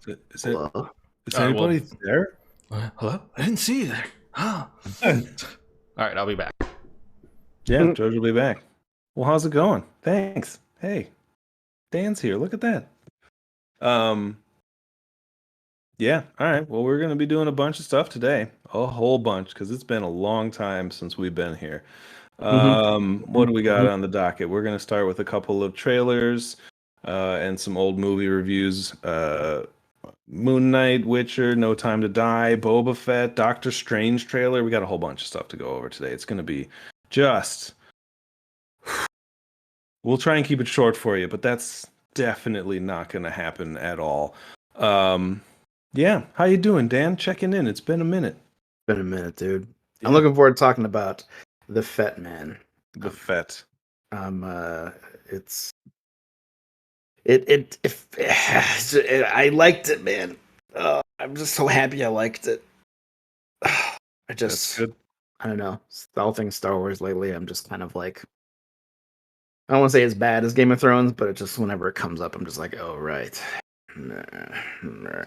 Is it? Hello. Is Well, anybody there? hello? I didn't see you there. Huh. All right, I'll be back. Yeah, George will be back. Well, how's it going? Thanks. Hey, Dan's here. Look at that. Um, yeah. All right. Well, we're gonna be doing a bunch of stuff today, a whole bunch, because it's been a long time since we've been here. What do we got on the docket? We're gonna start with a couple of trailers, and some old movie reviews. Moon Knight, Witcher, No Time to Die, Boba Fett, Doctor Strange trailer. We got a whole bunch of stuff to go over today. It's gonna be just. We'll try and keep it short for you, but that's definitely not going to happen at all. Um, yeah, how you doing, Dan? Checking in. It's been a minute. Been a minute, dude. Yeah. I'm looking forward to talking about the Fett Man. The Fett. It's I liked it, man. I'm just so happy I liked it. That's good. I don't know. All things Star Wars lately, I'm just kind of like, I don't want to say as bad as Game of Thrones, but it just whenever it comes up, I'm just like, oh right. Nah.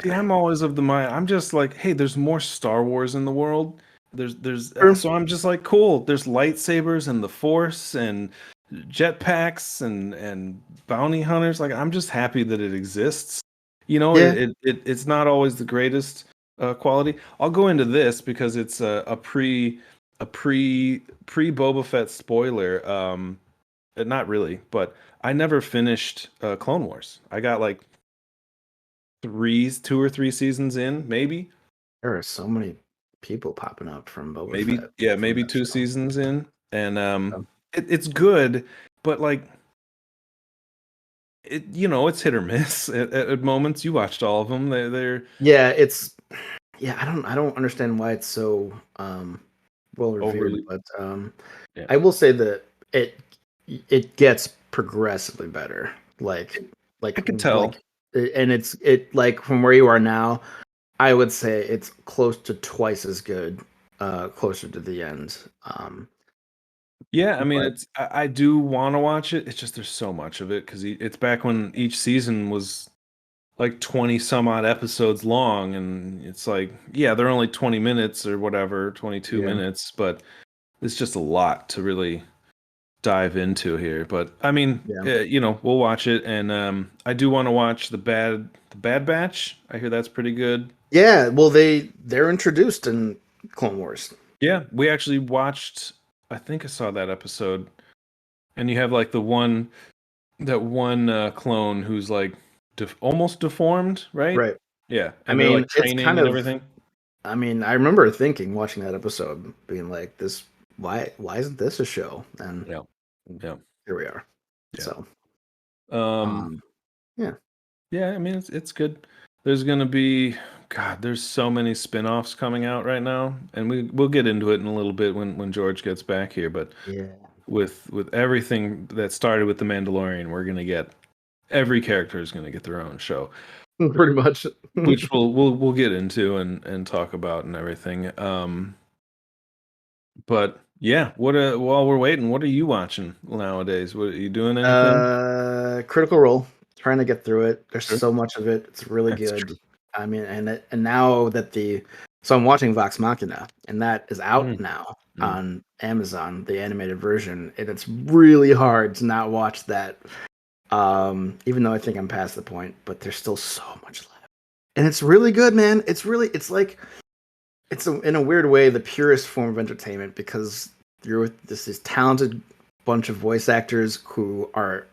See, I'm always of the mind. I'm just like, hey, there's more Star Wars in the world. There's Sure. so I'm just like, cool. There's lightsabers and the Force and jetpacks and bounty hunters. Like, I'm just happy that it exists. You know, Yeah. it's not always the greatest quality. I'll go into this because it's a pre Boba Fett spoiler. Not really, but I never finished Clone Wars. I got like two or three seasons in, maybe. There are so many people popping up from Boba Maybe, Fett. yeah, from maybe that two show. seasons in, and Um, it's good, but like it's hit or miss at moments. You watched all of them. They're Yeah, I don't understand why it's so well revered, overly, but yeah. I will say that it gets progressively better. I could tell. And it like from where you are now, I would say it's close to twice as good, closer to the end. Yeah, I mean, But I do want to watch it. It's just there's so much of it because it's back when each season was like 20 some odd episodes long, and it's like, yeah, they're only 20 minutes or whatever, 22 yeah, minutes, but it's just a lot to really dive into here. But I mean, yeah, we'll watch it, and I do want to watch the Bad Batch. I hear that's pretty good. yeah. Well, they're introduced in Clone Wars. Yeah, we actually watched. I think I saw that episode, and you have like that one clone who's like almost deformed, right? Right. Yeah, I and they're mean, like it's training kind and of. everything. I mean, I remember thinking watching that episode, being like, "This, why isn't this a show?" And Yeah, yeah, here we are. yeah. So, Um, yeah, yeah. I mean, it's good. There's gonna be, God, there's so many spin-offs coming out right now, and we'll get into it in a little bit when George gets back here. But yeah, with everything that started with the Mandalorian, we're gonna get every character is gonna get their own show, pretty much. which we'll get into and talk about and everything. But yeah, while we're waiting, what are you watching nowadays? What are you doing? Anything? Critical Role. Trying to get through it. There's Sure. so much of it. It's really That's good. true. I mean, and now that so I'm watching Vox Machina, and that is out Mm, now mm. on Amazon, the animated version, and it's really hard to not watch that. Even though I think I'm past the point, but there's still so much left, and it's really good, man. It's like in a weird way the purest form of entertainment because you're with this talented bunch of voice actors who are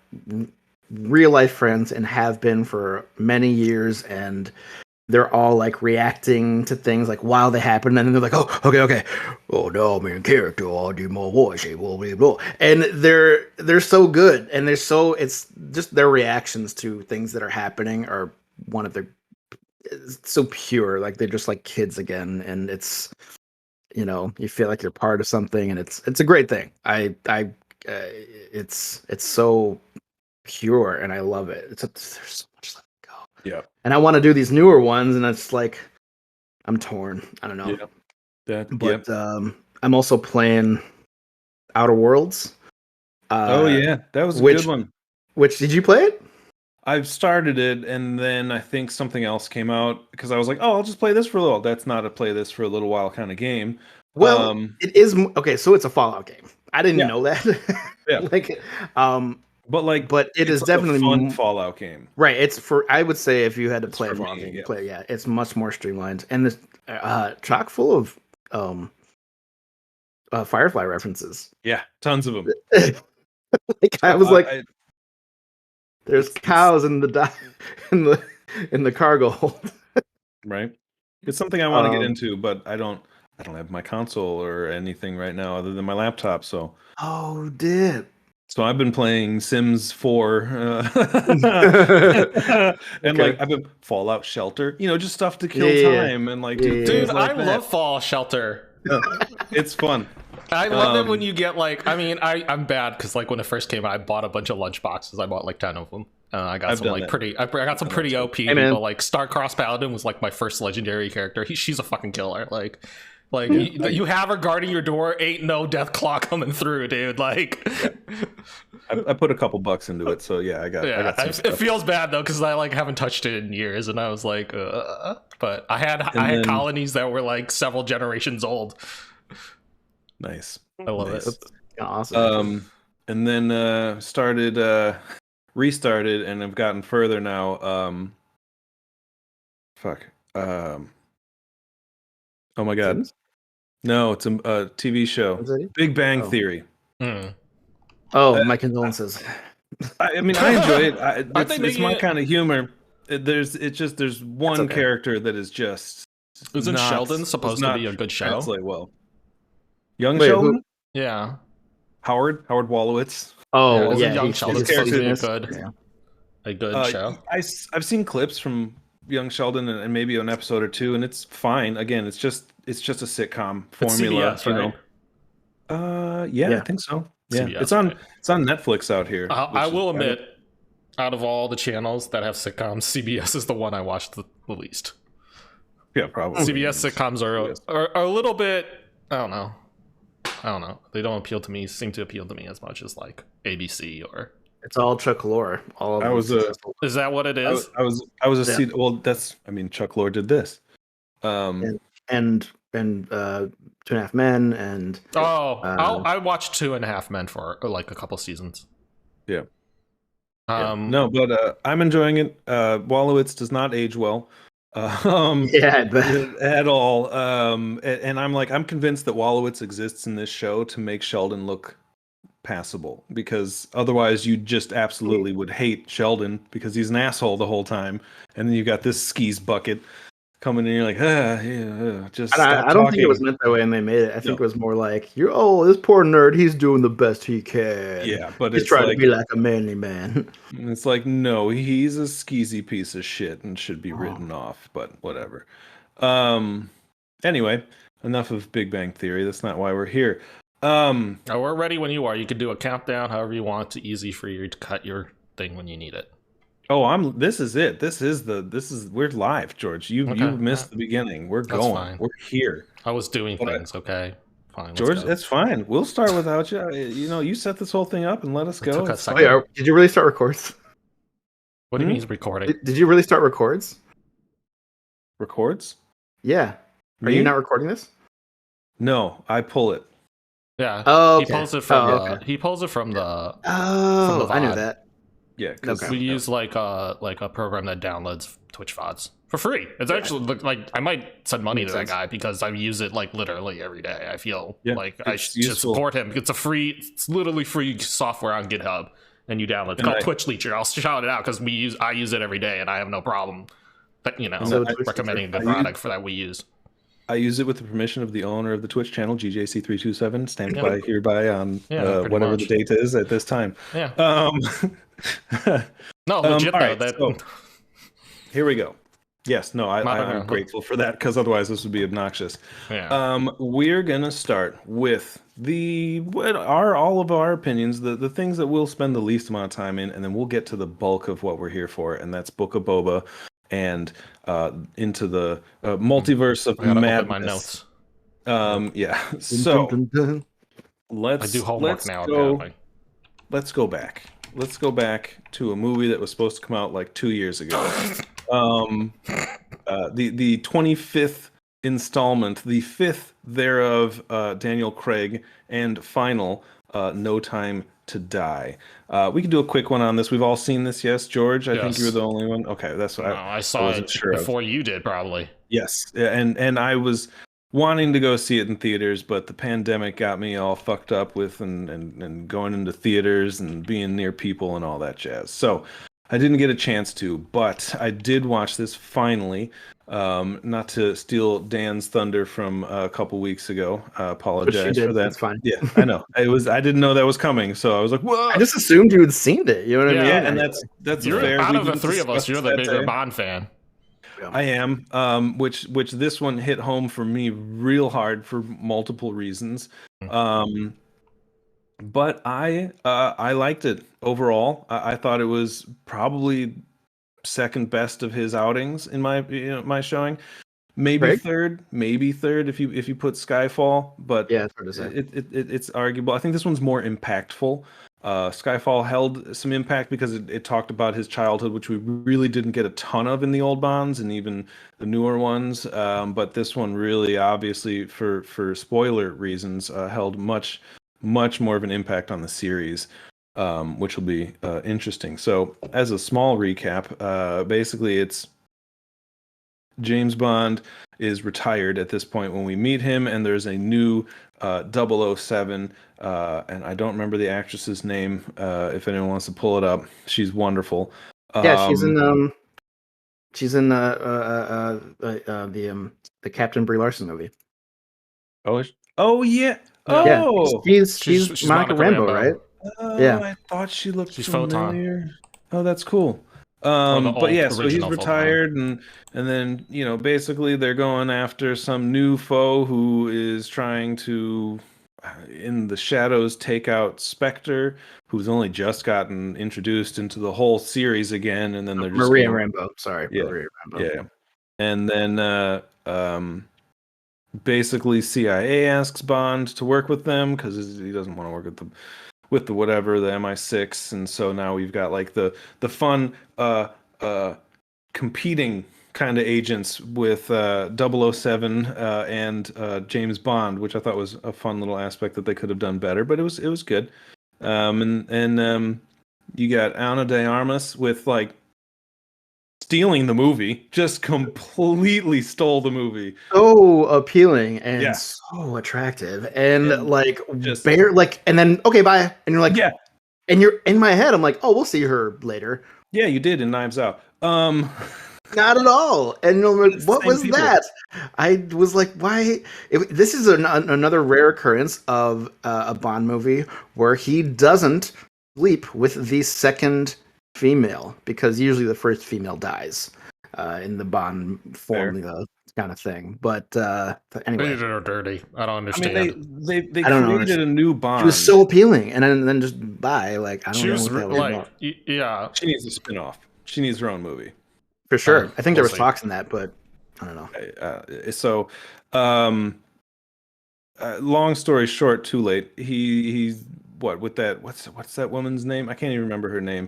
real life friends and have been for many years, and they're all like reacting to things like while they happen, and then they're like, "Oh, okay, oh no, main character, I'll do more voice, blah blah blah," and they're so good, and it's just their reactions to things that are happening are one of their it's so pure, like they're just like kids again, and it's you feel like you're part of something, and it's a great thing. It's so pure, and I love it. There's so much left to go, Yeah, and I want to do these newer ones, and it's like I'm torn. I don't know, yeah, that, but yep. I'm also playing Outer Worlds. Oh Uh, yeah, that was a good which one. which did you play it? I've started it, and then I think something else came out because I was like, "Oh, I'll just play this for a little." That's not a play this for a little while kind of game. Well, it is okay. So it's a Fallout game. I didn't Yeah. know that. Yeah. Like, but it is like definitely a fun Fallout game. Right. It's for. I would say if you had to play a for Fallout me, game, yeah. play. Yeah, it's much more streamlined and this chock full of Firefly references. Yeah, tons of them. Like I was like, there's cows in the in the cargo hold. Right. It's something I want to get into, but I don't have my console or anything right now other than my laptop. So so I've been playing Sims 4 and like I've been Fallout Shelter, just stuff to kill time and like do things like that. I love Fallout Shelter. It's fun. I love it when you get like, I mean, I'm bad because like when it first came out, I bought a bunch of lunch boxes. I bought like 10 of them. I got some like I got some pretty OP people. Like Starcross Paladin was like my first legendary character. She's a fucking killer. Like you have her guarding your door. Ain't no death claw coming through, dude. Like I put a couple bucks into it, so yeah, I got some stuff. It feels bad though because I like haven't touched it in years, and I was like, but I had colonies that were like several generations old. Nice. I love it. Awesome. And then restarted, and I've gotten further now. Oh my god. Sims? No, it's a TV show. Big Bang Theory. Oh, my condolences. I mean, I enjoy it. It's my kind of humor. There's one character that is just. Isn't Sheldon supposed to be a good show? Well. Young Sheldon? Who? Yeah. Howard Wolowitz. Oh, yeah. Young Sheldon's supposed to be a good show. I've seen clips from Young Sheldon and maybe an episode or two, and it's fine. Again, it's just a sitcom formula, it's CBS, right? Yeah, I think so. Yeah, CBS, it's on Netflix out here. I will admit, out of all the channels that have sitcoms, CBS is the one I watched the least. Yeah, probably. CBS sitcoms are a little bit. I don't know. They don't seem to appeal to me as much as like ABC or. It's all Chuck Lorre. Is that what it is? I was a well. That's Chuck Lorre did this. And 2.5 Men and. I watched 2.5 Men for like a couple seasons. Yeah. No, but I'm enjoying it. Wolowitz does not age well. At all. And I'm convinced that Wolowitz exists in this show to make Sheldon look passable, because otherwise you just absolutely would hate Sheldon because he's an asshole the whole time, and then you got this skis bucket coming in, and you're like, just I don't think it was meant that way, and they made it. I think it was more like, this poor nerd, he's doing the best he can. Yeah, but he's trying to be like a manly man. It's like, no, he's a skeezy piece of shit and should be written off, but whatever. Anyway, enough of Big Bang Theory. That's not why we're here. We're ready when you are. You can do a countdown however you want. It's easy for you to cut your thing when you need it. Oh, this is it. We're live, George. You missed the beginning. We're going. Fine. We're here. I was doing things, okay? Fine. George, that's fine. We'll start without you. You set this whole thing up and let us go. Did you really start records? What do you mean recording? Did you really start records? Records? Yeah. Are you not recording this? No, I pull it. Yeah. Oh, okay. He pulls it from he pulls it from the Oh, from the I knew that. Yeah, we use like a program that downloads Twitch VODs for free. It's actually like I might send money to that guy because I use it like literally every day. I feel like I should support him. It's literally free software on GitHub, and you download. It's called Twitch Leecher. I'll shout it out because I use it every day, and I have no problem. But recommending a good product for that we use. I use it with the permission of the owner of the Twitch channel, GJC327, stamped by hereby on whatever the date is at this time. Yeah. No, legit though. Right, so, here we go. Yes, no, I'm grateful for that, because otherwise this would be obnoxious. Yeah. We're gonna start with all of our opinions, the things that we'll spend the least amount of time in, and then we'll get to the bulk of what we're here for, and that's Book of Boba and into the multiverse of madness. My notes. Yeah. So let's I do homework now. Go, let's go back. let's go back to a movie that was supposed to come out like 2 years ago. The 25th installment, the fifth thereof, Daniel Craig, and final, No Time to Die. We can do a quick one on this. We've all seen this, yes, George? I think you were the only one. Okay, that's what I saw it before you did, probably. Yes, and I was wanting to go see it in theaters, but the pandemic got me all fucked up with and going into theaters and being near people and all that jazz. So I didn't get a chance to, but I did watch this finally. Not to steal Dan's thunder from a couple weeks ago. I apologize for that. It's fine. Yeah, I know. I didn't know that was coming, so I was like, "Whoa!" I just assumed you had seen it. You know what I mean? Yeah, and that's fair. Out of the three of us, you're the bigger Bond fan. I am, which this one hit home for me real hard for multiple reasons. But I liked it overall. I thought it was probably second best of his outings in my showing. Maybe third if you put Skyfall, but yeah, it's hard to say. It's arguable. I think this one's more impactful. Skyfall held some impact because it talked about his childhood, which we really didn't get a ton of in the old Bonds and even the newer ones. But this one really, obviously, for spoiler reasons, held much more of an impact on the series, which will be interesting. So, as a small recap, basically it's James Bond is retired at this point when we meet him, and there's a new 007, and I don't remember the actress's name. If anyone wants to pull it up, she's wonderful. Yeah, she's in the Captain Brie Larson movie. Oh yeah. Oh, yeah. She's Monica Rambeau, right? Oh, yeah. I thought she looked familiar. Photon. Oh, that's cool. But yeah, so he's retired, and then basically they're going after some new foe who is trying to, in the shadows, take out Spectre, who's only just gotten introduced into the whole series again, and then they're just Maria Rambeau. Sorry, yeah, Maria Rambeau. Yeah, and then basically CIA asks Bond to work with them because he doesn't want to work with the whatever, the MI6, and so now we've got like the fun competing kind of agents with 007 and James Bond, which I thought was a fun little aspect that they could have done better, but it was good. And you got Ana de Armas with like stealing the movie, just completely stole the movie. So appealing and so attractive, and like just and then okay, bye, and you're like, yeah, and you're in my head. I'm like, oh, we'll see her later. Yeah, you did in Knives Out. Not at all. And what was people. That? I was like, why? This is another rare occurrence of a Bond movie where he doesn't sleep with the second female, because usually the first female dies in the Bond formula kind of thing. But anyway, they are dirty. I don't understand. I mean, they created a new Bond. She was so appealing, and then just bye. Like I don't know what that was about. Yeah, she needs a spin-off. She needs her own movie for sure. I think there was talks in that, but I don't know. So, long story short, too late. He's with that. What's that woman's name? I can't even remember her name.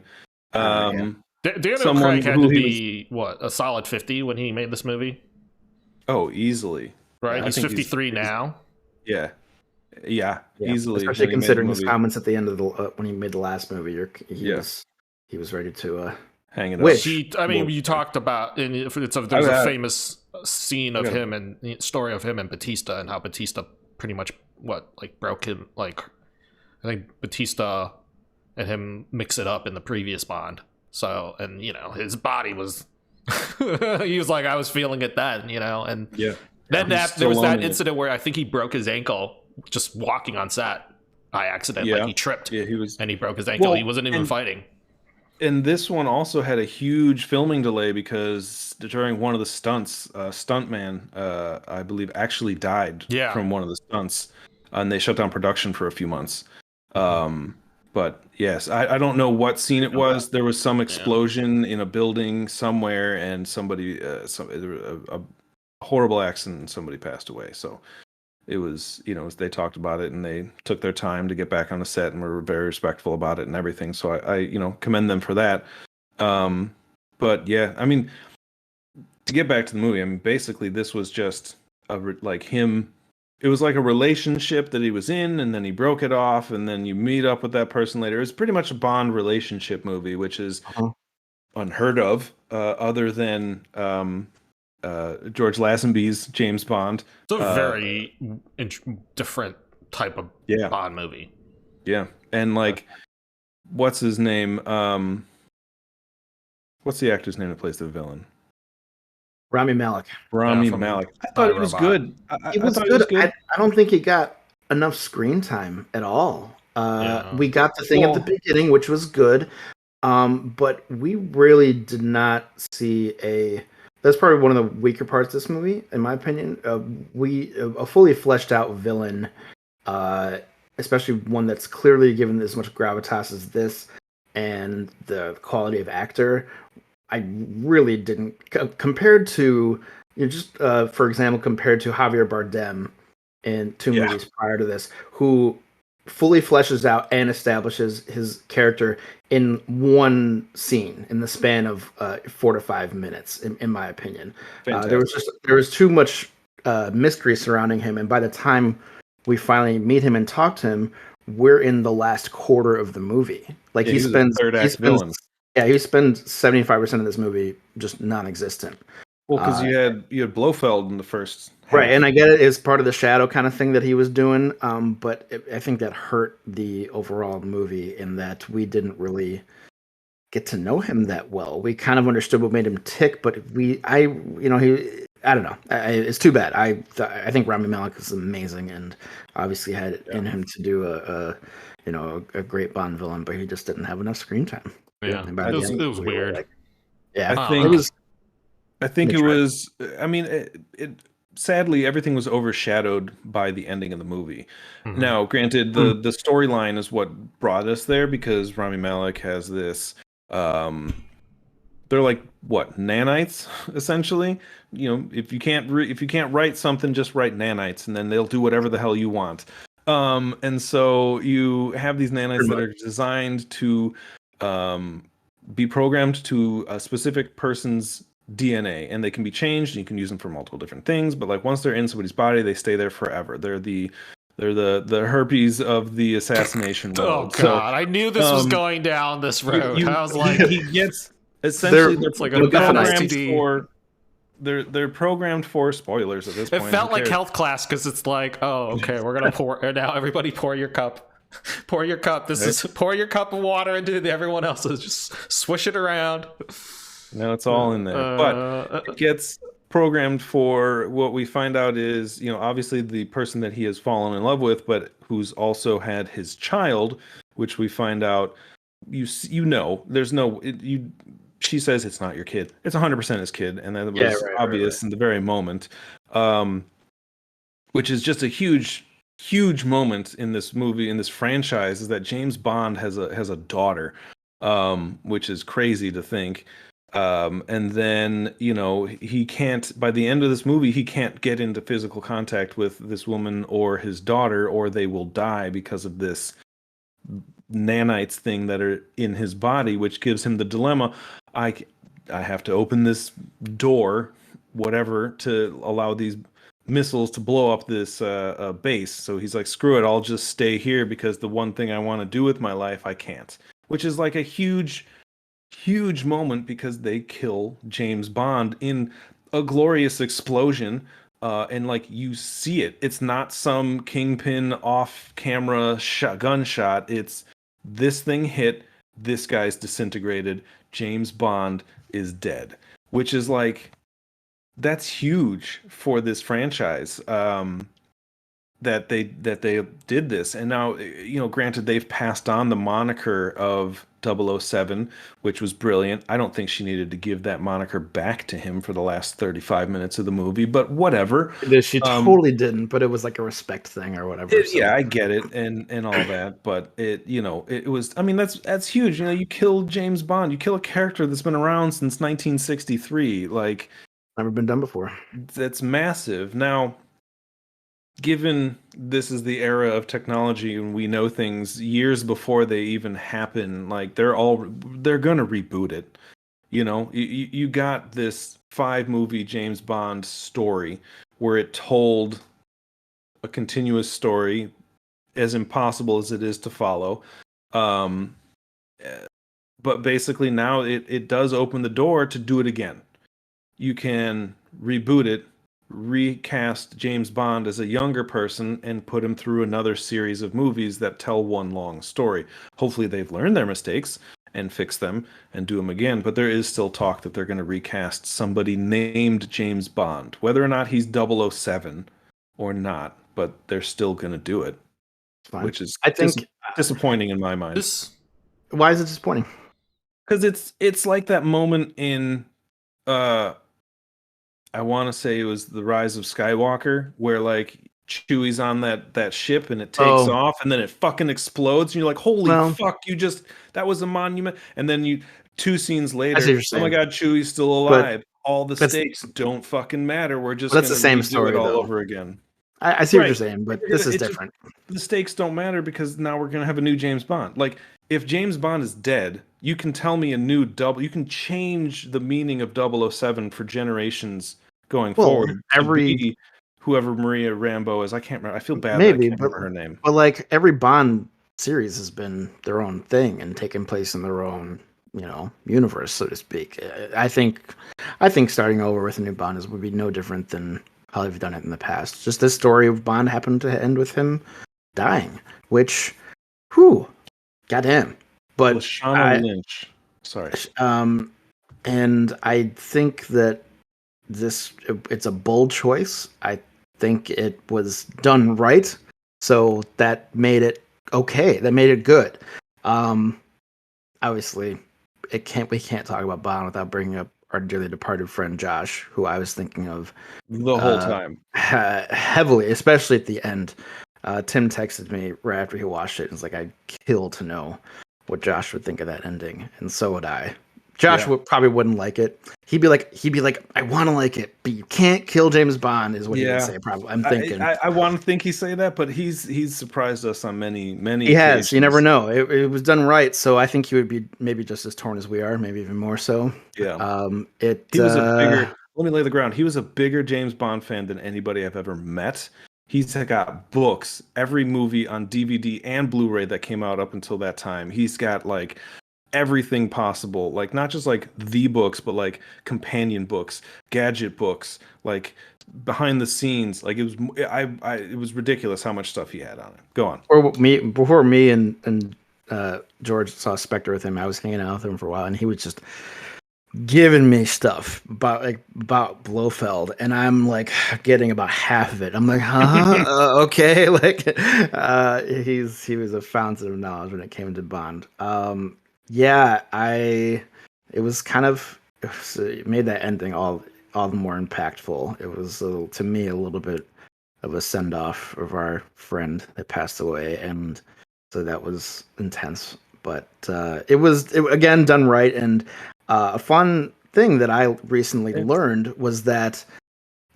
Daniel Craig had to be a solid 50 when he made this movie. Oh, easily. Right, he's 53 now. Yeah, easily. Especially considering his comments at the end of the when he made the last movie. He was ready to hang it up. I mean, you talked about there's a famous scene of him and story of him and Batista, and how Batista pretty much broke him. Like I think Batista and him mix it up in the previous Bond. So, and his body was he was like, I was feeling it then, and then there was that incident where I think he broke his ankle just walking on set by accident. Like he tripped and he broke his ankle. He wasn't even fighting. And this one also had a huge filming delay because during one of the stunts, stuntman, I believe, actually died from one of the stunts, and they shut down production for a few months. But yes, I don't know what scene it was. There was some explosion in a building somewhere, and somebody, a horrible accident, and somebody passed away. So it was, they talked about it and they took their time to get back on the set and were very respectful about it and everything. So I commend them for that. But yeah, I mean, to get back to the movie, I mean, basically this was just him. It was like a relationship that he was in, and then he broke it off, and then you meet up with that person later. It was pretty much a Bond relationship movie, which is unheard of, other than George Lazenby's James Bond. It's a very different type of Bond movie. Yeah, and what's his name? What's the actor's name that plays the villain? Rami Malek. Malek. I thought it was good. It was good. I don't think he got enough screen time at all. We got the thing at the beginning, which was good, but we really did not see that's probably one of the weaker parts of this movie, in my opinion. A fully fleshed out villain, especially one that's clearly given as much gravitas as this, and the quality of actor. I really didn't, compared to, for example, compared to Javier Bardem in two movies prior to this, who fully fleshes out and establishes his character in one scene in the span of 4 to 5 minutes, in my opinion. There was too much mystery surrounding him, and by the time we finally meet him and talk to him, we're in the last quarter of the movie. He spends third act villain. Yeah, he spends 75% of this movie just non-existent. Well, because you had Blofeld in the first half. Right, and I get it as part of the shadow kind of thing that he was doing, but I think that hurt the overall movie in that we didn't really get to know him that well. We kind of understood what made him tick, but I don't know. It's too bad. I think Rami Malek is amazing, and obviously had it in him to do a great Bond villain, but he just didn't have enough screen time. Yeah, it was weird. Yeah, I think it was. I mean, it sadly everything was overshadowed by the ending of the movie. Mm-hmm. Now, granted, the storyline is what brought us there, because Rami Malek has this. They're like what, nanites essentially. If you can't write something, just write nanites, and then they'll do whatever the hell you want. And so you have these nanites that are designed to be programmed to a specific person's DNA, and they can be changed. You can use them for multiple different things, but once they're in somebody's body, they stay there forever. They're the herpes of the assassination world. Oh God, I knew this was going down this road. I was like, he gets essentially it's like a STD. They're programmed for spoilers at this point. It felt like health class, because it's like, oh, okay, we're gonna pour now. Everybody pour your cup. Pour your cup. Pour your cup of water into everyone else's. Just swish it around. No, it's all in there. But it gets programmed for what we find out is, obviously the person that he has fallen in love with, but who's also had his child, which we find out, there's no, she says it's not your kid. It's 100% his kid. And that was obvious in the very moment, which is just a huge moment in this movie, in this franchise, is that James Bond has a daughter, which is crazy to think. And then, he can't, by the end of this movie, he can't get into physical contact with this woman or his daughter, or they will die because of this nanites thing that are in his body, which gives him the dilemma. I have to open this door, whatever, to allow these missiles to blow up this base. So he's like, screw it, I'll just stay here, because the one thing I want to do with my life, I can't. Which is like a huge moment, because they kill James Bond in a glorious explosion, and you see it. It's not some Kingpin off-camera gunshot. It's this thing hit, this guy's disintegrated, James Bond is dead, which is that's huge for this franchise, that they did this. And now, granted, they've passed on the moniker of 007, which was brilliant. I don't think she needed to give that moniker back to him for the last 35 minutes of the movie, but whatever. She totally didn't, but it was like a respect thing or whatever. Yeah, I get it, and all that, but it was, I mean, that's huge. You kill James Bond, you kill a character that's been around since 1963, never been done before. That's massive. Now, given this is the era of technology and we know things years before they even happen, like they're gonna reboot it. You got this 5-movie James Bond story where it told a continuous story, as impossible as it is to follow. But basically now it does open the door to do it again. You can reboot it, recast James Bond as a younger person, and put him through another series of movies that tell one long story. Hopefully they've learned their mistakes and fix them and do them again. But there is still talk that they're going to recast somebody named James Bond, whether or not he's 007 or not, but they're still going to do it. Fine. Which is, I think, disappointing in my mind. Why is it disappointing? Because it's like that moment in I want to say it was The Rise of Skywalker, where like Chewie's on that ship and it takes off and then it fucking explodes and you're like, holy fuck, that was a monument. And then 2 scenes later, oh my god, Chewie's still alive. All the stakes don't fucking matter. We're just that's the same story all over again. I see what you're saying, but this is different. The stakes don't matter because now we're gonna have a new James Bond. Like, if James Bond is dead, you can tell me you can change the meaning of 007 for generations going forward. Whoever Maria Rambeau is, I can't remember. I feel bad. Maybe, I can't remember her name. But like every Bond series has been their own thing and taken place in their own, universe, so to speak. I think starting over with a new Bond would be no different than how they've done it in the past. Just this story of Bond happened to end with him dying, which, goddamn. But Lashana Lynch. Sorry. And I think that it's a bold choice. I think it was done right, so that made it okay. That made it good. Obviously, we can't talk about Bond without bringing up our dearly departed friend Josh, who I was thinking of the whole time heavily, especially at the end. Tim texted me right after he watched it and was like, I'd kill to know what Josh would think of that ending, and so would I. Josh probably wouldn't like it. He'd be like, I want to like it, but you can't kill James Bond, is what he would say. Probably, I'm thinking. I want to think he'd say that, but he's surprised us on many. He has. You never know. It was done right, so I think he would be maybe just as torn as we are, maybe even more so. Yeah. He was a bigger. Let me lay the ground. He was a bigger James Bond fan than anybody I've ever met. He's got books, every movie on DVD and Blu-ray that came out up until that time. He's got like everything possible, like not just like the books, but like companion books, gadget books, like behind the scenes. Like it was ridiculous how much stuff he had on it. Go on. Before me and George saw Spectre with him, I was hanging out with him for a while, and he was just giving me stuff about Blofeld, and I'm like getting about half of it. I'm like, okay, like he was a fountain of knowledge when it came to Bond. It made that ending all the more impactful. It was to me a little bit of a send off of our friend that passed away, and so that was intense. But it was again done right, and a fun thing that I recently learned was that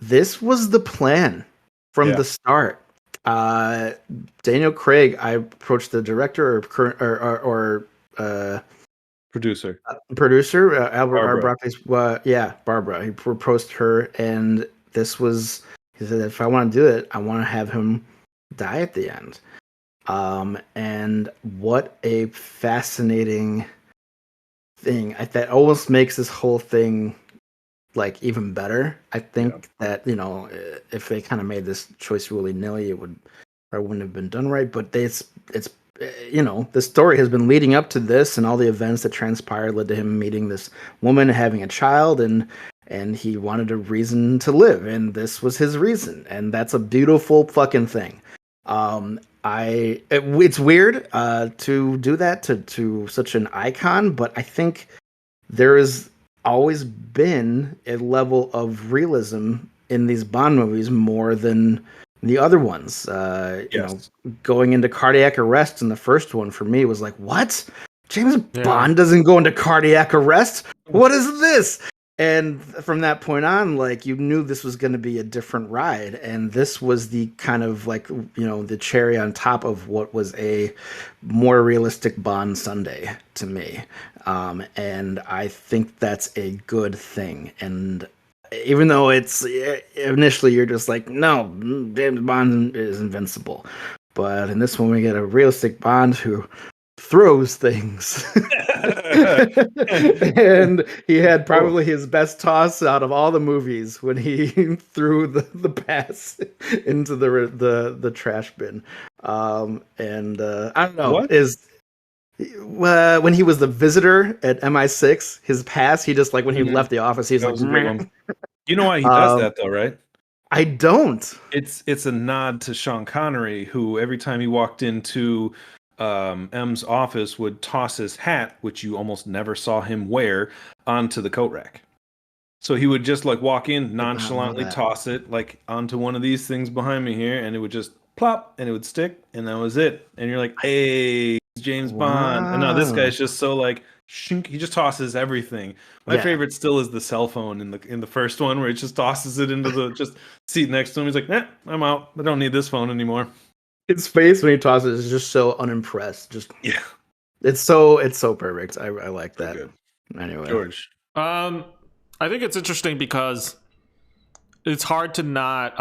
this was the plan from the start. Daniel Craig, I approached the director or producer, Albert Broccoli's. Barbara. He proposed to her, and he said, if I want to do it, I want to have him die at the end. And what a fascinating thing. That almost makes this whole thing like even better. I think that if they kind of made this choice willy-nilly, it wouldn't have been done right. But it's the story has been leading up to this, and all the events that transpired led to him meeting this woman, having a child, and he wanted a reason to live, and this was his reason, and that's a beautiful fucking thing. It's weird to do that to such an icon, but I think there has always been a level of realism in these Bond movies more than the other ones. Going into cardiac arrest in the first one for me was like, what? James Bond doesn't go into cardiac arrest? What is this? And from that point on, like, you knew this was going to be a different ride, and this was the kind of like, the cherry on top of what was a more realistic Bond Sunday to me. And I think that's a good thing. And even though it's initially you're just like, no, James Bond is invincible, but in this one we get a realistic Bond who throws things. And he had probably his best toss out of all the movies when he threw the pass into the trash bin. I don't know, what? When he was the visitor at MI6, his pass, he just like when he left the office, he's like, you know why he does that though, right? I don't. It's a nod to Sean Connery, who every time he walked into M's office would toss his hat, which you almost never saw him wear, onto the coat rack. So he would just like walk in, nonchalantly toss it like onto one of these things behind me here, and it would just plop and it would stick, and that was it. And you're like, hey, James Bond. And no, this guy's just so like shink, he just tosses everything. My favorite still is the cell phone in the first one, where it just tosses it into the just seat next to him. He's like, I'm out. I don't need this phone anymore. His face when he tosses is just so unimpressed. It's so perfect. I like that. Good. Anyway, George. I think it's interesting because it's hard to not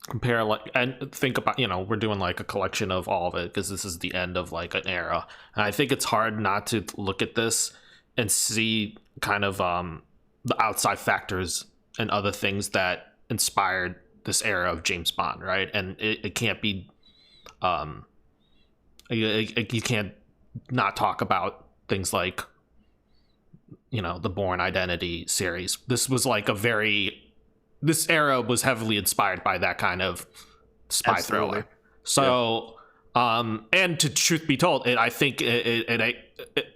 compare and think about, we're doing like a collection of all of it because this is the end of like an era, and I think it's hard not to look at this and see kind of the outside factors and other things that inspired this era of James Bond, right? And it can't be you can't not talk about things like the Bourne Identity series. This was like this era was heavily inspired by that kind of spy thriller. So and to truth be told, I think it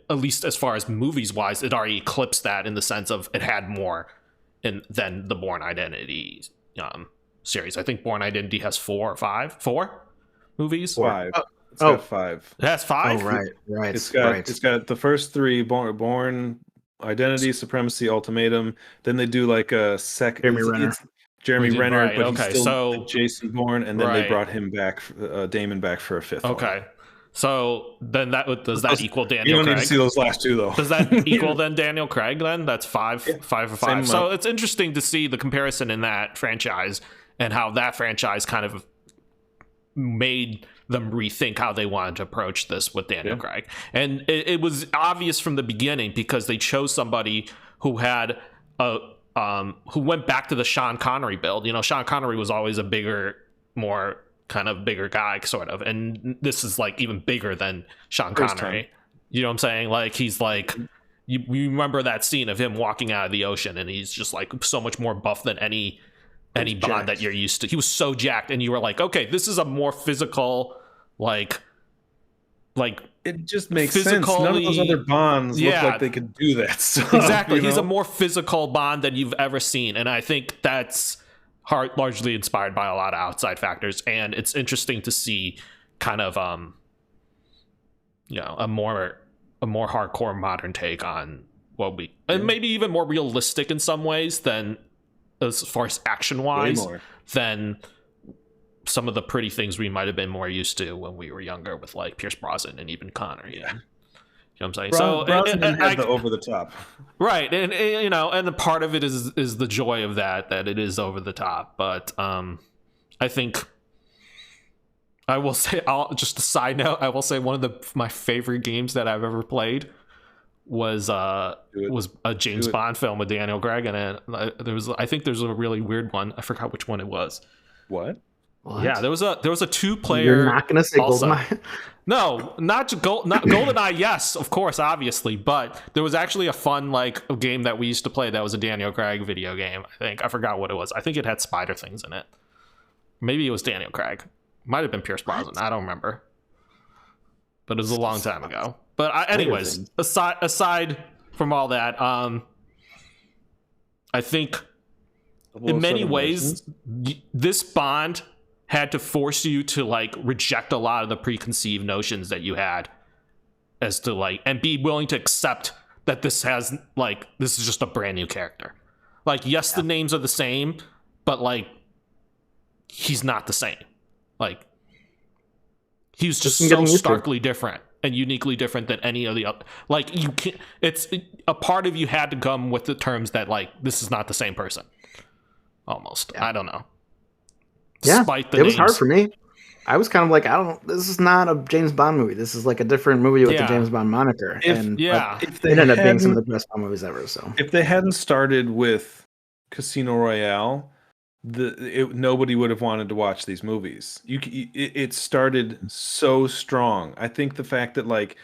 at least as far as movies wise, it already eclipsed that in the sense of it had more than the Bourne Identity series. I think Bourne Identity has four movies. Five. It's got five. It has five? Oh, right. It's got the first three: Bourne Identity, Supremacy, Ultimatum. Then they do like a second. Jeremy Renner, right, but he's still Jason Bourne, and then they brought him back, Damon back for a fifth. Okay. One. So then does that equal Daniel Craig? You don't need to see those last two, though. Does that equal then Daniel Craig then? That's five for five. So it's interesting to see the comparison in that franchise and how that franchise kind of made them rethink how they wanted to approach this with Daniel Craig. And it was obvious from the beginning because they chose somebody who had who went back to the Sean Connery build. Sean Connery was always a bigger guy, sort of, and this is like even bigger than Sean Connery. You know what I'm saying? Like he's like, you remember that scene of him walking out of the ocean, and he's just like so much more buff than any Bond that you're used to. He was so jacked, and you were like, okay, this is a more physical, like it just makes sense. None of those other Bonds look like they could do that stuff. Exactly. He's a more physical Bond than you've ever seen, and I think that's largely inspired by a lot of outside factors. And it's interesting to see kind of a more hardcore modern take on what and maybe even more realistic in some ways than as far as action wise than some of the pretty things we might have been more used to when we were younger with like Pierce Brosnan and even Connery. You know what I'm saying? Brosnan didn't have the over the top, right? And and the part of it is the joy of that it is over the top. But I think I will say, just a side note, I will say one of my favorite games that I've ever played was a James Bond film with Daniel Craig in it. I think there's a really weird one. I forgot which one it was. What? Yeah, there was a 2-player. You're not gonna say GoldenEye? No, not GoldenEye. Yes, of course, obviously, but there was actually a fun game that we used to play that was a Daniel Craig video game. I forgot what it was. I think it had spider things in it. Maybe it was Daniel Craig. Might have been Pierce Brosnan. I don't remember, but it was a long time ago. But anyways, aside from all that, I think in many ways this Bond had to force you to reject a lot of the preconceived notions that you had as to and be willing to accept that this has like this is just a brand new character. Like, yes, the names are the same, but like he's not the same. Like, he's just so starkly different and uniquely different than any of the other. Like, you can't. It's a part of you had to come with the terms that like this is not the same person. Almost, I don't know. Despite the names. Was hard for me. I was kind of like, I don't know. This is not a James Bond movie. This is like a different movie with the James Bond moniker. If they ended up being some of the best Bond movies ever. So if they hadn't started with Casino Royale, nobody would have wanted to watch these movies. It started so strong. I think the fact that like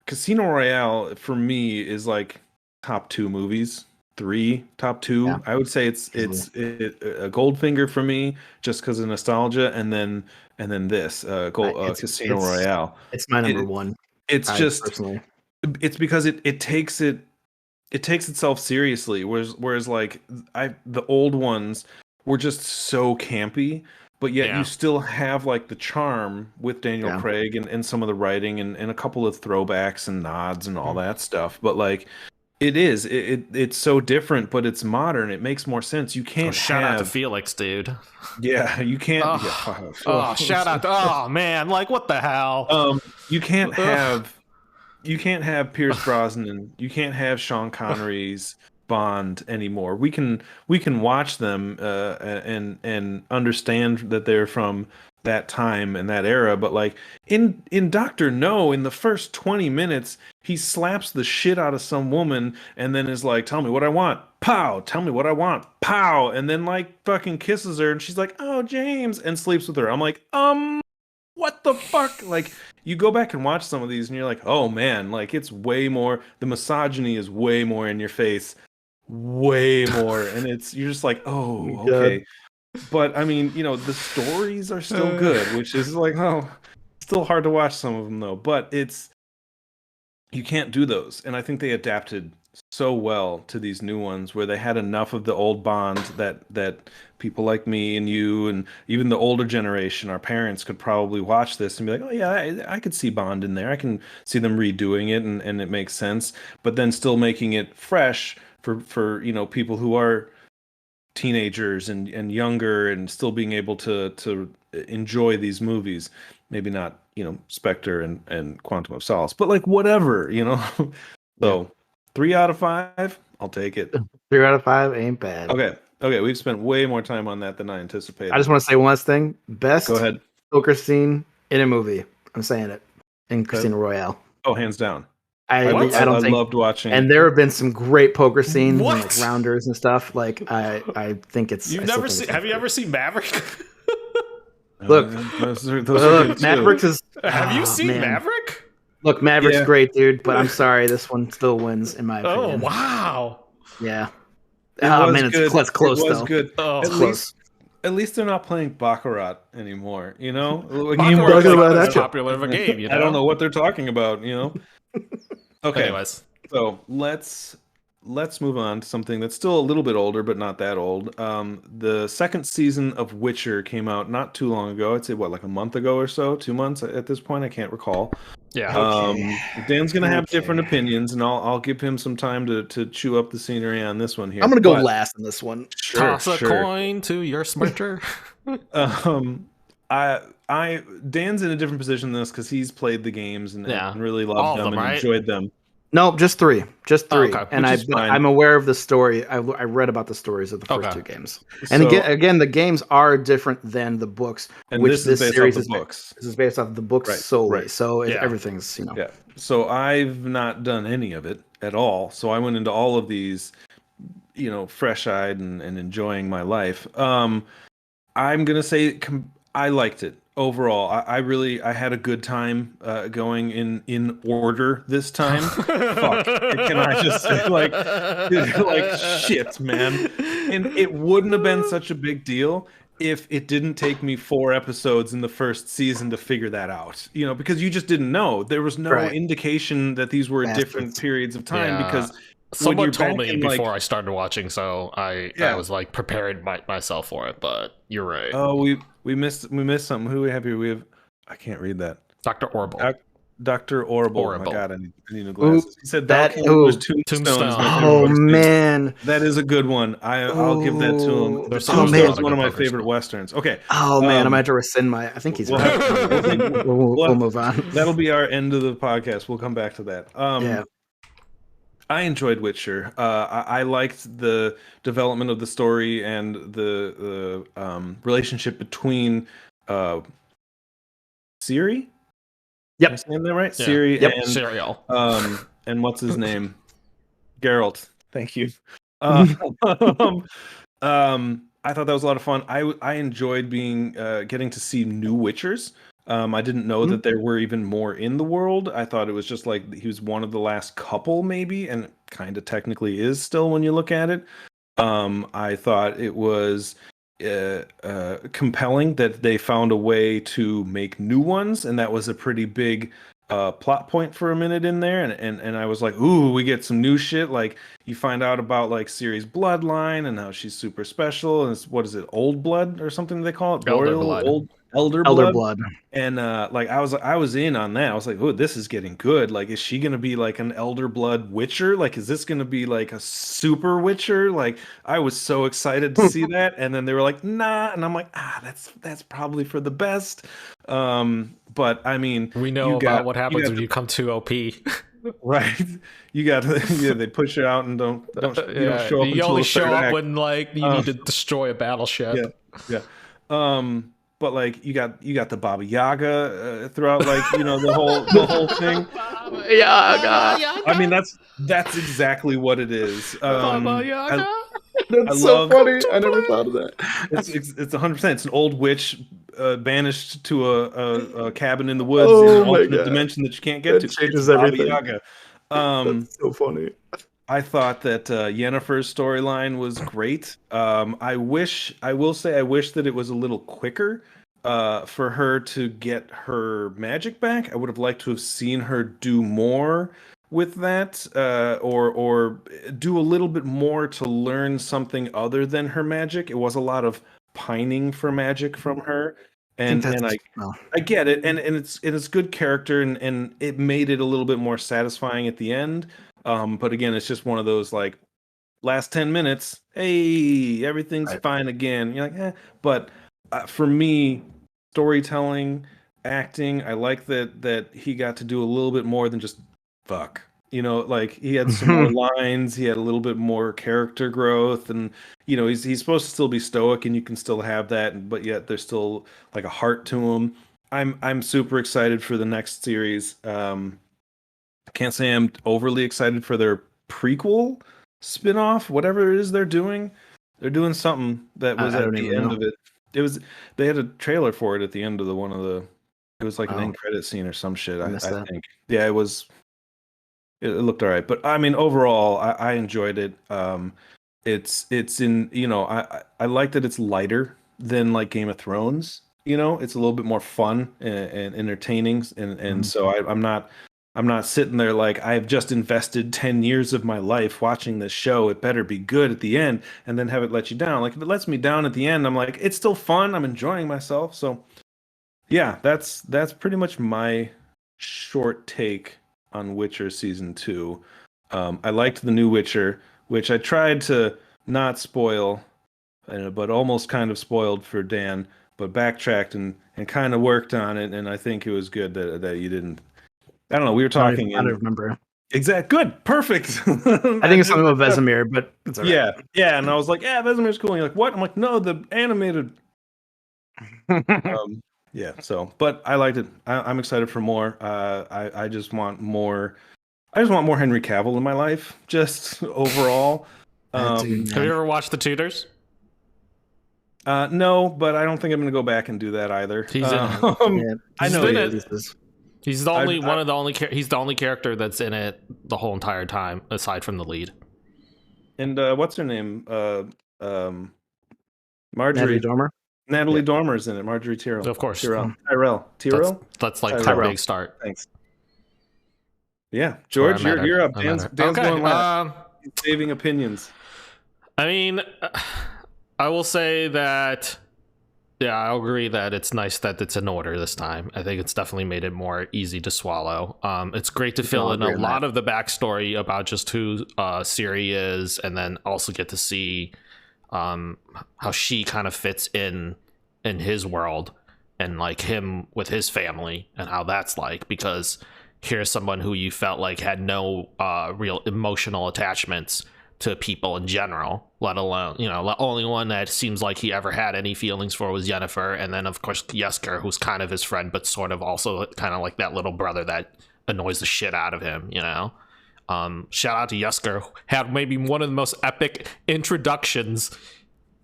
Casino Royale for me is like top 2 movies. 3 top 2. Yeah. I would say it's a Goldfinger for me just because of nostalgia, and then this Casino Royale. It's my number 1. It's just personally. It's because it takes itself seriously, whereas like the old ones were just so campy, but yet you still have like the charm with Daniel Craig and some of the writing and a couple of throwbacks and nods and all that stuff. But like it's so different, but it's modern. It makes more sense. You can't shout out to Felix, dude. Yeah, you can't. Shout out! Oh man, like what the hell? You can't have Pierce Brosnan. You can't have Sean Connery's Bond anymore. We can watch them and understand that they're from that time and that era, but like in Dr. No, in the first 20 minutes he slaps the shit out of some woman and then is like, tell me what I want, pow, tell me what I want, pow, and then like fucking kisses her and she's like, oh James, and sleeps with her. I'm like, what the fuck? Like, you go back and watch some of these and you're like, oh man, like it's way more, the misogyny is way more in your face, way more, and you're just like, oh, okay. But I mean, the stories are still good, which is like, still hard to watch some of them though. But you can't do those, and I think they adapted so well to these new ones, where they had enough of the old Bond that people like me and you, and even the older generation, our parents, could probably watch this and be like, oh yeah, I could see Bond in there. I can see them redoing it, and it makes sense. But then still making it fresh for people who are teenagers and younger, and still being able to enjoy these movies. Maybe not Spectre and Quantum of Solace, but like whatever. So 3 out of 5, I'll take it. 3 out of 5 ain't bad. Okay, we've spent way more time on that than I anticipated. I just want to say one last thing. Best Go ahead. poker scene in a movie, I'm saying it, in Casino Royale. Oh, hands down. I loved watching, and there have been some great poker scenes, and like rounders and stuff. Like I think it's. Have you ever seen Maverick? Look, Maverick is. Have you seen Maverick? Look, Maverick's great, dude. But I'm sorry, this one still wins in my opinion. Oh wow! Yeah. It's close though. Good. Oh, it's close. At least they're not playing Baccarat anymore. Baccarat's popular of a game. I don't know what they're talking about. Okay. Anyways, so let's move on to something that's still a little bit older, but not that old. The second season of Witcher came out not too long ago. I'd say like a month ago or so, 2 months at this point. I can't recall. Yeah. Dan's gonna have different opinions, and I'll give him some time to chew up the scenery on this one here. I'm gonna go last on this one. Toss a coin to your smircher. Dan's in a different position than this because he's played the games and really loved them and enjoyed them. No, just 3. Just 3. Okay. And I'm aware of the story. I read about the stories of the first 2 games. And again, the games are different than the books. And which this series is books. This is based off the books solely. Right. So everything's Yeah. So I've not done any of it at all. So I went into all of these, fresh-eyed and enjoying my life. I'm gonna say I liked it. Overall, I had a good time going in order this time. Fuck, can I just say like shit, man? And it wouldn't have been such a big deal if it didn't take me 4 episodes in the first season to figure that out. Because you just didn't know. There was no indication that these were different periods of time because. Someone told me before I started watching, so I was like prepared myself for it. But you're right. Oh, we missed something. Who do we have here? I can't read that. Dr. Orville. Dr. Orrible. Orrible. My God, I need new glasses. He said that Tombstone is my favorite. Oh man, that is a good one. I'll give that to him. There's Tombstone is one of my favorite westerns. Okay. Oh man, I'm gonna have to rescind my. I think he's. We'll, we'll move on. That'll be our end of the podcast. We'll come back to that. Yeah. I enjoyed Witcher. I liked the development of the story and the relationship between Ciri. Yep. Am I saying that right? Yeah. Ciri and Ciriel. And what's his name? Geralt. Thank you. I thought that was a lot of fun. I enjoyed getting to see new Witchers. I didn't know that there were even more in the world. I thought it was just like he was one of the last couple, maybe, and kind of technically is still when you look at it. I thought it was compelling that they found a way to make new ones, and that was a pretty big plot point for a minute in there. And I was like, ooh, we get some new shit. Like you find out about like Ciri's bloodline and how she's super special. And it's, what is it, Old Blood or something they call it? Elder Blood. Elder Blood. And like I was in on that. I was like, oh, this is getting good. Like, is she gonna be like an Elder Blood Witcher? Like, is this gonna be like a super Witcher? Like, I was so excited to see that. And then they were like, nah, and I'm like, that's probably for the best. But I mean, we know about what happens when you come to OP. Right, you got they push you out and don't you don't show up. You only show up when like you need to destroy a battleship. Yeah. But like you got the Baba Yaga throughout, like the whole thing. Baba Yaga. I mean that's exactly what it is. Baba Yaga. That's so funny. I never thought of that. It's 100%. It's an old witch banished to a cabin in the woods in an alternate dimension that you can't get to. Changes everything. Yaga. That's so funny. I thought that Yennefer's storyline was great. I wish that it was a little quicker for her to get her magic back. I would have liked to have seen her do more with that, or do a little bit more to learn something other than her magic. It was a lot of pining for magic from her. And I get it, and it's good character, and it made it a little bit more satisfying at the end. But again, it's just one of those like last 10 minutes, hey, everything's fine again. You're like, eh. But for me, storytelling, acting, I like that he got to do a little bit more than just fuck. Like he had some more lines, he had a little bit more character growth, and he's supposed to still be stoic, and you can still have that, but yet there's still like a heart to him. I'm super excited for the next series. I can't say I'm overly excited for their prequel spin-off, whatever it is they're doing. They're doing something that was at the end of it. They had a trailer for it at the end of it was like an end credit scene or some shit. I think. Yeah, it was. It looked all right, but I mean, overall, I enjoyed it. It's in I like that it's lighter than like Game of Thrones. It's a little bit more fun and entertaining, and so I'm not sitting there like I've just invested 10 years of my life watching this show. It better be good at the end, and then have it let you down. Like if it lets me down at the end, I'm like, it's still fun. I'm enjoying myself. So yeah, that's pretty much my short take on Witcher season 2. I liked the new Witcher, which I tried to not spoil, but almost kind of spoiled for Dan, but backtracked and kind of worked on it. And I think it was good that you didn't. I don't know. We were talking. I don't remember. Exact. Good. Perfect. I think it's something with Vesemir, but it's all right. Yeah. And I was like, yeah, Vesemir's cool. And you're like, what? I'm like, no, the animated. Yeah. So, but I liked it. I'm excited for more. I just want more. I just want more Henry Cavill in my life. Just overall. Have you ever watched The Tudors? No, but I don't think I'm going to go back and do that either. He's in it. I know he is. He's the only he's the only character that's in it the whole entire time, aside from the lead. And what's her name? Marjorie Natalie Dormer. Natalie Dormer's in it. Marjorie Tyrell. Of course. Tyrell. That's like a big start. Thanks. Yeah, George, you're up. Dan's going last. He's saving opinions. I mean, I will say that Yeah, I'll agree that it's nice that it's in order this time. I think it's definitely made it more easy to swallow. It's great to fill in a lot of the backstory about just who Siri is, and then also get to see how she kind of fits in his world, and like him with his family and how that's like, because here's someone who you felt like had no real emotional attachments to people in general, let alone, the only one that seems like he ever had any feelings for was Yennefer, and then of course Yesker, who's kind of his friend but sort of also kind of like that little brother that annoys the shit out of him. Shout out to Yesker, who had maybe one of the most epic introductions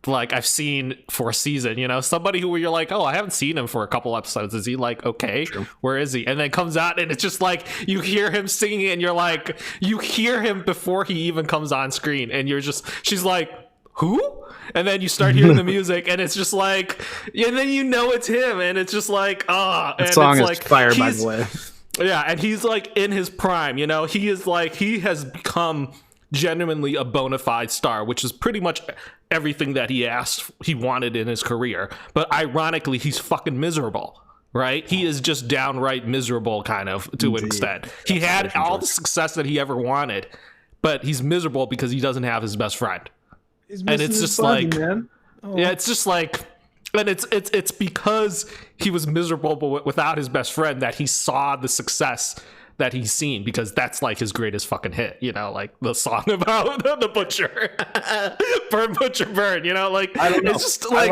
like I've seen for a season. Somebody who you're like, oh, I haven't seen him for a couple episodes. Is he like okay? True. Where is he? And then comes out and it's just like you hear him singing it and you're like, you hear him before he even comes on screen, and she's like, who? And then you start hearing the music and it's just like, and then it's him, and it's just like, the song is like fire, by the way. Yeah, and he's like in his prime. He is like, he has become genuinely a bona fide star, which is pretty much everything that he wanted in his career. But ironically, he's fucking miserable, right? He is just downright miserable, kind of, to an extent. He had all the success that he ever wanted, but he's miserable because he doesn't have his best friend. And it's just like, man. Oh. Yeah, it's just like, and it's because he was miserable but without his best friend that he saw the success that he's seen, because that's like his greatest fucking hit, like the song about the butcher. Burn, butcher, burn, like, I don't know. It's just like,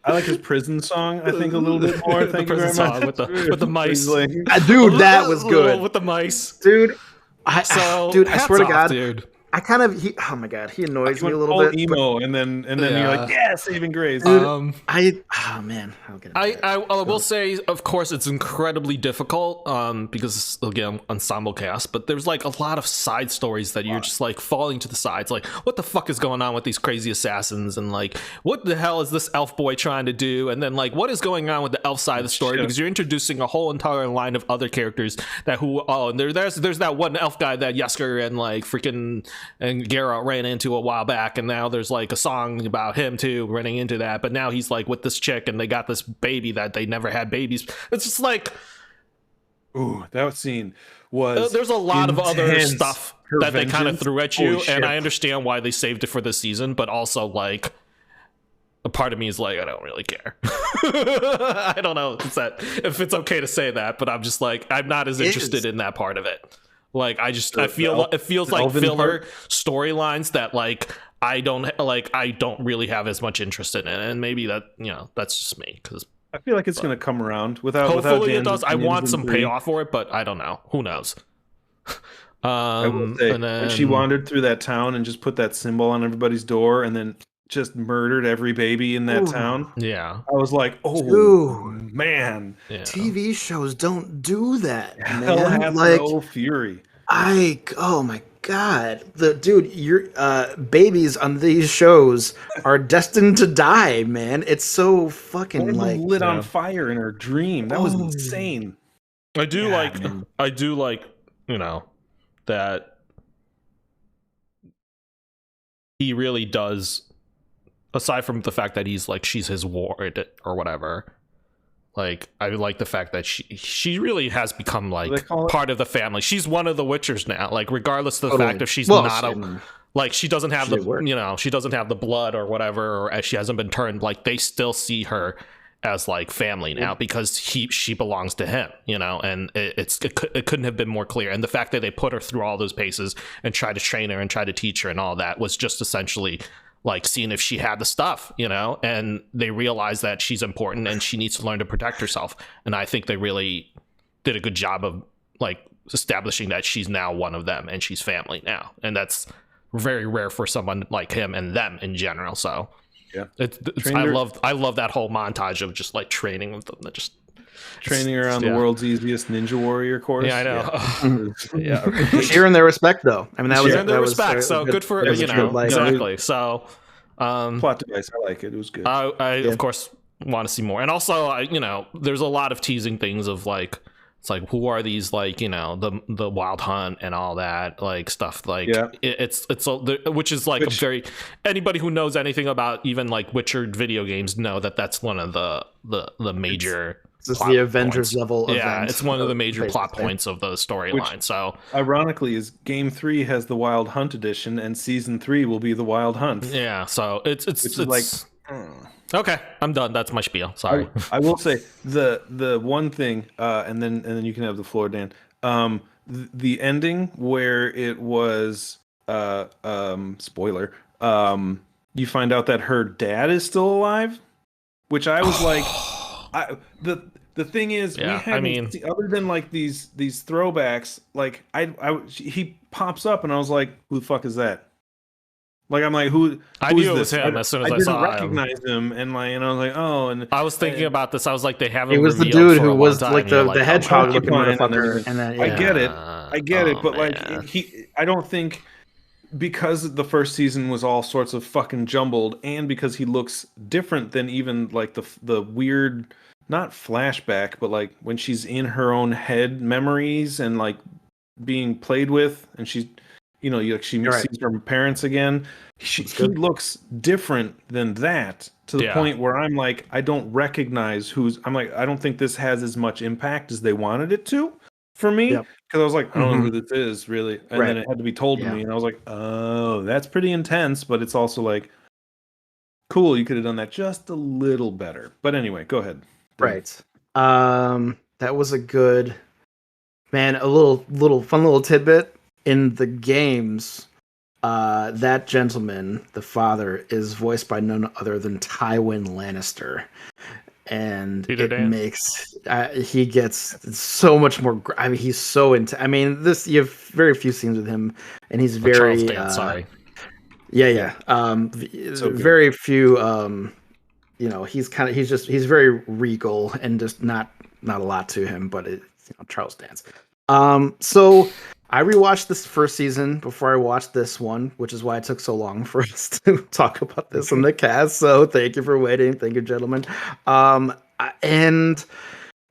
I like his prison song, I think, a little bit more. The prison song with the mice. Dude, that was good. With the mice. Dude, I swear to God, dude. I kind of, oh my God, he annoys me a little bit. Emo, and then you're like, yeah, saving grace. Dude, oh man, I will say, of course, it's incredibly difficult because again, ensemble cast, but there's like a lot of side stories that you're just like falling to the sides, like what the fuck is going on with these crazy assassins, and like what the hell is this elf boy trying to do, and then like what is going on with the elf side of the story, because you're introducing a whole entire line of other characters and there's that one elf guy that Yesker and like freaking and Geralt ran into a while back, and now there's like a song about him too running into that, but now he's like with this chick and they got this baby that they never had babies. It's just like, ooh, that scene was there's a lot of other stuff that they kind of threw at you. Holy and shit. I understand why they saved it for this season, but also like a part of me is like, I don't really care. I don't know if it's okay to say that, but I'm just like, I'm not as interested in that part of it. Like I feel it feels like filler storylines that like I don't really have as much interest in it, and maybe that that's just me, because I feel like it's gonna come around without. Hopefully it does. I want some payoff for it, but I don't know. Who knows? I will say, when she wandered through that town and just put that symbol on everybody's door, and then just murdered every baby in that town. Yeah, I was like, oh man, TV shows don't do that. Hell hath no fury. Oh my God, your babies on these shows are destined to die, man. It's so fucking like lit on fire in her dream. That was insane. I do like that he really does. Aside from the fact that he's like, she's his ward or whatever, like I like the fact that she really has become like part of the family. She's one of the Witchers now, like regardless of the fact if she's like she doesn't have she doesn't have the blood or whatever, or as she hasn't been turned, like they still see her as like family now because she belongs to him, and it couldn't have been more clear. And the fact that they put her through all those paces and try to train her and try to teach her and all that was just essentially like seeing if she had the stuff, and they realize that she's important and she needs to learn to protect herself. And I think they really did a good job of like establishing that she's now one of them and she's family now. And that's very rare for someone like him and them in general. So yeah, I love that whole montage of just like training with them, just training her on the world's easiest ninja warrior course. Yeah, I know. Sharing their respect, though. I mean, that was respect. So good for exactly. So plot device. I like it. It was good. I of course want to see more, and also there's a lot of teasing things of like It's like, who are these, like, the Wild Hunt and all that, like, stuff, like, it's which is like a very, anybody who knows anything about even like Witcher video games know that's one of the major it's the Avengers points. level event. It's one of the major plot points of the storyline. So ironically is Game 3 has the Wild Hunt edition and Season 3 will be the Wild Hunt. Yeah, so it's like okay, I'm done. That's my spiel. Sorry. I will say the one thing, and then you can have the floor, Dan. The ending where it was spoiler. You find out that her dad is still alive, which I was like, the thing is, we haven't seen, other than like these throwbacks, like he pops up and I was like, who the fuck is that? Like, I'm like, who I knew is it was this? him as soon as I saw him. I didn't recognize him, and I was like, oh. And I was thinking about this. I was like, they haven't. It was the dude who was like the hedgehog looking motherfucker. And then, I get it, but like I don't think, because the first season was all sorts of fucking jumbled, and because he looks different than even like the weird, not flashback, but like when she's in her own head memories and like being played with, and she's. She sees her parents again. He looks different than that, to the point where I'm like, I don't recognize I don't think this has as much impact as they wanted it to for me. Because I was like, I don't know who this is, really. And then it had to be told to me. And I was like, oh, that's pretty intense. But it's also like, cool, you could have done that just a little better. But anyway, go ahead. Right. That was a good, man, a little fun little tidbit. In the games, that gentleman, the father, is voiced by none other than Tywin Lannister, and makes he gets so much more. I mean, he's so into. I mean, you have very few scenes with him, and he's very. Sorry. Yeah. Very few. He's very regal and just not a lot to him, but Charles Dance. So. I rewatched this first season before I watched this one, which is why it took so long for us to talk about this in the cast. So thank you for waiting. Thank you, gentlemen. And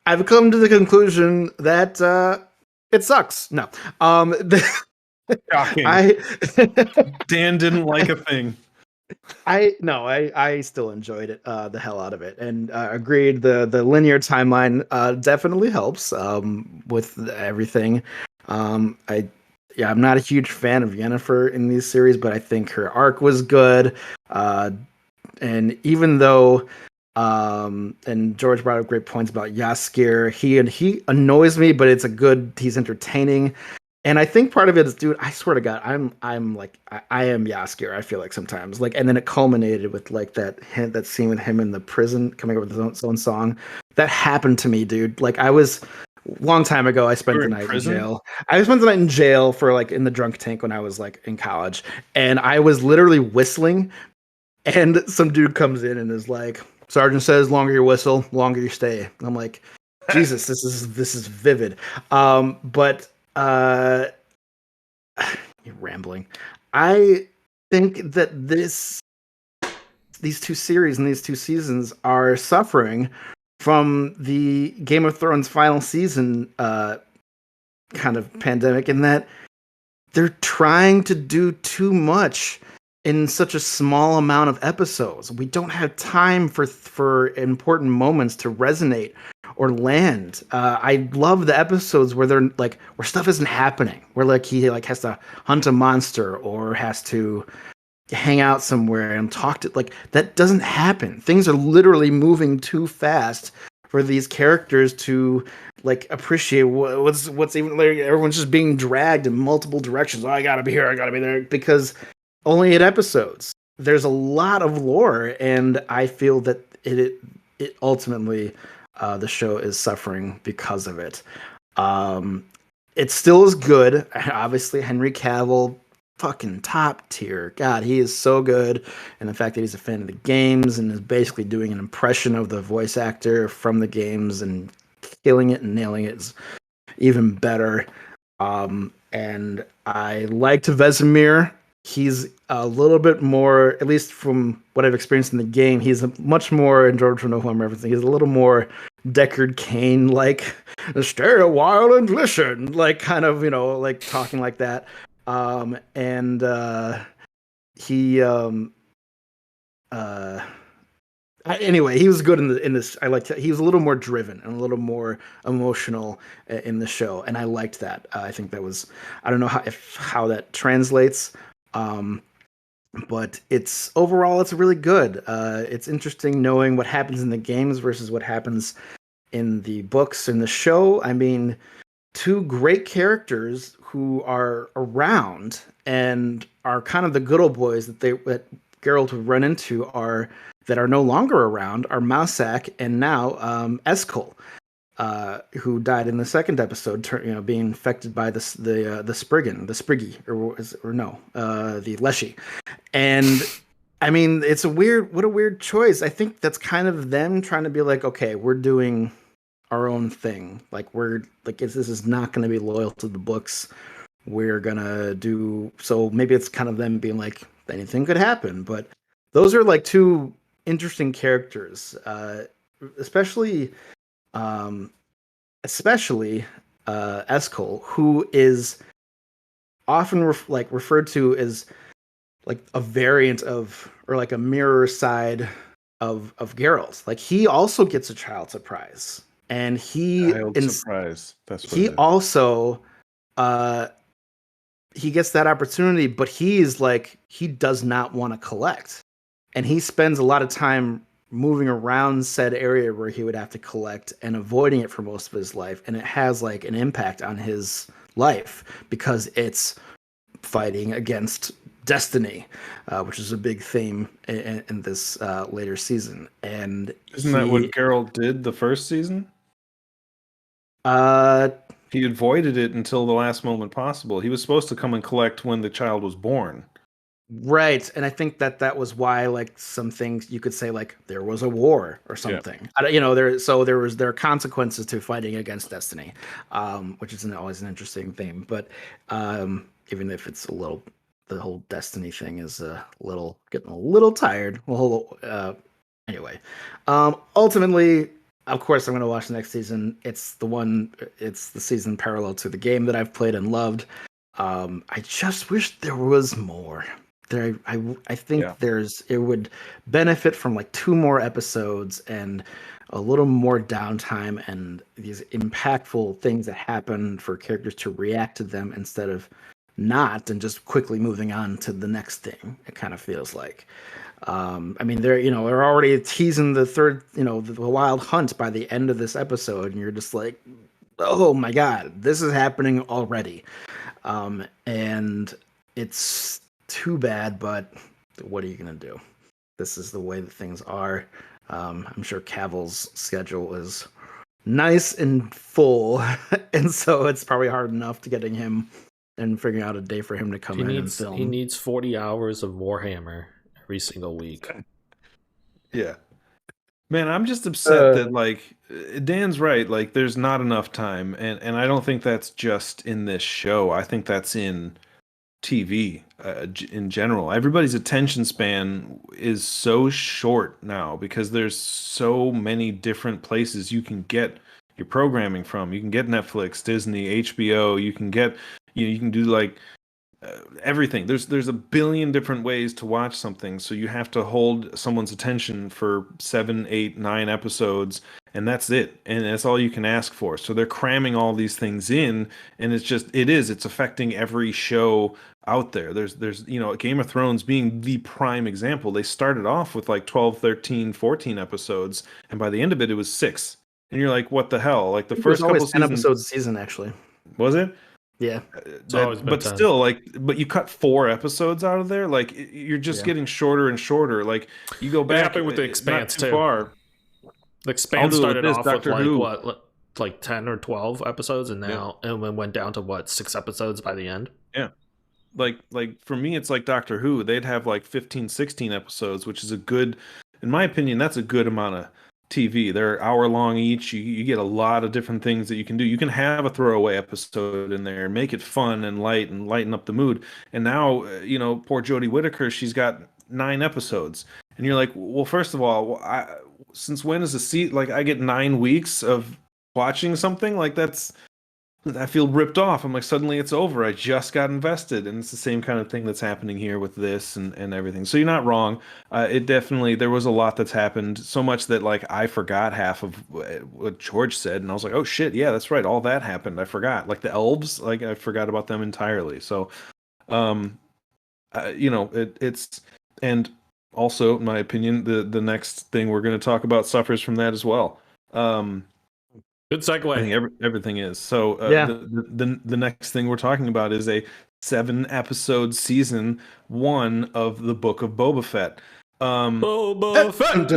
I've come to the conclusion that it sucks. No. Shocking. Dan didn't like a thing. I still enjoyed it, the hell out of it, and agreed. The linear timeline definitely helps with everything. I'm not a huge fan of Yennefer in these series, but I think her arc was good. And even though, and George brought up great points about Jaskier, he annoys me, but he's entertaining. And I think part of it is, dude, I swear to God, I'm like, I am Jaskier. I feel like sometimes, like, and then it culminated with like that scene with him in the prison coming up with his own song. That happened to me, dude. Like long time ago, I spent the night in jail. I spent the night in jail for like in the drunk tank when I was like in college, and I was literally whistling, and some dude comes in and is like, "Sergeant says, longer you whistle, longer you stay." And I'm like, Jesus, this is vivid. But you're rambling. I think that these two series and these two seasons are suffering from the Game of Thrones final season kind of pandemic, in that they're trying to do too much in such a small amount of episodes. We don't have time for important moments to resonate or land. I love the episodes where they're like, where stuff isn't happening, where like he like has to hunt a monster or has to hang out somewhere and talk to, like, that doesn't happen. Things are literally moving too fast for these characters to like appreciate what's even like, everyone's just being dragged in multiple directions. Oh, I gotta be here, I gotta be there, because only 8 episodes. There's a lot of lore, and I feel that it ultimately the show is suffering because of it. It still is good. Obviously, Henry Cavill, fucking top tier. God, he is so good. And the fact that he's a fan of the games and is basically doing an impression of the voice actor from the games and killing it and nailing it is even better. And I liked Vesemir. He's a little bit more, at least from what I've experienced in the game, he's a much more, and George will know who I'm referencing, he's a little more Deckard Cain, like, stay a while and listen, like, kind of, like talking like that. And he anyway, he was good in this. I liked he was a little more driven and a little more emotional in the show, and I liked that. I think that was, I don't know how that translates, but it's overall it's really good. It's interesting knowing what happens in the games versus what happens in the books in the show. I mean, two great characters who are around and are kind of the good old boys that Geralt would run into that are no longer around are Mousak and now Eskel, who died in the second episode, being infected by the Spriggan, the Leshy. And I mean, what a weird choice. I think that's kind of them trying to be like, okay, we're doing our own thing. Like this is not going to be loyal to the books. We're gonna do so. Maybe it's kind of them being like, anything could happen. But those are like two interesting characters, especially Eskel, who is often referred to as like a variant of, or like a mirror side of Geralt. Like he also gets a child surprise, and surprise. That's what he also he gets that opportunity, but he does not want to collect. And he spends a lot of time moving around said area where he would have to collect and avoiding it for most of his life. And it has like an impact on his life because it's fighting against destiny, which is a big theme in this later season. And isn't that what Geralt did the first season? He avoided it until the last moment possible. He was supposed to come and collect when the child was born. Right. And I think that was why, like, some things you could say, like, there was a war or something. Yeah. There are consequences to fighting against destiny, which isn't always an interesting theme. But even if it's the whole destiny thing is getting a little tired. Anyway, ultimately, of course, I'm going to watch the next season. It's the season parallel to the game that I've played and loved. I just wish there was more. I think it would benefit from like 2 more episodes and a little more downtime and these impactful things that happen for characters to react to them instead of not and just quickly moving on to the next thing. It kind of feels like. I mean, they're already teasing the third, the Wild Hunt by the end of this episode, and you're just like, oh my god, this is happening already. And it's too bad, but what are you gonna do? This is the way that things are. I'm sure Cavill's schedule is nice and full, and so it's probably hard enough to getting him and figuring out a day for him to come in and film. He needs 40 hours of Warhammer every single week. Yeah. Man, I'm just upset that, like, Dan's right. Like, there's not enough time. And I don't think that's just in this show. I think that's in TV in general. Everybody's attention span is so short now because there's so many different places you can get your programming from. You can get Netflix, Disney, HBO. You can get, you can do like everything. There's a billion different ways to watch something, so you have to hold someone's attention for 7, 8, 9 episodes, and that's it, and that's all you can ask for. So they're cramming all these things in, and it's affecting every show out there. There's Game of Thrones being the prime example. They started off with like 12, 13, 14 episodes, and by the end of it was 6, and you're like, what the hell? Like the first couple seasons, 10 episodes a season, actually. Was it? Yeah, but still, but you cut 4 episodes out of there. Like you're just getting shorter and shorter. Like you go back. It happened with the Expanse too. Far. The Expanse started off with like 10 or 12 episodes, and now and went down to 6 episodes by the end. Yeah, like for me, it's like Doctor Who. They'd have like 15, 16 episodes, which is in my opinion, that's a good amount of TV. They're hour long each. You get a lot of different things that you can do. You can have a throwaway episode in there, make it fun and light and lighten up the mood. And now, poor Jodie Whittaker, she's got 9 episodes, and you're like, well, first of all, since when is a seat like I get 9 weeks of watching something like that's. I feel ripped off. I'm like, suddenly it's over. I just got invested. And it's the same kind of thing that's happening here with this and everything. So you're not wrong. It definitely, there was a lot that's happened. So much that like I forgot half of what George said. And I was like, oh shit, yeah, that's right. All that happened. I forgot. Like the elves, like I forgot about them entirely. So, it's, and also, in my opinion, the next thing we're going to talk about suffers from that as well. Good segue. I think everything is. So the next thing we're talking about is a 7-episode season 1 of the Book of Boba Fett. Boba Fett.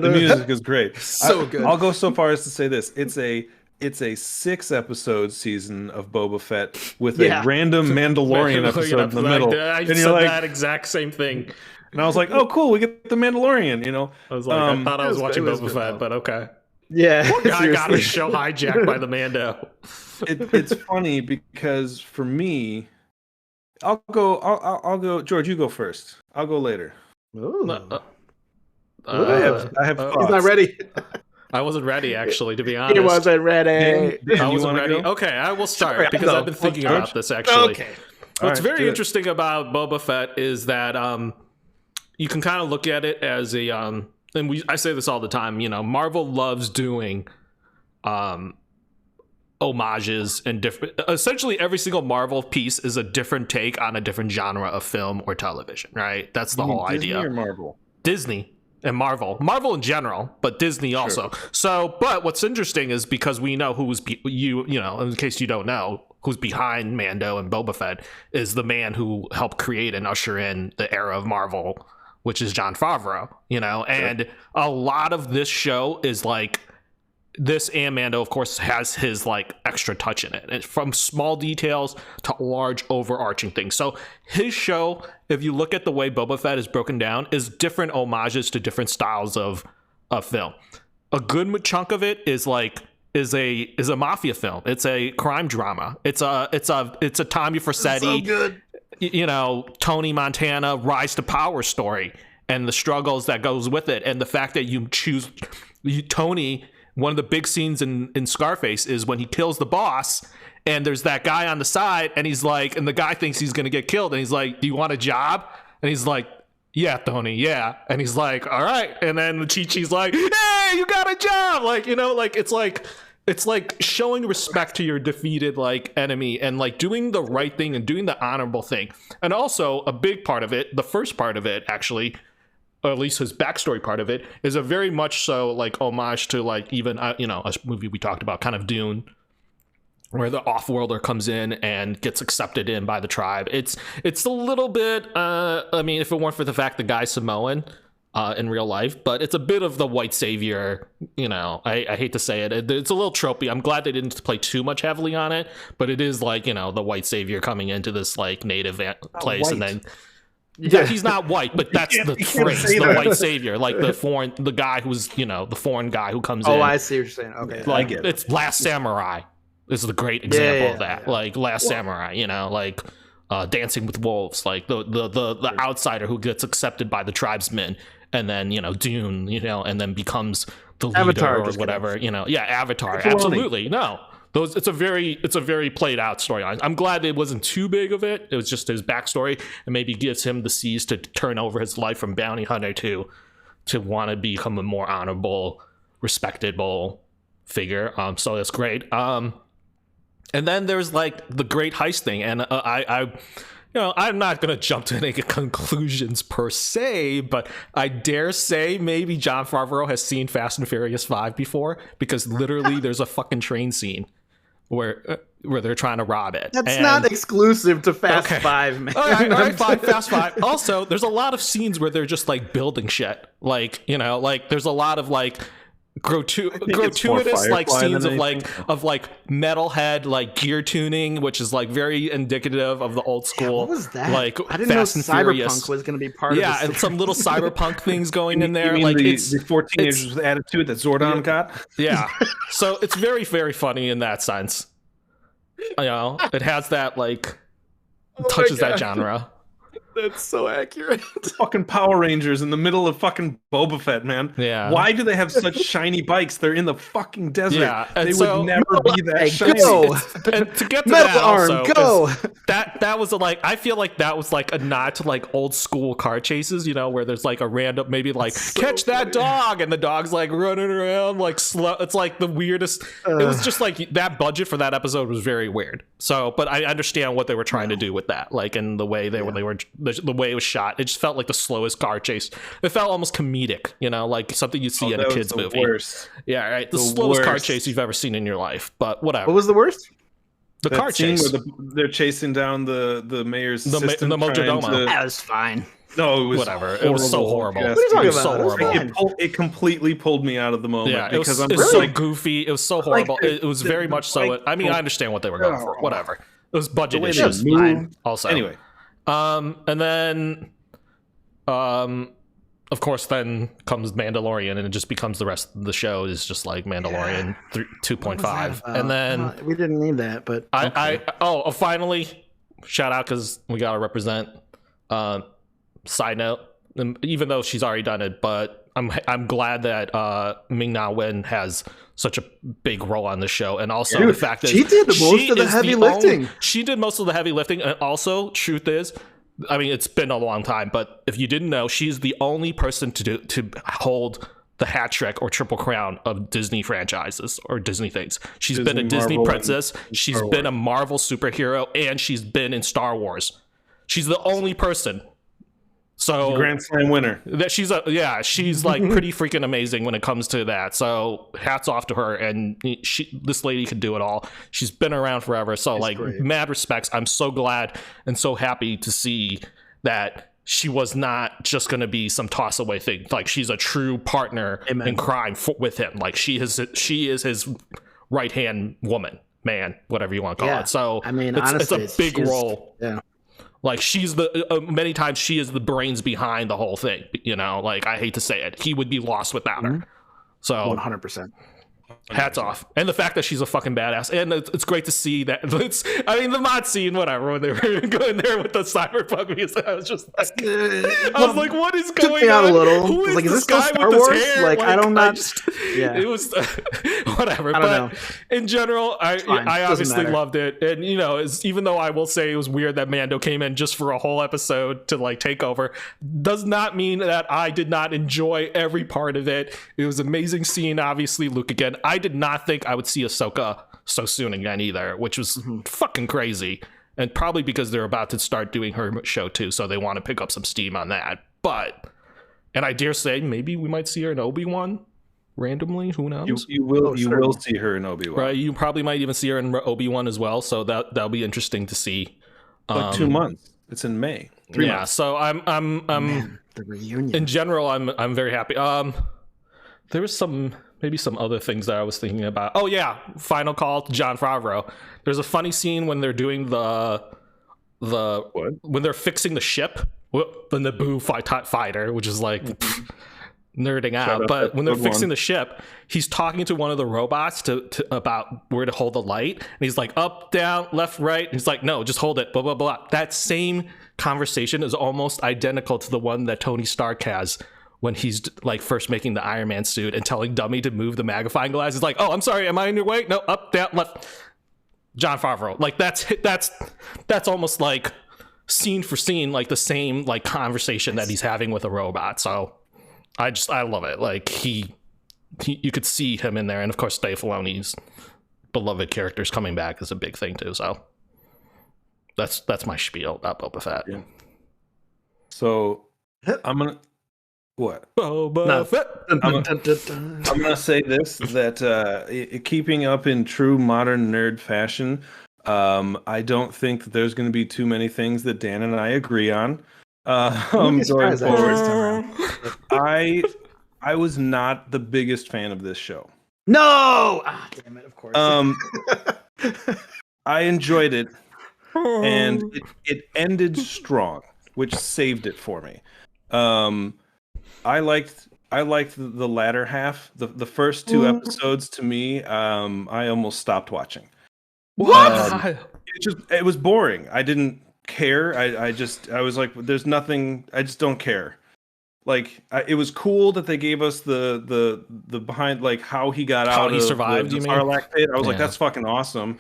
The music is great. So good. I'll go so far as to say this: it's a 6-episode season of Boba Fett with a random Mandalorian episode in the middle. I said that exact same thing. And I was like, oh, cool, we get the Mandalorian, I was like, I thought I was watching Boba Fett, but okay. Yeah. Poor guy got his show hijacked by the Mando. It's funny because for me, I'll go, George, you go first. I'll go later. I have thoughts. He's not ready. I wasn't ready, actually, to be honest. He wasn't ready. I wasn't ready. Go? Okay, I will start because I've been thinking about this, actually. Okay. What's very interesting about Boba Fett is that you can kind of look at it as a and I say this all the time, Marvel loves doing homages and different, essentially every single Marvel piece is a different take on a different genre of film or television, right? That's the whole Disney idea. Or Marvel? Disney and Marvel in general, but Disney also. Sure. So, but what's interesting is because we know who's in case you don't know, who's behind Mando and Boba Fett is the man who helped create and usher in the era of Marvel, which is Jon Favreau, and a lot of this show is like this, and Mando, of course, has his like extra touch in it, and from small details to large overarching things. So his show, if you look at the way Boba Fett is broken down, is different homages to different styles of film. A good chunk of it is a mafia film. It's a crime drama. It's a Tommy Vercetti. So good. Tony Montana rise to power story and the struggles that goes with it, and the fact that you choose Tony. One of the big scenes in Scarface is when he kills the boss, and there's that guy on the side, and he's like, and the guy thinks he's gonna get killed, and he's like, "Do you want a job?" And he's like, "Yeah, Tony, yeah." And he's like, "All right." And then Chi-Chi's like, "Hey, you got a job!" It's like showing respect to your defeated like enemy and like doing the right thing and doing the honorable thing. And also a big part of it, the first part of it actually, or at least his backstory part of it, is a very much so like homage to like even a movie we talked about, kind of Dune, where the off-worlder comes in and gets accepted in by the tribe. It's a little bit if it weren't for the fact the guy's Samoan in real life, but it's a bit of the white savior, I hate to say it. It's a little tropey. I'm glad they didn't play too much heavily on it, but it is like, the white savior coming into this like native place, and then yeah, he's not white, but that's the phrase, the white savior, like the guy who's, the foreign guy who comes in. Oh, I see what you're saying. Okay. Like, it's Last Samurai. This is a great example of that. Yeah. Like Last Samurai, like Dancing with Wolves, like the outsider who gets accepted by the tribesmen, and then, Dune, and then becomes the leader Avatar, or whatever, Avatar. Absolutely. No. It's a very played out storyline. I'm glad it wasn't too big of it. It was just his backstory, and maybe gives him the seeds to turn over his life from bounty hunter to want to become a more honorable, respectable figure. So that's great. And then there's like the great heist thing, and I'm not gonna jump to any conclusions per se, but I dare say maybe Jon Favreau has seen Fast and Furious 5 before, because literally there's a fucking train scene where they're trying to rob it. That's not exclusive to Fast 5, man. All right, fine, Fast 5. Also, there's a lot of scenes where they're just like building shit. Like, like there's a lot of like gratuitous like scenes of like metalhead like gear tuning, which is like very indicative of the old school. What was that? Like I didn't Fast know and Cyberpunk Furious. was going to be part of. Yeah, and some little cyberpunk things going in there. Like the 14 teenagers with attitude that Zordon got. Yeah, so it's very, very funny in that sense. It has that like touches that genre. That's so accurate. Fucking Power Rangers in the middle of fucking Boba Fett, man. Yeah. Why do they have such shiny bikes? They're in the fucking desert. Yeah, they would never be that shiny. And to get to Metal that arm, also, go. that was like, I feel like that was like a nod to like old school car chases, you know, where there's like a random, maybe like catch that dog, and the dog's like running around like slow. It's like the weirdest. It was just like that budget for that episode was very weird. So, but I understand what they were trying to do with that, like in the way they were the way it was shot. It just felt like the slowest car chase. It felt almost comedic, you know, like something you see in a kids movie. Worst. Yeah, right. The slowest car chase you've ever seen in your life. But whatever. What was the worst? The car chase. Where they're chasing down the mayor's assistant. The Mojadoma. That was fine. No, it was whatever. Horrible. It was so horrible. What are you talking about? So horrible. It completely pulled me out of the moment. Yeah, because it was so goofy. It was so horrible. It was very much so. I mean, I understand what they were going for. Whatever. It was budget issues. Also, anyway. And then, of course, then comes Mandalorian, and it just becomes the rest of the show is just like Mandalorian 2.5, and then we didn't need that, but finally, shout out because we gotta represent. Side note, even though she's already done it, but I'm glad that Ming-Na Wen has such a big role on the show, and also the fact that she did most of the heavy lifting. She did most of the heavy lifting, and also, truth is, I mean, it's been a long time, but if you didn't know, she's the only person to hold the hat trick or triple crown of Disney franchises or Disney things. She's been a Disney princess, she's been a Marvel superhero, and she's been in Star Wars. She's the only person. So Grand Slam winner. That she's like pretty freaking amazing when it comes to that. So hats off to her, and this lady can do it all. She's been around forever. So mad respects. I'm so glad and so happy to see that she was not just going to be some toss away thing. Like, she's a true partner in crime with him. Like, she is his right hand woman, man, whatever you want to call it. So I mean, honestly, it's a big role. Yeah. Like, she's many times she is the brains behind the whole thing, you know, like, I hate to say it, he would be lost without her. So 100%. Hats off. And the fact that she's a fucking badass. And it's great to see that. The mod scene, whatever, when they were going there with the cyberpunk music, I was just like, what is going on? A little. Who is this guy Star with Wars? his hair? Like, I don't know. Yeah. It was whatever. I don't know. In general, I obviously loved it. And, you know, even though I will say it was weird that Mando came in just for a whole episode to like take over, does not mean that I did not enjoy every part of it. It was amazing seeing, obviously, Luke again. I did not think I would see Ahsoka so soon again either, which was fucking crazy. And probably because they're about to start doing her show too, so they want to pick up some steam on that. And I dare say maybe we might see her in Obi-Wan randomly. Who knows? You will see her in Obi-Wan. Right, you probably might even see her in Obi-Wan as well. So that'll be interesting to see. Like 2 months. It's in May. 3 months. So I'm the reunion. In general, I'm very happy. There was maybe some other things that I was thinking about. Oh yeah, final call to Jon Favreau. There's a funny scene when they're doing when they're fixing the ship, the Naboo fighter, which is like nerding out. But when they're fixing the ship, he's talking to one of the robots to about where to hold the light, and he's like up, down, left, right. And he's like, no, just hold it. Blah blah blah. That same conversation is almost identical to the one that Tony Stark has when he's like first making the Iron Man suit and telling Dummy to move the magnifying glass. He's like, oh, I'm sorry, am I in your way? No, up, down, left. Jon Favreau. Like, that's almost like scene for scene, like the same like conversation that he's having with a robot. So I love it. Like, you could see him in there, and of course Dave Filoni's beloved characters coming back is a big thing too. So that's my spiel about Boba Fett. Yeah. So I'm gonna. What? Boba Fett. I'm gonna say this, that keeping up in true modern nerd fashion, I don't think that there's going to be too many things that Dan and I agree on. Going forward, I was not the biggest fan of this show. No, damn it! Of course. I enjoyed it, and it ended strong, which saved it for me. I liked the latter half. The first 2 episodes, to me, I almost stopped watching. What? It was boring. I didn't care. I was like, there's nothing. I just don't care. Like it was cool that they gave us the behind, like how he got how out he of survived. the You mean? Sarlacc pit. I was like, that's fucking awesome.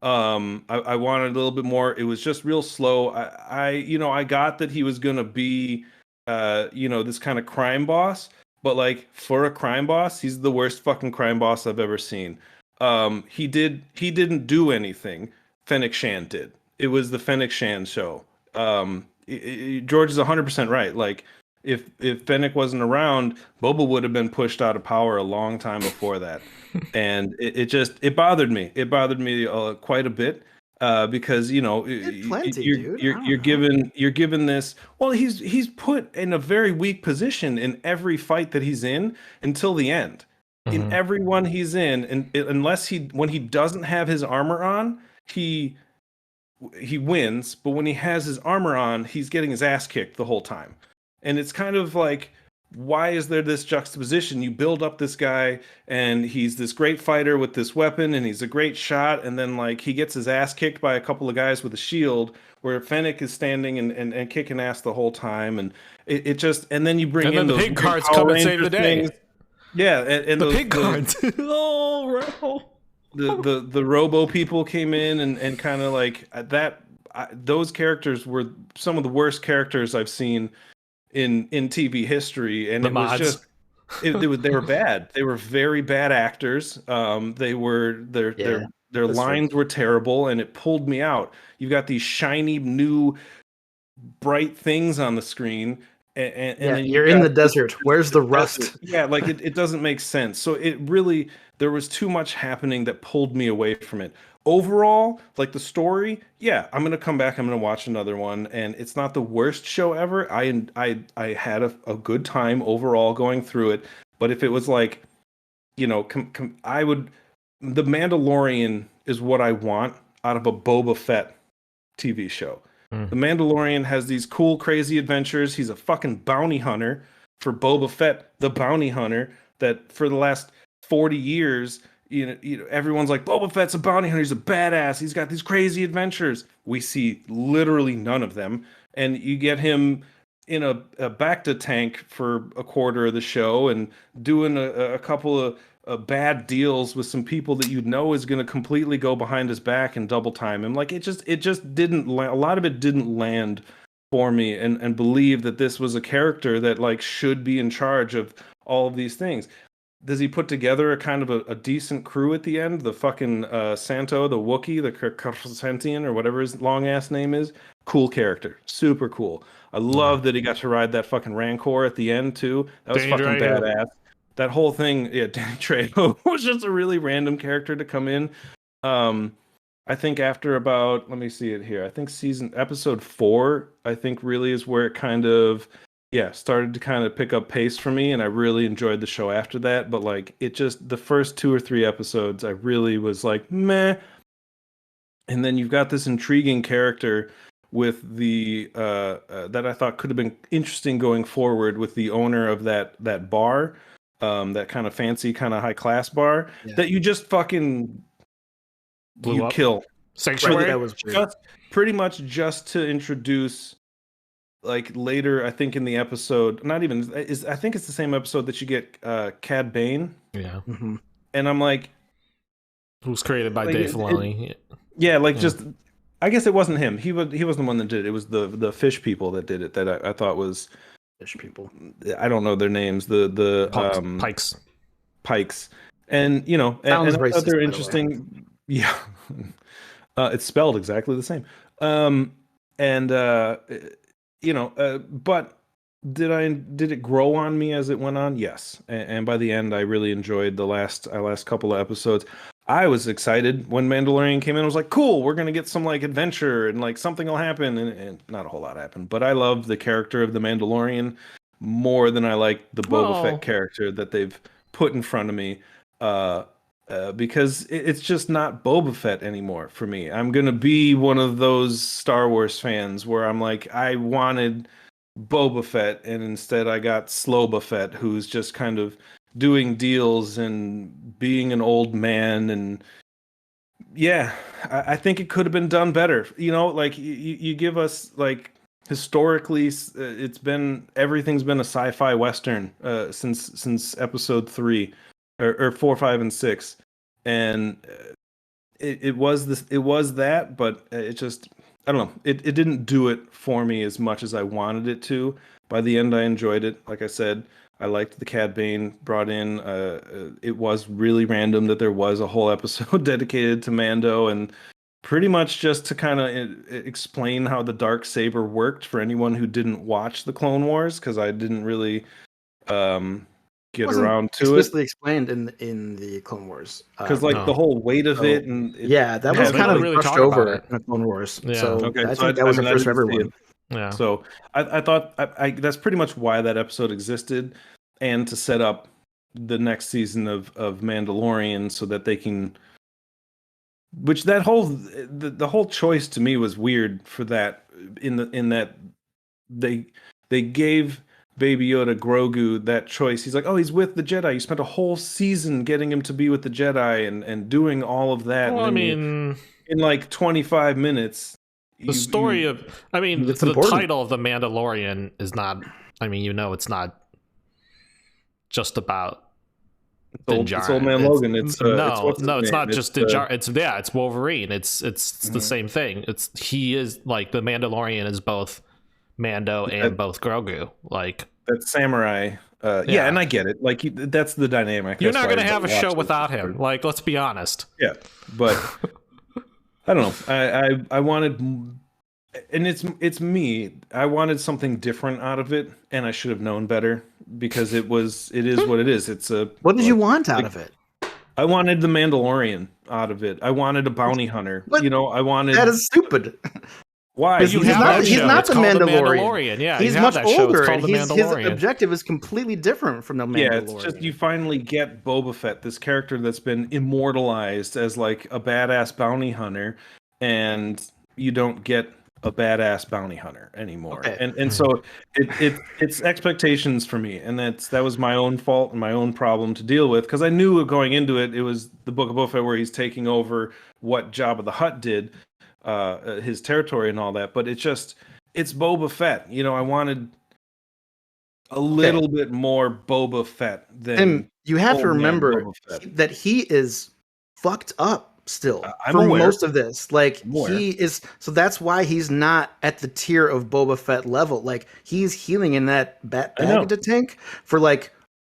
I wanted a little bit more. It was just real slow. I got that he was gonna be this kind of crime boss, but like for a crime boss, he's the worst fucking crime boss I've ever seen. He didn't do anything. Fennec Shan did. It was the Fennec Shan show. George is 100% right. Like if Fennec wasn't around, Boba would have been pushed out of power a long time before that. And it bothered me. It bothered me quite a bit because you're given this. Well, he's put in a very weak position in every fight that he's in until the end. In every one he's in, and unless when he doesn't have his armor on, he wins. But when he has his armor on, he's getting his ass kicked the whole time. And it's kind of like, why is there this juxtaposition? You build up this guy and he's this great fighter with this weapon and he's a great shot, and then like he gets his ass kicked by a couple of guys with a shield, where Fennec is standing and kicking ass the whole time. And it just, and then you bring in the those pig cards come and save the day. Things. Yeah, and the pig cards. Oh, the Robo people came in and kind of like that. Those characters were some of the worst characters I've seen in TV history, and they were bad. They were very bad actors. Their lines were terrible, and it pulled me out. You got these shiny new bright things on the screen, and then you're in the desert. Where's the rust? Yeah, like it doesn't make sense. So there was too much happening that pulled me away from it. Overall, like the story, yeah, I'm gonna come back. I'm gonna watch another one, and it's not the worst show ever. I had a good time overall going through it. But if it was like, I would. The Mandalorian is what I want out of a Boba Fett TV show. The Mandalorian has these cool, crazy adventures. He's a fucking bounty hunter for Boba Fett, the bounty hunter that for the last 40 years. Everyone's like, Boba Fett's a bounty hunter. He's a badass. He's got these crazy adventures. We see literally none of them. And you get him in a Bacta tank for a quarter of the show and doing a couple of bad deals with some people that is going to completely go behind his back and double time him. Like it just didn't. A lot of it didn't land for me, and believe that this was a character that like should be in charge of all of these things. Does he put together a kind of a decent crew at the end? The fucking Santo, the Wookiee, the Kersentian, or whatever his long ass name is. Cool character, super cool. I love that he got to ride that fucking Rancor at the end too. That was fucking badass. That whole thing, yeah, Danny Trejo was just a really random character to come in. I think after about, let me see it here. I think episode 4, I think really is where it kind of started to kind of pick up pace for me, and I really enjoyed the show after that. But like, it just, the first 2 or 3 episodes, I really was like, meh. And then you've got this intriguing character with the that I thought could have been interesting going forward, with the owner of that bar, that kind of fancy, kind of high class bar that you just fucking blew up. Kill. Sanctuary. That was pretty much just to introduce. Like later, I think in the episode, I think it's the same episode that you get Cad Bane. Yeah. Mm-hmm. And I'm like, who's created by Dave Filoni. Just, I guess it wasn't him. He wasn't the one that did it. It was the fish people that did it that I thought was fish people. I don't know their names. The Pikes. And and racist, they're interesting. Yeah. It's spelled exactly the same. But did it grow on me as it went on? Yes. And by the end, I really enjoyed the last couple of episodes. I was excited when Mandalorian came in. I was like, cool, we're going to get some like adventure and like something will happen. And not a whole lot happened, but I love the character of the Mandalorian more than I like the Boba Fett character that they've put in front of me. Because it's just not Boba Fett anymore for me. I'm going to be one of those Star Wars fans where I'm like, I wanted Boba Fett, and instead I got Sloba Fett, who's just kind of doing deals and being an old man. And I think it could have been done better. You know, like you give us like historically, everything's been a sci-fi western since episode 3 or 4, 5, and 6, and it was that, but it just I don't know. It didn't do it for me as much as I wanted it to. By the end, I enjoyed it. Like I said, I liked the Cad Bane brought in. It was really random that there was a whole episode dedicated to Mando, and pretty much just to kind of explain how the Darksaber worked for anyone who didn't watch the Clone Wars, because I didn't really get around to it. Explicitly explained in the Clone Wars, because the whole weight of it, and that was kind of really brushed over in the Clone Wars. Yeah. So I think that was a first for everyone. Yeah. So I thought that's pretty much why that episode existed, and to set up the next season of Mandalorian so that they can. Which that whole the whole choice to me was weird for that in that they gave Baby Yoda Grogu that choice. He's like, oh, he's with the Jedi. You spent a whole season getting him to be with the Jedi and doing all of that. Well, I mean, in like 25 minutes. The story of, I mean, the title of The Mandalorian is not, I mean, it's not just about it's Old Man Logan. It's not just Din Djarin. It's Wolverine. It's the same thing. He is like the Mandalorian is both Mando and both Grogu. Like that samurai. Yeah, and I get it. Like that's the dynamic. You're not going to have a show without him. Like, let's be honest. Yeah, but. I don't know. I wanted, and it's me. I wanted something different out of it, and I should have known better because it is what it is. It's a. What did you want out of it? I wanted the Mandalorian out of it. I wanted a bounty hunter. But I wanted. That is stupid. Why? He's not the Mandalorian. Yeah, he's much older, and his objective is completely different from the Mandalorian. Yeah, it's just you finally get Boba Fett, this character that's been immortalized as like a badass bounty hunter, and you don't get a badass bounty hunter anymore. Okay. And so it's expectations for me, and that was my own fault and my own problem to deal with, because I knew going into it was the Book of Boba Fett where he's taking over what Jabba the Hutt did. His territory and all that, but it's Boba Fett. I wanted a little bit more Boba Fett than. And you have to remember that he is fucked up still for most of this. Like he is, so that's why he's not at the tier of Boba Fett level. Like he's healing in that baggage tank for like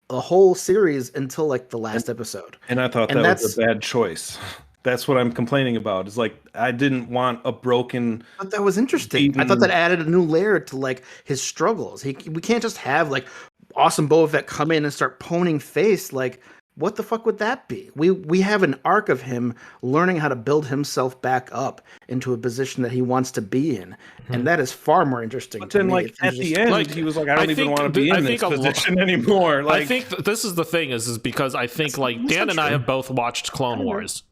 a whole series until like the last episode. And I thought that was a bad choice. That's what I'm complaining about. It's like I didn't want a broken. But that was interesting. I thought that added a new layer to like his struggles. We can't just have like awesome Boba Fett come in and start poning face. Like, what the fuck would that be? We have an arc of him learning how to build himself back up into a position that he wants to be in, and that is far more interesting. But then, like at the end, he was like, "I don't even want to be in this position anymore." Like, I think this is the thing is because I think like Dan and I have both watched Clone Wars.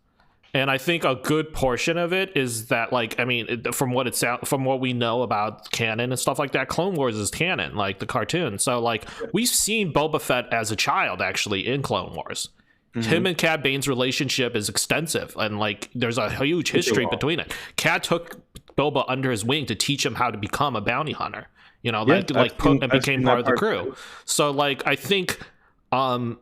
And I think a good portion of it is that, like, I mean, from what we know about canon and stuff like that, Clone Wars is canon, like the cartoon. So, like, we've seen Boba Fett as a child actually in Clone Wars. Mm-hmm. Him and Cad Bane's relationship is extensive, and like, there's a huge history between it. Cad took Boba under his wing to teach him how to become a bounty hunter. And became part of the crew. So, like, I think, in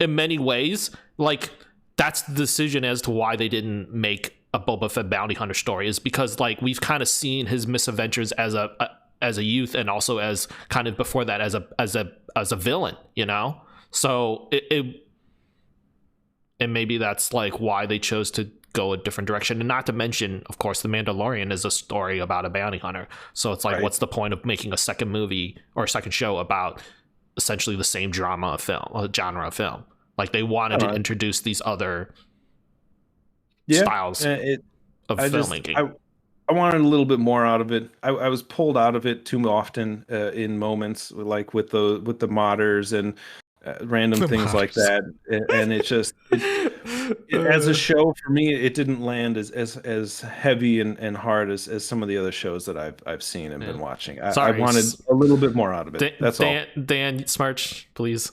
many ways, like. That's the decision as to why they didn't make a Boba Fett bounty hunter story, is because like we've kind of seen his misadventures as a youth, and also as kind of before that as a villain, So and maybe that's like why they chose to go a different direction. And not to mention, of course, The Mandalorian is a story about a bounty hunter. So it's like, what's the point of making a second movie or a second show about essentially the same genre of film? Like they wanted to introduce these other styles of filmmaking. I wanted a little bit more out of it. I was pulled out of it too often in moments like with the modders and random things like that. And it just as a show for me, it didn't land as heavy and hard as some of the other shows that I've seen and been watching. I wanted a little bit more out of it. That's all. Dan Smarch, please.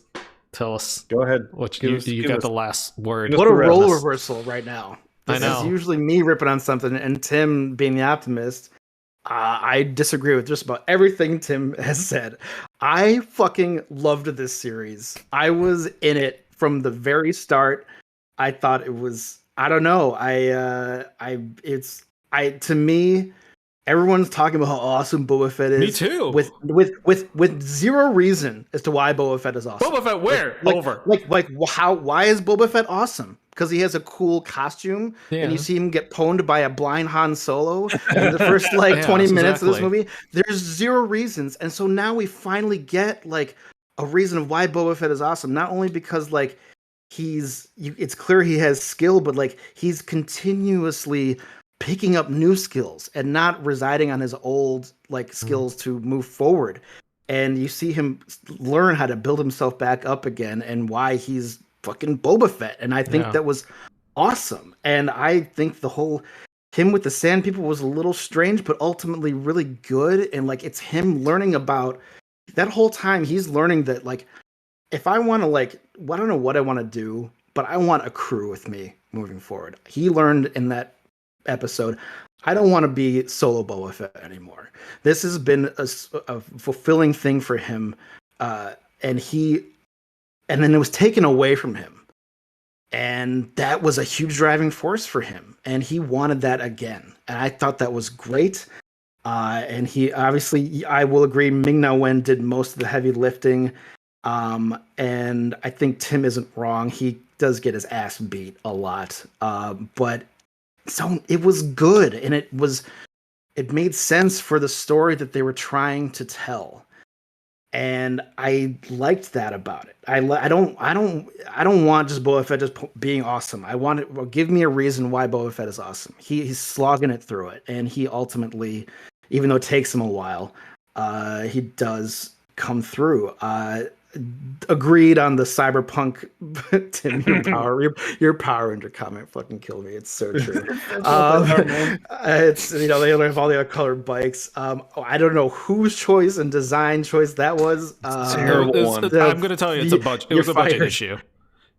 Tell us. Go ahead. You got the last word. What a role reversal right now. This is usually me ripping on something and Tim being the optimist. I disagree with just about everything Tim has said. I fucking loved this series. I was in it from the very start. I thought it was, I don't know. To me, everyone's talking about how awesome Boba Fett is. Me too. With zero reason as to why Boba Fett is awesome. Boba Fett where? Why is Boba Fett awesome? Because he has a cool costume, and you see him get pwned by a blind Han Solo in the first 20 minutes of this movie. There's zero reasons, and so now we finally get a reason of why Boba Fett is awesome. Not only because it's clear he has skill, but he's continuously picking up new skills and not residing on his old skills to move forward. And you see him learn how to build himself back up again, and why he's fucking Boba Fett. And I think that was awesome. And I think the whole him with the Sand People was a little strange, but ultimately really good. And it's him learning about that whole time. He's learning that if I want to I don't know what I want to do, but I want a crew with me moving forward. He learned in that episode, I don't want to be solo Boba Fett anymore. This has been a fulfilling thing for him. And then it was taken away from him. And that was a huge driving force for him. And he wanted that again. And I thought that was great. And he obviously, I will agree, Ming-Na Wen did most of the heavy lifting. And I think Tim isn't wrong. He does get his ass beat a lot. But so it was good. And it made sense for the story that they were trying to tell. And I liked that about it. I don't want just Boba Fett just being awesome. I want it. Give me a reason why Boba Fett is awesome. He's slogging it through it, and he ultimately, even though it takes him a while, he does come through. Agreed on the cyberpunk. Tim, your Power Ranger comment fucking killed me. It's so true. It's they have all the other colored bikes. I don't know whose choice and design choice that was. Terrible one. I'm going to tell you, it's a budget. It was a budget issue.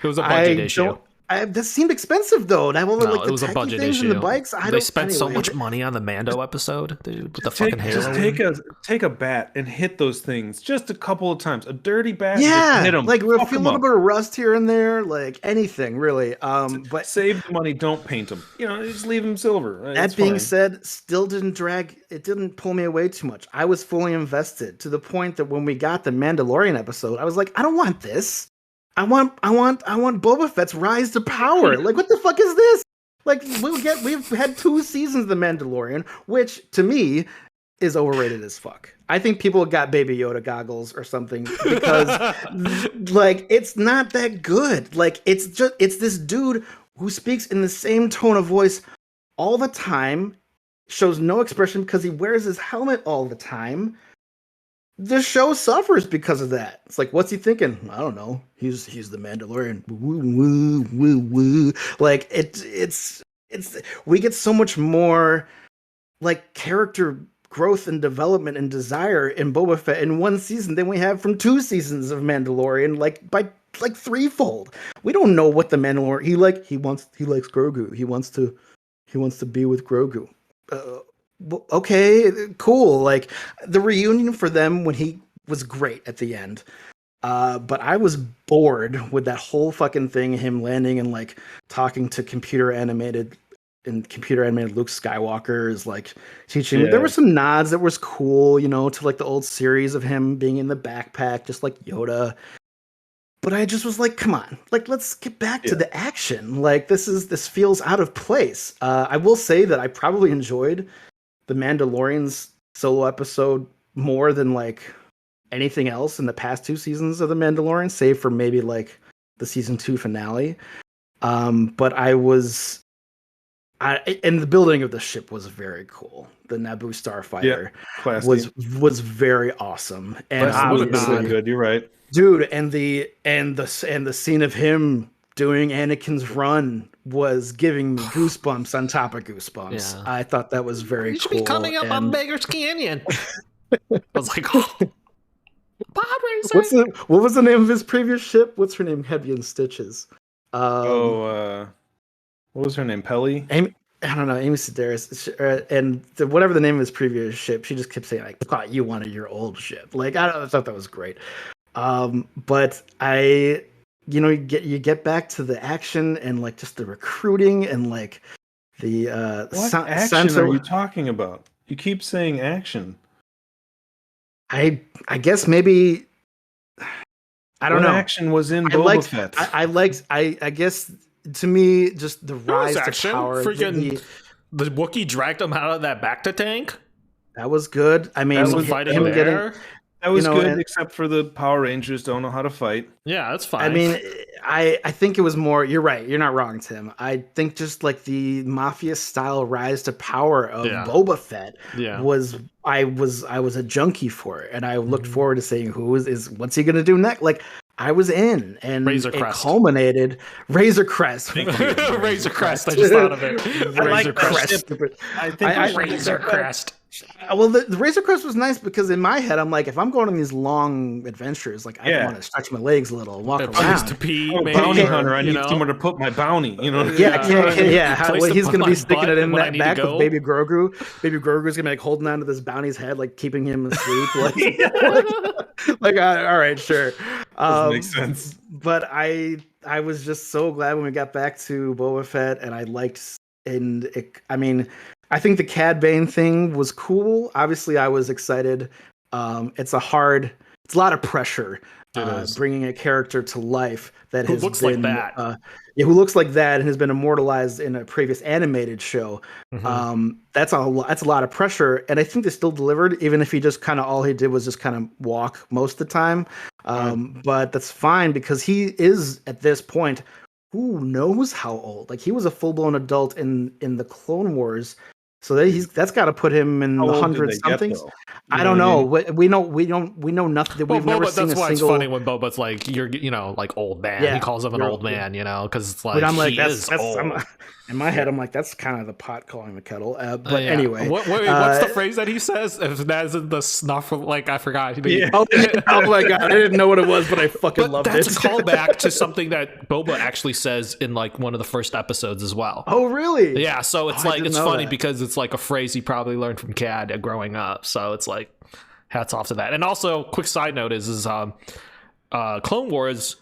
It was a budget issue. That seemed expensive though. And I will it was a budget issue. The bikes. They spent so much money on the Mando episode with the fucking halo. Just take a bat and hit those things just a couple of times. A dirty bat. Yeah, hit them. A little bit of rust here and there, anything really. But save the money. Don't paint them. Just leave them silver. That being said, still didn't drag. It didn't pull me away too much. I was fully invested to the point that when we got the Mandalorian episode, I was like, I don't want this. I want Boba Fett's rise to power. What the fuck is this? We've had 2 seasons of The Mandalorian, which to me is overrated as fuck. I think people got Baby Yoda goggles or something because it's not that good. It's this dude who speaks in the same tone of voice all the time, shows no expression because he wears his helmet all the time. The show suffers because of that. It's what's he thinking? I don't know. He's the Mandalorian. Woo, woo, woo, woo. It's we get so much more character growth and development and desire in Boba Fett in 1 season than we have from 2 seasons of Mandalorian, by threefold. We don't know what the Mandalorian he likes Grogu. He wants to be with Grogu. Okay, cool. The reunion for them when he was great at the end. But I was bored with that whole fucking thing, him landing and talking to computer animated Luke Skywalker is teaching me. There were some nods that was cool, to the old series of him being in the backpack, just like Yoda. But I just was come on, let's get back to the action. This feels out of place. I will say that I probably enjoyed the Mandalorian's solo episode more than anything else in the past 2 seasons of the Mandalorian, save for maybe the season 2 finale. But and the building of the ship was very cool. The Naboo starfighter was very awesome, and obviously good. You're right, dude. And the scene of him doing Anakin's run was giving me goosebumps on top of goosebumps. Yeah. I thought that was very cool. You should be coming up on Beggar's Canyon. I was oh, pod racing. What was the name of his previous ship? What's her name? Heavy in Stitches. What was her name? Pelly? Amy, I don't know, Amy Sedaris, and whatever the name of his previous ship, she just kept saying like, "Thought you wanted your old ship." Like I thought that was great. But you get back to the action and like just the recruiting and like the what action are you talking about? You keep saying action. I guess maybe I don't know. Action was in Boba Fett. I guess to me just the rise to action. power. Freaking the Wookiee dragged him out of that Bacta tank. That was good. I mean, that was good, except for the Power Rangers don't know how to fight. Yeah, that's fine. I mean, I think it was more. You're right. You're not wrong, Tim. I think just like the mafia style rise to power of Boba Fett was. I was a junkie for it, and I looked forward to seeing what's he gonna do next. Like I was in, and Razor it Crest. Culminated. Razor Crest. Razor Crest. I just thought of it. Razor Crest. I think Razor Crest. Well, the Razor Crest was nice because in my head, I'm like, if I'm going on these long adventures, like I want to stretch my legs a little, walk around. To pee, bounty hunter, I need somewhere to put my bounty. You know? He's gonna be sticking it in that back with Baby Grogu. Baby Grogu's gonna be like holding onto this bounty's head, like keeping him asleep. All right, sure. Makes sense. But I was just so glad when we got back to Boba Fett, and I liked, I think the Cad Bane thing was cool. Obviously, I was excited. It's a lot of pressure bringing a character to life that who looks like that. Who looks like that and has been immortalized in a previous animated show. That's a lot of pressure, and I think they still delivered, even if he just kind of all he did was just kind of walk most of the time. But that's fine because he is at this point. Who knows how old? Like he was a full-blown adult in the Clone Wars. So that's got to put him in the hundred somethings. I don't know. We know nothing. We've never seen that's a why single. It's funny when Boba's like, like old man. Yeah, he calls him an old man, because it's like, but I'm like, that's old. In my head, I'm like, that's kind of the pot calling the kettle. But anyway, what's the phrase that he says? If that isn't the snuff, I forgot. Oh my god, I didn't know what it was, but I fucking loved it. That's a callback to something that Boba actually says in like one of the first episodes as well. Oh really? Yeah. So it's it's funny because it's like a phrase he probably learned from Cad growing up. So it's like, hats off to that. And also, quick side note is Clone Wars,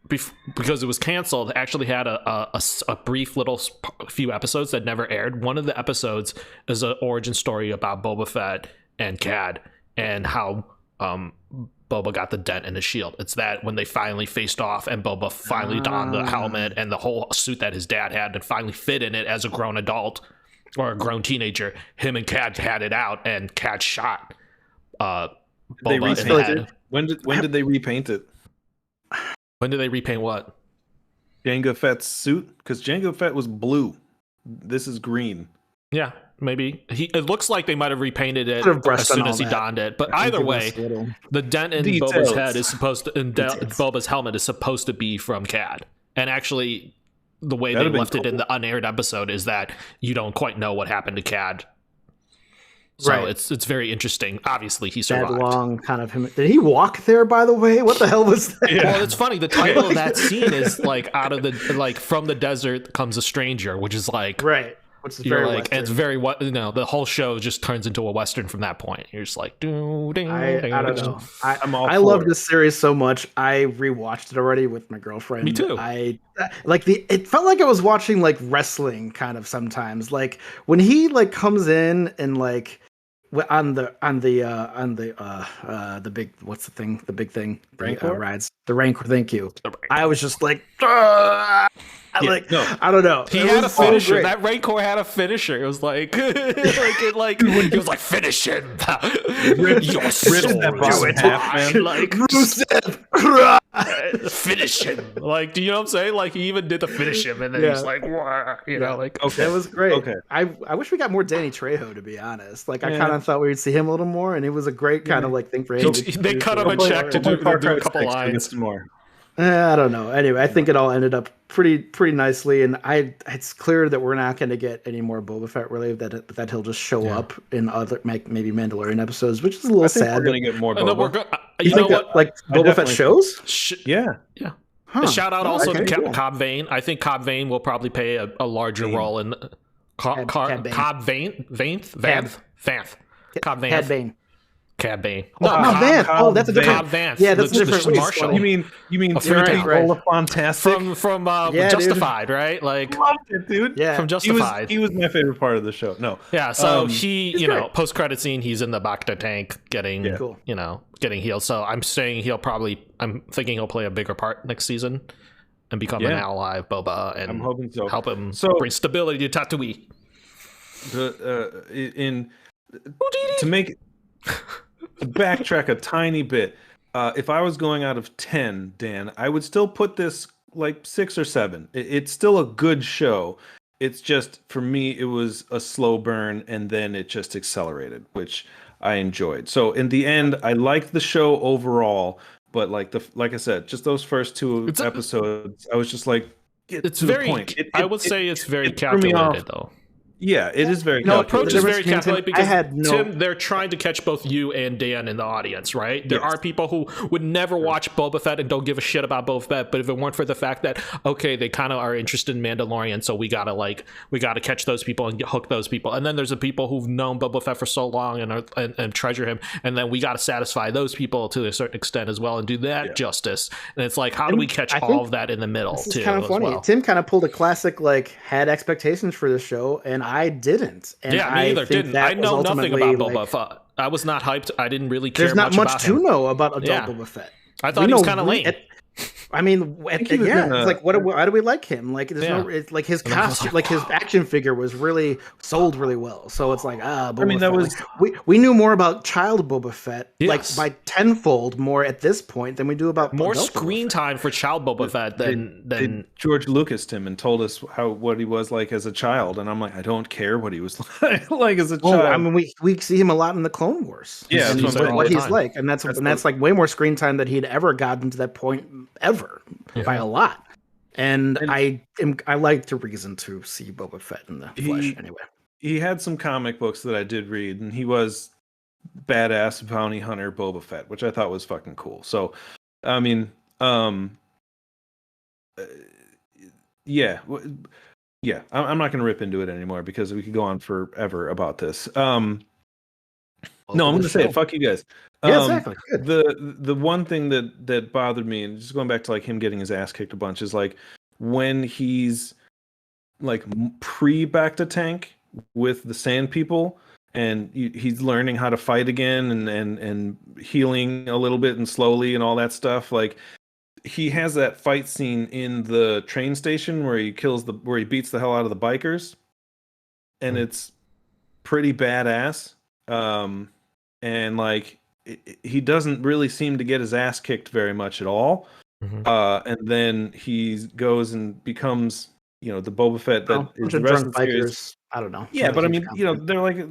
because it was canceled, actually had a brief little few episodes that never aired. One of the episodes is an origin story about Boba Fett and Cad and how Boba got the dent in his shield. It's that when they finally faced off and Boba finally donned the helmet and the whole suit that his dad had and finally fit in it as a grown adult or a grown teenager, him and Cad had it out and Cad shot Boba in the head. When did they repaint it? When did they repaint what? Jango Fett's suit? Because Jango Fett was blue. This is green. Yeah, maybe. It looks like they might have repainted it as soon as he donned it. But either way, the dent in Boba's head is supposed to, and Boba's helmet is supposed to be from Cad. And actually, the way they left it in the unaired episode is that you don't quite know what happened to Cad. So it's very interesting. Obviously, he survived. That long kind of him. Did he walk there? By the way, what the hell was that? Yeah. Well, it's funny. The title of that scene is like from the desert comes a stranger, which is like Which is very like, it's very the whole show just turns into a Western from that point. You're just like, ding, ding, I don't know. I love this series so much. I rewatched it already with my girlfriend. Me too. It felt like I was watching like wrestling kind of sometimes. Like when he like comes in and like on the big, what's the thing? The big thing. Rides. The Rancor. Thank you. I was just like, I don't know. He had a finisher. That Rancor had a finisher. It was like, he was like, finish him. Your soul. Finish him. Like, do you know what I'm saying? Like, he even did the finish him, and then he's like, okay, it was great. Okay, I wish we got more Danny Trejo, to be honest. Like, I kind of thought we'd see him a little more, and it was a great kind of like thing for him. They cut him a check to do a couple lines more. I don't know. Anyway, I think it all ended up pretty nicely, and it's clear that we're not going to get any more Boba Fett really. That he'll just show up in other maybe Mandalorian episodes, which is a little sad. We're going to get more Boba. You think that, like Boba Fett shows? Yeah. Shout out also to Cobb Vane. I think Cobb Vane will probably play a larger role in Cobb Vane. Cad Bane. No, Vanth. Oh, that's a different Cobb Vanth. Yeah, that's a different Marshall. You mean Fantastic from Justified, dude. right? Like, loved it, dude. Yeah, from Justified. He was my favorite part of the show. No, yeah. So he, post credit scene, he's in the back of the tank getting, getting healed. So I'm saying I'm thinking he'll play a bigger part next season and become an ally of Boba, and I'm hoping so. Help him bring stability to Tatooine. To backtrack a tiny bit, if I was going out of 10, Dan, I would still put this like 6 or 7. It's still a good show. It's just, for me, it was a slow burn, and then it just accelerated, which I enjoyed. So in the end, I liked the show overall, but like I said, just those first 2 episodes, I was just like, it's very. Point. I would say it's very calculated, though. Yeah, it is very calculated. Approach is very calculated because Tim, they're trying to catch both you and Dan in the audience, right? There are people who would never watch Boba Fett and don't give a shit about Boba Fett, but if it weren't for the fact that, okay, they kind of are interested in Mandalorian, so we gotta catch those people and hook those people. And then there's the people who've known Boba Fett for so long and treasure him, and then we gotta satisfy those people to a certain extent as well and do that justice. And it's like, how do we catch all of that in the middle? This is kind of funny. Well? Tim kind of pulled a classic, had expectations for the show, and I didn't. And yeah, me either. Didn't. I know nothing about Boba Fett. I was not hyped. I didn't really care much about him. There's not much to know about adult Boba Fett. I thought he was kind of lame. It's like, why do we like him? Like, it's like his costume, like his action figure was really sold really well. So it's like, Boba Fett. Was we knew more about child Boba Fett, like by tenfold more at this point than we do about more screen time for child Boba Fett than George Lucas him and told us what he was like as a child, and I'm like, I don't care what he was like as a child. I mean, we see him a lot in the Clone Wars. Yeah, and what he's like, and that's like way more screen time than he'd ever gotten to that point ever. By a lot, and I like the reason to see Boba Fett in the flesh anyway. He had some comic books that I did read, and he was badass bounty hunter Boba Fett, which I thought was fucking cool. So, I mean, I'm not going to rip into it anymore because we could go on forever about this. No, I'm going to say it. Fuck you guys. Yeah, exactly. Good. The one thing that bothered me, and just going back to like him getting his ass kicked a bunch, is like when he's like pre-back to tank with the Sand People, and he's learning how to fight again and healing a little bit and slowly and all that stuff. Like he has that fight scene in the train station where he beats the hell out of the bikers, and it's pretty badass. And like he doesn't really seem to get his ass kicked very much at all. And then he goes and becomes, the Boba Fett that is the rest of the series. I don't know. Yeah, but I mean, they're like,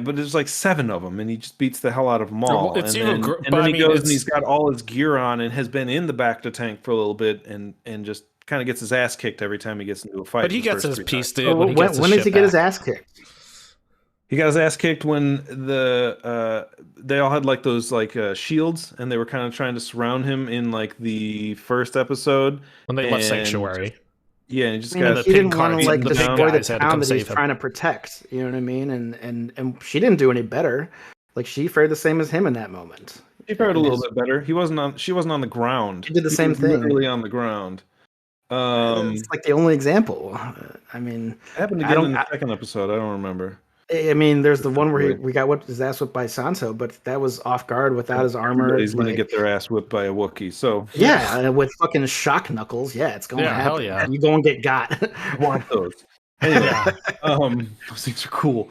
but there's like 7 of them, and he just beats the hell out of them all. And then he goes and he's got all his gear on and has been in the back to tank for a little bit, and just kind of gets his ass kicked every time he gets into a fight. But he gets his piece, dude. When does he get his ass kicked? He got his ass kicked when they all had like those shields, and they were kind of trying to surround him in like the first episode when they left Sanctuary. Yeah, and he just he didn't want to destroy the town that he's trying to protect. You know what I mean? And she didn't do any better. Like she fared the same as him in that moment. She fared a little bit better. She wasn't on the ground. She did the same thing. Literally on the ground. It's like the only example. I mean, it happened again in the second episode. I don't remember. I mean, there's the one where we got his ass whipped by Santo, but that was off guard without his armor. He's going to get their ass whipped by a Wookiee. So yeah, with fucking shock knuckles. Yeah, it's going to happen. Hell yeah. You go and get got. I want those. Anyway, those things are cool.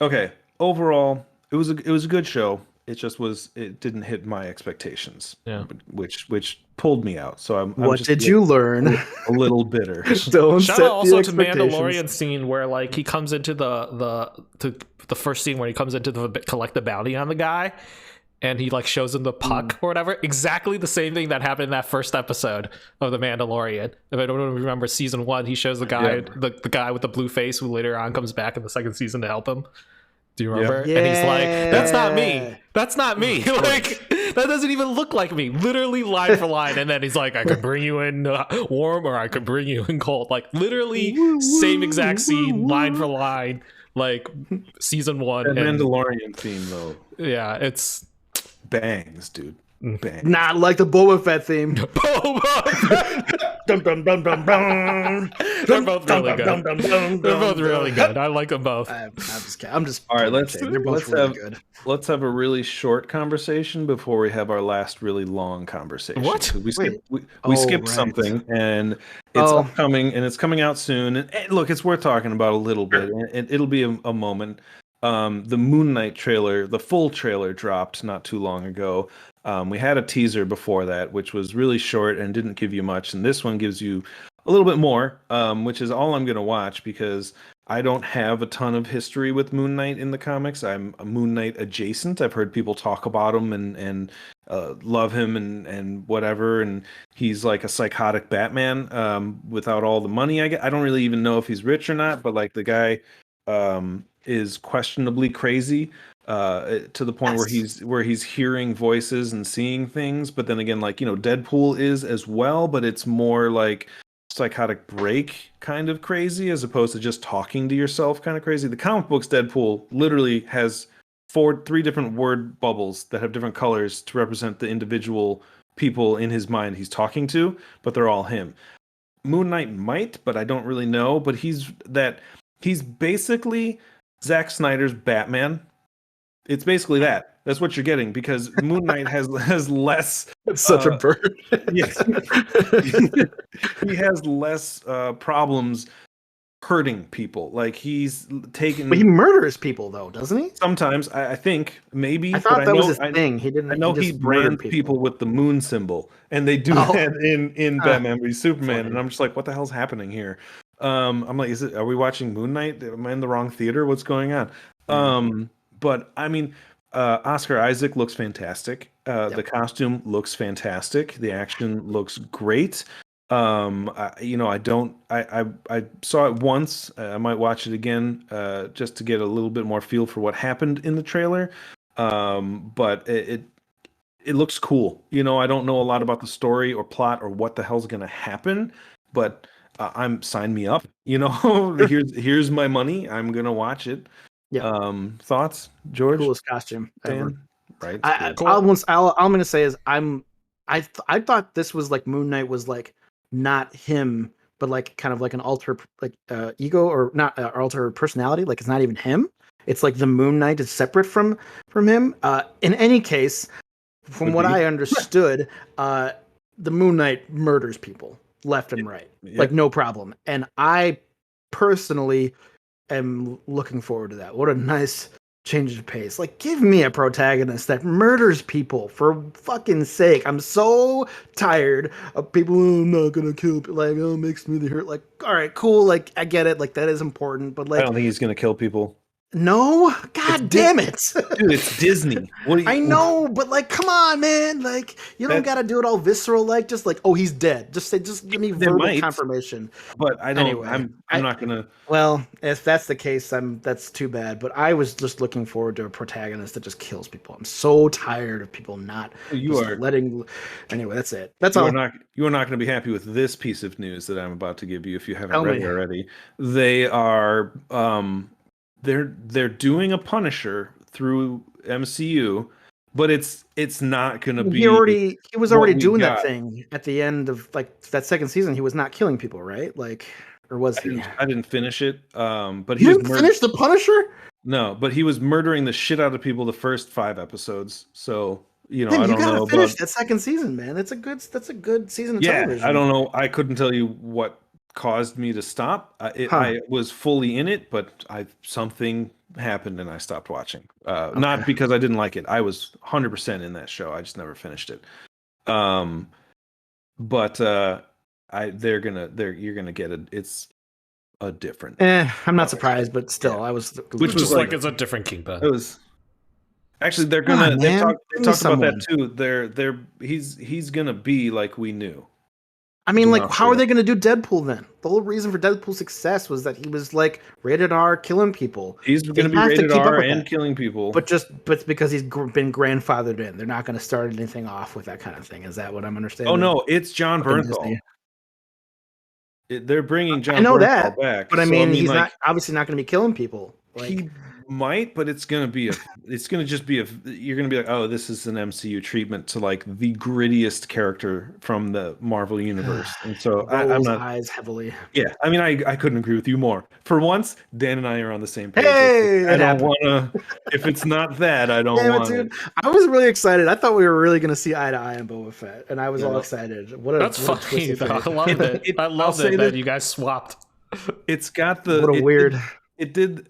Okay. Overall, it was a good show. It just it didn't hit my expectations. Yeah. Which pulled me out. So I'm what just did you learn? A little bitter. Don't shout out also to Mandalorian scene where like he comes into the first scene where he comes into the collect the bounty on the guy, and he like shows him the puck or whatever. Exactly the same thing that happened in that first episode of the Mandalorian. If I don't remember season 1, he shows the guy the guy with the blue face who later on comes back in the second season to help him. Do you remember? Yeah. And he's like, that's not me. That's not me. Like That doesn't even look like me. Literally line for line. And then he's like, I could bring you in warm or I could bring you in cold. Like literally same exact scene, line for line, like season 1. The Mandalorian theme though. Yeah, it's bangs, dude. Bangs. Not like the Boba Fett theme. Boba. They're both really good. They're both really good. I like them both. I'm just all right. They're both really good. Let's have a really short conversation before we have our last really long conversation. What? We skipped something, and it's upcoming, and it's coming out soon. And look, it's worth talking about a little bit. And it'll be a moment. The Moon Knight trailer, the full trailer, dropped not too long ago. We had a teaser before that, which was really short and didn't give you much. And this one gives you a little bit more, which is all I'm going to watch because I don't have a ton of history with Moon Knight in the comics. I'm a Moon Knight adjacent. I've heard people talk about him and love him and whatever. And he's like a psychotic Batman without all the money I get. I don't really even know if he's rich or not, but like the guy is questionably crazy. To the point where he's hearing voices and seeing things, but then again, like, you know, Deadpool is as well, but it's more like psychotic break kind of crazy as opposed to just talking to yourself kind of crazy. The comic books Deadpool literally has 3 different word bubbles that have different colors to represent the individual people in his mind he's talking to, but they're all him. Moon Knight might, but I don't really know, but he's basically Zack Snyder's Batman. It's basically that. That's what you're getting because Moon Knight has less. It's such a bird. Yes, he has less problems hurting people. Like he's taken. But he murders people though, doesn't he? Sometimes I think maybe. I thought that was his thing. He didn't. I know he brands people with the moon symbol, and they do that in Batman v Superman, funny. And I'm just like, what the hell's happening here? I'm like, are we watching Moon Knight? Am I in the wrong theater? What's going on? But I mean, Oscar Isaac looks fantastic. The costume looks fantastic. The action looks great. I saw it once. I might watch it again just to get a little bit more feel for what happened in the trailer. But it looks cool. You know, I don't know a lot about the story or plot or what the hell's going to happen, but sign me up. You know, here's my money. I'm gonna watch it. Yeah. Thoughts, George? Coolest costume ever. Right. All I'm gonna say is I thought this was like Moon Knight was like not him, but like kind of like an alter ego or not alter personality. Like it's not even him. It's like the Moon Knight is separate from him. In any case, from what I understood, the Moon Knight murders people left and right, like no problem. And I personally am looking forward to that. What a nice change of pace. Like, give me a protagonist that murders people for fucking sake. I'm so tired of people I'm not gonna kill people. Like, it makes me hurt. Like, all right, cool. Like, I get it. Like, that is important. But like, I don't think he's gonna kill people. No, God damn it, dude! It's Disney. I know, but like, come on, man! Like, you don't gotta do it all visceral. Like, just like, oh, he's dead. Just give me verbal confirmation. But I don't. Anyway, I'm not gonna. Well, if that's the case, that's too bad. But I was just looking forward to a protagonist that just kills people. I'm so tired of people not. Letting. Anyway, that's it. That's all. You are not going to be happy with this piece of news that I'm about to give you if you haven't read it already. They are. They're doing a Punisher through MCU, but it's not going to be. He was already doing that thing at the end of like that second season. He was not killing people, right? Like, or was he? I didn't finish it. But he didn't finish the Punisher. No, but he was murdering the shit out of people the first 5 episodes. So I don't know. You gotta finish that second season, man. That's a good season of television. I don't know. I couldn't tell you what caused me to stop. I was fully in it, but something happened and I stopped watching. Not because I didn't like it. I was 100% in that show. I just never finished it. But you're gonna get it. It's a different. I'm not surprised, but still, I was. Which was like it's a different Kingpin. It was. Actually, they're gonna. They talked about that too. He's gonna be like we knew. I mean, like, how are they going to do Deadpool then? The whole reason for Deadpool's success was that he was like rated R, killing people. He's going to be rated R and killing people, but because he's been grandfathered in, they're not going to start anything off with that kind of thing. Is that what I'm understanding? Oh no, it's John Bernthal. They're bringing John. I know Bernthal back, but I mean, he's like, obviously not going to be killing people. Like, he might, but it's going to just be you're going to be like, oh, this is an MCU treatment to like the grittiest character from the Marvel universe. And so I'm not eyes heavily. Yeah, I mean, I couldn't agree with you more. For once, Dan and I are on the same page. Hey, I don't want to. If it's not that, I don't want it. I was really excited. I thought we were really going to see eye to eye on Boba Fett, and I was all excited. That's funny. I love it. I love that you guys swapped. It's got the weird. It did.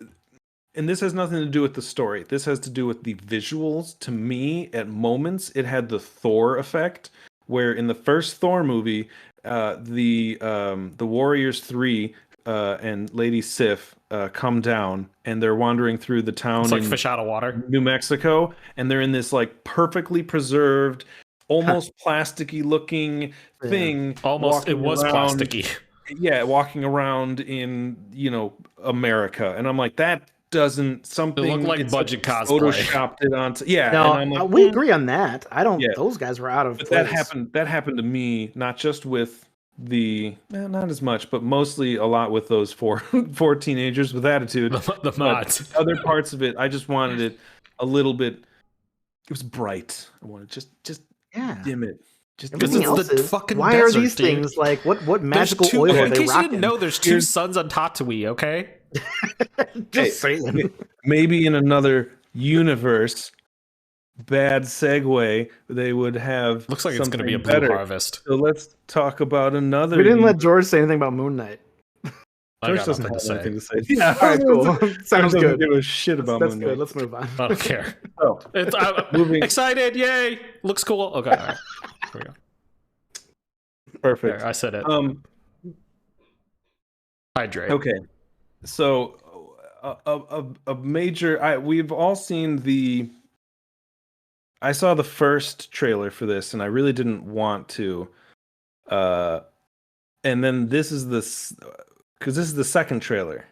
And this has nothing to do with the story. This has to do with the visuals. To me, at moments, it had the Thor effect, where in the first Thor movie, the Warriors 3 and Lady Sif come down, and they're wandering through the town. It's like fish out of water, New Mexico, and they're in this like perfectly preserved, almost plasticky looking thing. Almost, it was plasticky. Yeah, walking around in America, and I'm like that. Doesn't something it looked like budget cosplay photoshopped it onto no, and I'm like, we agree on that. I don't those guys were out of but place. that happened to me, not just with not as much, but mostly a lot with those four teenagers with attitude. The mods. Other parts of it, I just wanted it a little bit. It was bright. I wanted just dim it. This is the fucking why desert, are these dude. things like what magical oil are they in case rocking? you didn't know, there's two suns on Tatooine, okay? Just saying. Maybe in another universe, bad segue, they would have. Looks like it's going to be a blue better. harvest. So let's talk about another. We didn't let George say anything about Moon Knight. George doesn't have anything to say. Yeah, all right, cool. Sounds good. Give a shit about That's Moon good. Knight. Let's move on. I don't care. Oh, I'm excited! Yay! Looks cool. Okay, all right. Here we go. Perfect. There, I said it. Hydrate. Okay, so a major. We've all seen the. I saw the first trailer for this, and I really didn't want to. And then this is because this is the second trailer,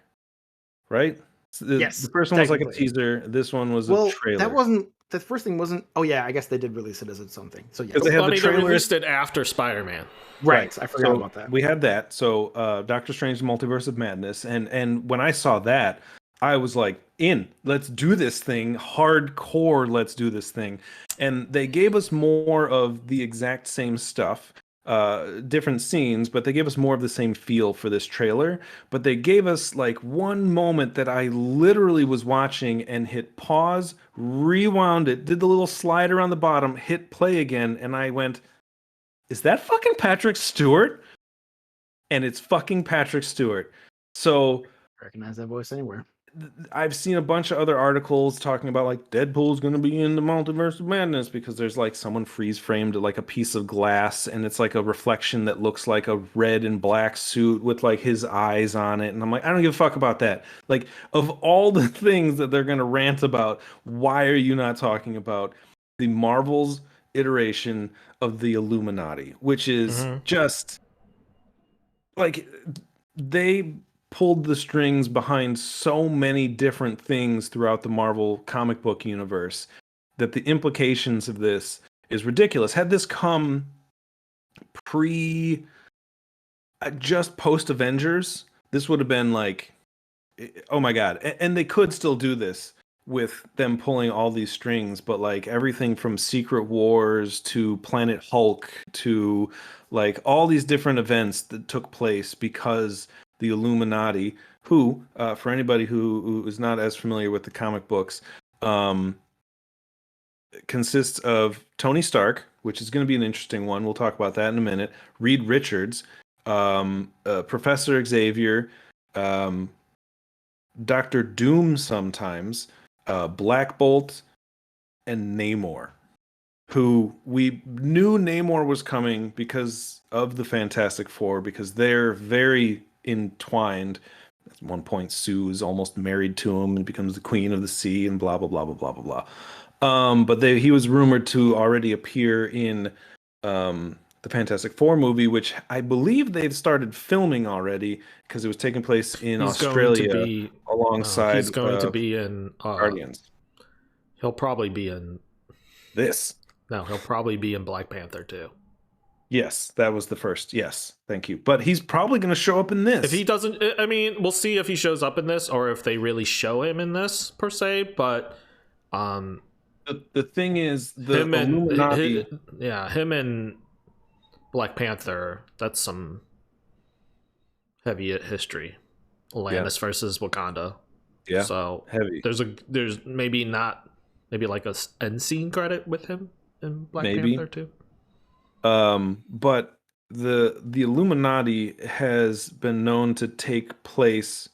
right? So yes. The first one was like a teaser. This one was a trailer. That wasn't. The first thing wasn't. Oh yeah, I guess they did release it as something. So yeah, because they had the trailer. They released it after Spider-Man. Right. I forgot about that. We had that. So Doctor Strange: Multiverse of Madness, and when I saw that, I was like, let's do this thing, hardcore. Let's do this thing, and they gave us more of the exact same stuff. Different scenes, but they gave us more of the same feel for this trailer. But they gave us like one moment that I literally was watching and hit pause, rewound it, did the little slide around the bottom, hit play again, and I went, is that fucking Patrick Stewart? And it's fucking Patrick Stewart. So I recognize that voice anywhere. I've seen a bunch of other articles talking about like Deadpool's going to be in the Multiverse of Madness because there's like someone freeze framed like a piece of glass and it's like a reflection that looks like a red and black suit with like his eyes on it. And I'm like, I don't give a fuck about that. Like, of all the things that they're going to rant about, why are you not talking about the Marvel's iteration of the Illuminati, which is just like they pulled the strings behind so many different things throughout the Marvel comic book universe that the implications of this is ridiculous. Had this come just post Avengers, this would have been like, oh my God. And they could still do this with them pulling all these strings, but like everything from Secret Wars to Planet Hulk to like all these different events that took place because the Illuminati, who, for anybody who is not as familiar with the comic books, consists of Tony Stark, which is going to be an interesting one. We'll talk about that in a minute. Reed Richards, Professor Xavier, Dr. Doom sometimes, Black Bolt, and Namor, who we knew Namor was coming because of the Fantastic Four, because they're very entwined. At one point, Sue's almost married to him and becomes the queen of the sea and blah, blah, blah, blah, blah, blah, blah. But he was rumored to already appear in the Fantastic Four movie, which I believe they've started filming already because it was taking place in Australia alongside. He's going to be in Guardians. He'll probably be in this. No, he'll probably be in Black Panther too. Yes, that was the first. Yes, thank you. But he's probably going to show up in this. If he doesn't, I mean, we'll see if he shows up in this or if they really show him in this per se. But the thing is, the Illuminati, him and Black Panther. That's some heavy history. Atlantis versus Wakanda. Yeah, so heavy. There's maybe like a end scene credit with him in Black Panther too. But the Illuminati has been known to take place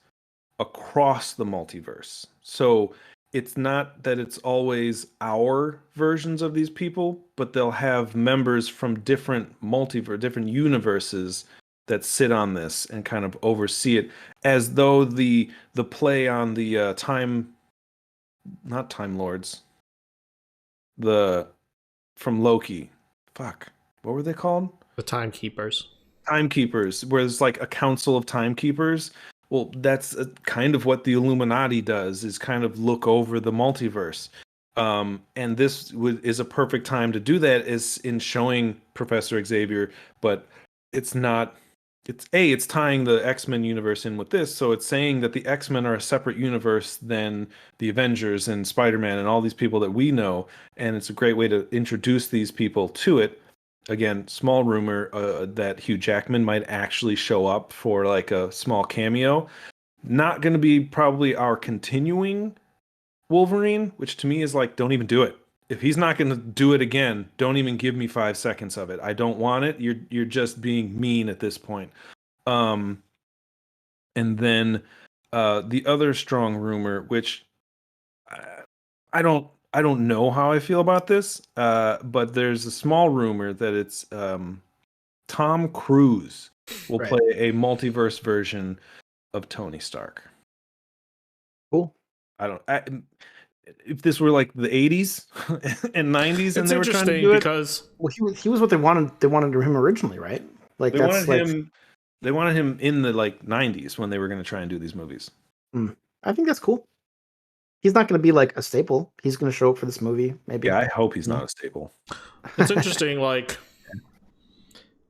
across the multiverse. So it's not that it's always our versions of these people, but they'll have members from different universes that sit on this and kind of oversee it, as though the play on the not Time Lords, from Loki. Fuck. What were they called? The Timekeepers. Timekeepers, where it's like a council of timekeepers. Well, that's kind of what the Illuminati does, is kind of look over the multiverse. And this is a perfect time to do that, is in showing Professor Xavier, but it's not. It's tying the X-Men universe in with this, so it's saying that the X-Men are a separate universe than the Avengers and Spider-Man and all these people that we know, and it's a great way to introduce these people to it. Again, small rumor that Hugh Jackman might actually show up for like a small cameo. Not going to be probably our continuing Wolverine, which to me is like, don't even do it. If he's not going to do it again, don't even give me 5 seconds of it. I don't want it. You're just being mean at this point. And then the other strong rumor, which I don't know how I feel about this, but there's a small rumor that it's Tom Cruise will play a multiverse version of Tony Stark. Cool. If this were like the 80s and 90s and they were trying to do it, because he was what they wanted him originally, right? Like they wanted him in the like 90s when they were going to try and do these movies. I think that's cool. He's not going to be like a staple. He's going to show up for this movie, maybe. Yeah, I hope he's not a staple. It's interesting. Like,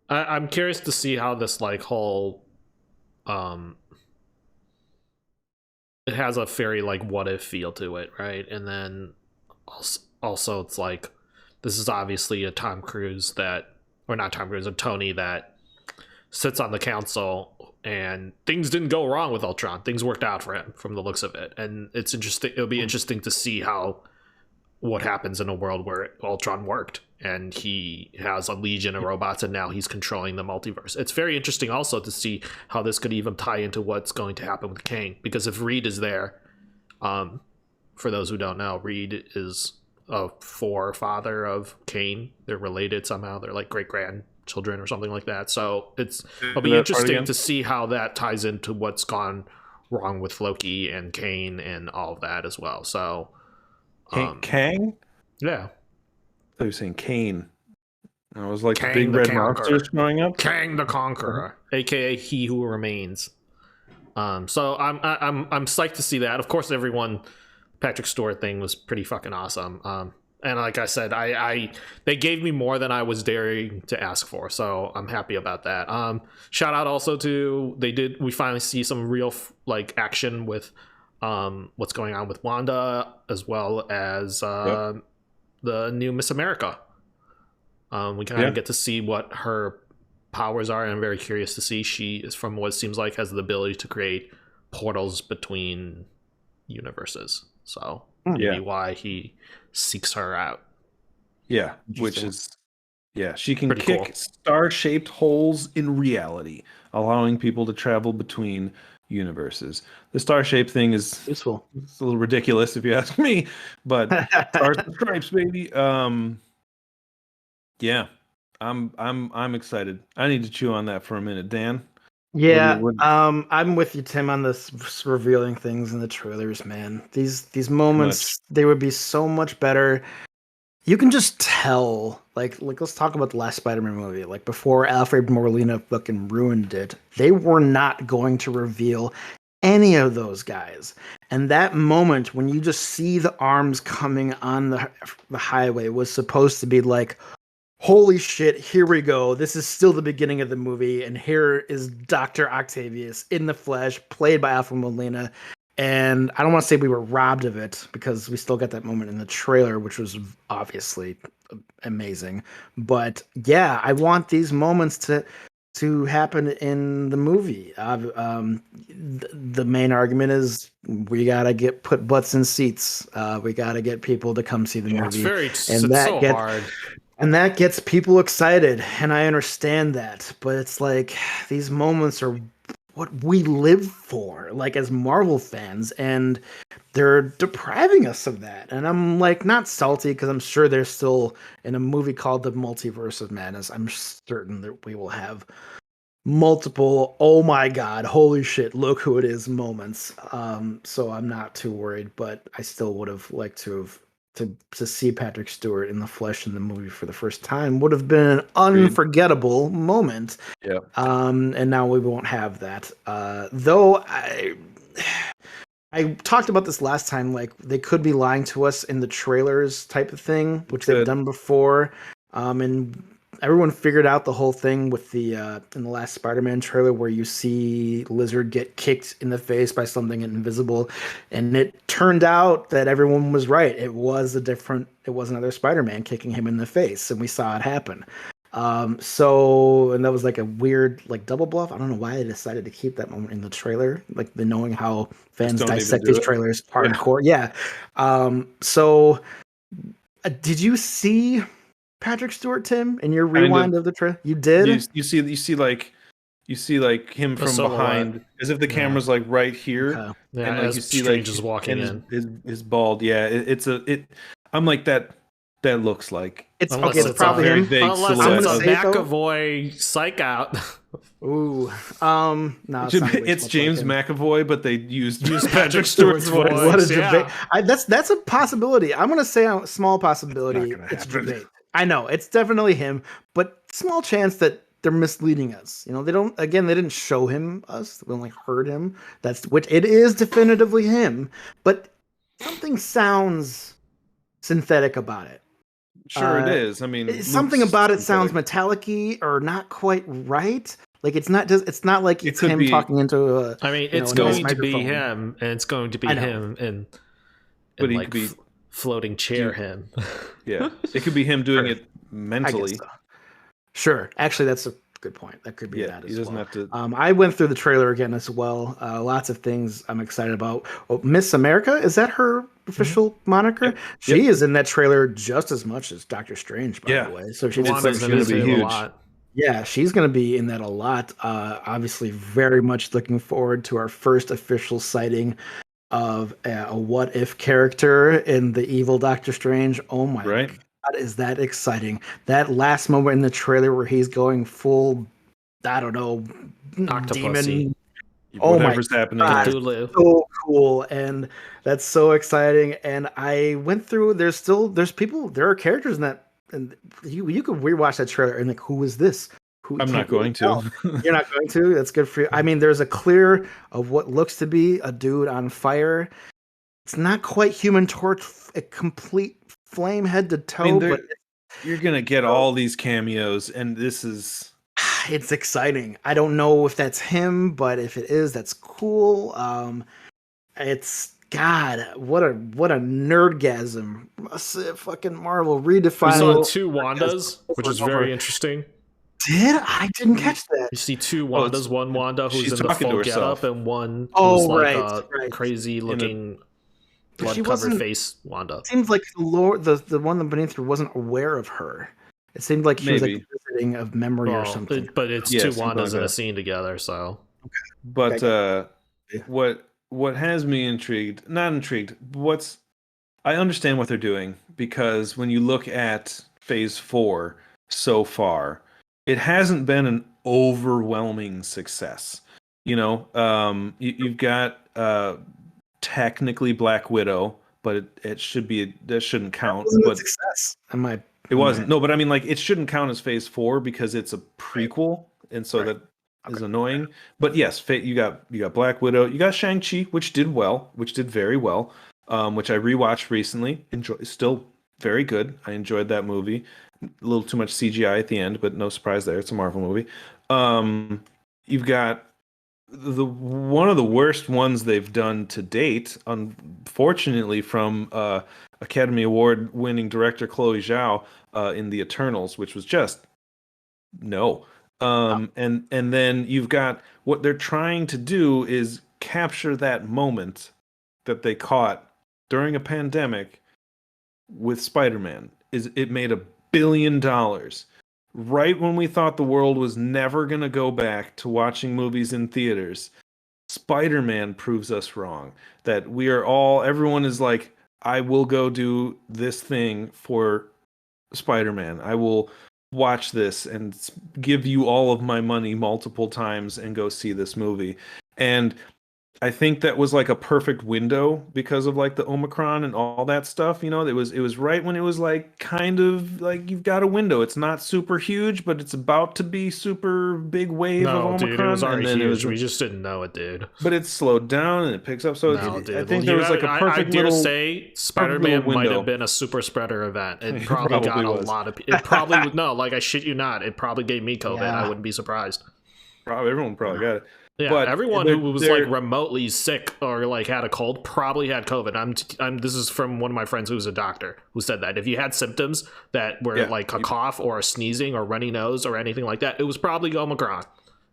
I'm curious to see how this like whole, it has a very like what if feel to it, right? And then also it's like, this is obviously a Tony that sits on the council, and things didn't go wrong with Ultron. Things worked out for him from the looks of it. And it's interesting. It'll be interesting to see what happens in a world where Ultron worked and he has a legion of robots and now he's controlling the multiverse. It's very interesting also to see how this could even tie into what's going to happen with Kang, because if Reed is there, for those who don't know, Reed is a forefather of Kane. They're related somehow. They're like great-grandchildren or something like that. So it'll be interesting to see how that ties into what's gone wrong with Loki and Kane and all of that as well. So Kang? Yeah. I thought you were saying Kane. I was like Kang big red monsters growing up. Kang the Conqueror, aka He Who Remains. So I'm psyched to see that. Of course, Patrick Stewart thing was pretty fucking awesome. And like I said, they gave me more than I was daring to ask for, so I'm happy about that. Shout out also to we finally see some real like action with what's going on with Wanda, as well as the new Miss America. We kind of get to see what her powers are, and I'm very curious to see. She is, from what it seems like, has the ability to create portals between universes. So maybe why he seeks her out. Yeah, which is she can pretty kick cool. star-shaped holes in reality, allowing people to travel between universes. The star-shaped thing is useful. It's a little ridiculous if you ask me, but stars and stripes, baby. Yeah, I'm excited. I need to chew on that for a minute, Dan. Yeah, I'm with you, Tim, on this revealing things in the trailers, man. These moments, they would be so much better You can just tell, like let's talk about the last Spider-Man movie. Like before Alfred Molina fucking ruined it, they were not going to reveal any of those guys. And that moment when you just see the arms coming on the highway was supposed to be like, holy shit, here we go. This is still the beginning of the movie, and here is Dr. Octavius in the flesh, played by Alfred Molina. And I don't want to say we were robbed of it because we still got that moment in the trailer, which was obviously amazing. But yeah, I want these moments to happen in the movie. The main argument is we gotta put butts in seats. We gotta get people to come see the movie. It's so hard. And that gets people excited, and I understand that. But it's like these moments are what we live for, like as Marvel fans, and they're depriving us of that. And I'm like not salty because I'm sure they're still in a movie called The Multiverse of Madness. I'm certain that we will have multiple oh my god, holy shit, look who it is moments. So I'm not too worried, but I still would have liked to see Patrick Stewart in the flesh in the movie for the first time would have been an unforgettable moment. Yeah. And now we won't have that. Though I talked about this last time, like they could be lying to us in the trailers type of thing, which they've done before. And everyone figured out the whole thing with the in the last Spider-Man trailer where you see Lizard get kicked in the face by something invisible, and it turned out that everyone was right. It was another Spider-Man kicking him in the face, and we saw it happen. And that was like a weird like double bluff. I don't know why they decided to keep that moment in the trailer, like the knowing how fans dissect these trailers hardcore. Yeah. Did you see Patrick Stewart, Tim, in your rewind of the trailer? You did. You see like him from behind, as if the camera's like right here, yeah, and like you see Strange like is walking in. his bald. Yeah, I'm like that. That looks like it's probably him. Unless it's a McAvoy psych out. Ooh, no, it's James McAvoy, but they used Patrick Stewart's voice. What a debate! That's a possibility. I'm gonna say a small possibility. It's debate. I know it's definitely him, but small chance that they're misleading us. You know, they didn't show him us. We only heard him. It is definitively him, but something sounds synthetic about it. Sure, it is. I mean, something about it sounds metallic-y or not quite right. Like it's not like it's him talking into a. I mean, it's going to be him, and it's going to be him, and but he like could be floating chair him. Yeah, it could be him doing it mentally. So. Sure, actually, that's a good point. That could be that as he doesn't have to. I went through the trailer again as well. Lots of things I'm excited about. Oh, Miss America, is that her official moniker? Yep. She is in that trailer just as much as Doctor Strange, by the way. So she's going to be huge. A lot. Yeah, she's going to be in that a lot. Obviously, very much looking forward to our first official sighting of a what if character in the evil Doctor Strange. Oh my god, is that exciting? That last moment in the trailer where he's going full, I don't know, demon. Whatever's happening. So cool, and that's so exciting. And I went through. There are characters in that, and you could rewatch that trailer and like, who is this? I'm not going to. You're not going to. That's good for you. I mean, there's a clear of what looks to be a dude on fire. It's not quite Human Torch, a complete flame head to toe. But you're gonna get all these cameos, and this is. It's exciting. I don't know if that's him, but if it is, that's cool. It's God, what a nerdgasm! Fucking Marvel redefining. We saw 2 Wandas, which is very interesting. I didn't catch that. You see 2 Wandas. One Wanda who's in the full getup, and one who's like crazy looking blood-covered face Wanda. It seems like the one beneath her wasn't aware of her. It seemed like he was like visiting of memory or something. But it's 2 Wandas in a scene together, so. Okay. But what has me not intrigued, I understand what they're doing, because when you look at Phase 4 so far, it hasn't been an overwhelming success. You know, you've got technically Black Widow, but it shouldn't count. It wasn't but a success. It wasn't. No, but I mean, like, it shouldn't count as Phase 4 because it's a prequel, and so that is annoying. But yes, you got Black Widow, you got Shang-Chi, which did very well, which I rewatched recently. Still very good. I enjoyed that movie. A little too much CGI at the end, but no surprise there. It's a Marvel movie. You've got one of the worst ones they've done to date, unfortunately, from Academy Award winning director Chloe Zhao in The Eternals, which was just no. And then you've got what they're trying to do is capture that moment that they caught during a pandemic with Spider-Man. It made $1 billion right when we thought the world was never going to go back to watching movies in theaters. Spider-Man proves us wrong. That everyone is like, I will go do this thing for Spider-Man. I will watch this and give you all of my money multiple times and go see this movie. And I think that was like a perfect window because of like the Omicron and all that stuff. You know, it was right when it was like kind of like you've got a window. It's not super huge, but it's about to be super big wave of Omicron. Dude, it was already huge. We just didn't know it, dude. But it's slowed down and it picks up. So I think there was like a perfect I dare say Spider-Man might have been a super spreader event. It probably got a lot of. It probably no, like I shit you not. It probably gave me COVID. Yeah. I wouldn't be surprised. Everyone probably got it. Yeah, but everyone who was like remotely sick or like had a cold probably had COVID. This is from one of my friends who's a doctor who said that if you had symptoms that were like a cough or a sneezing or runny nose or anything like that, it was probably Omicron.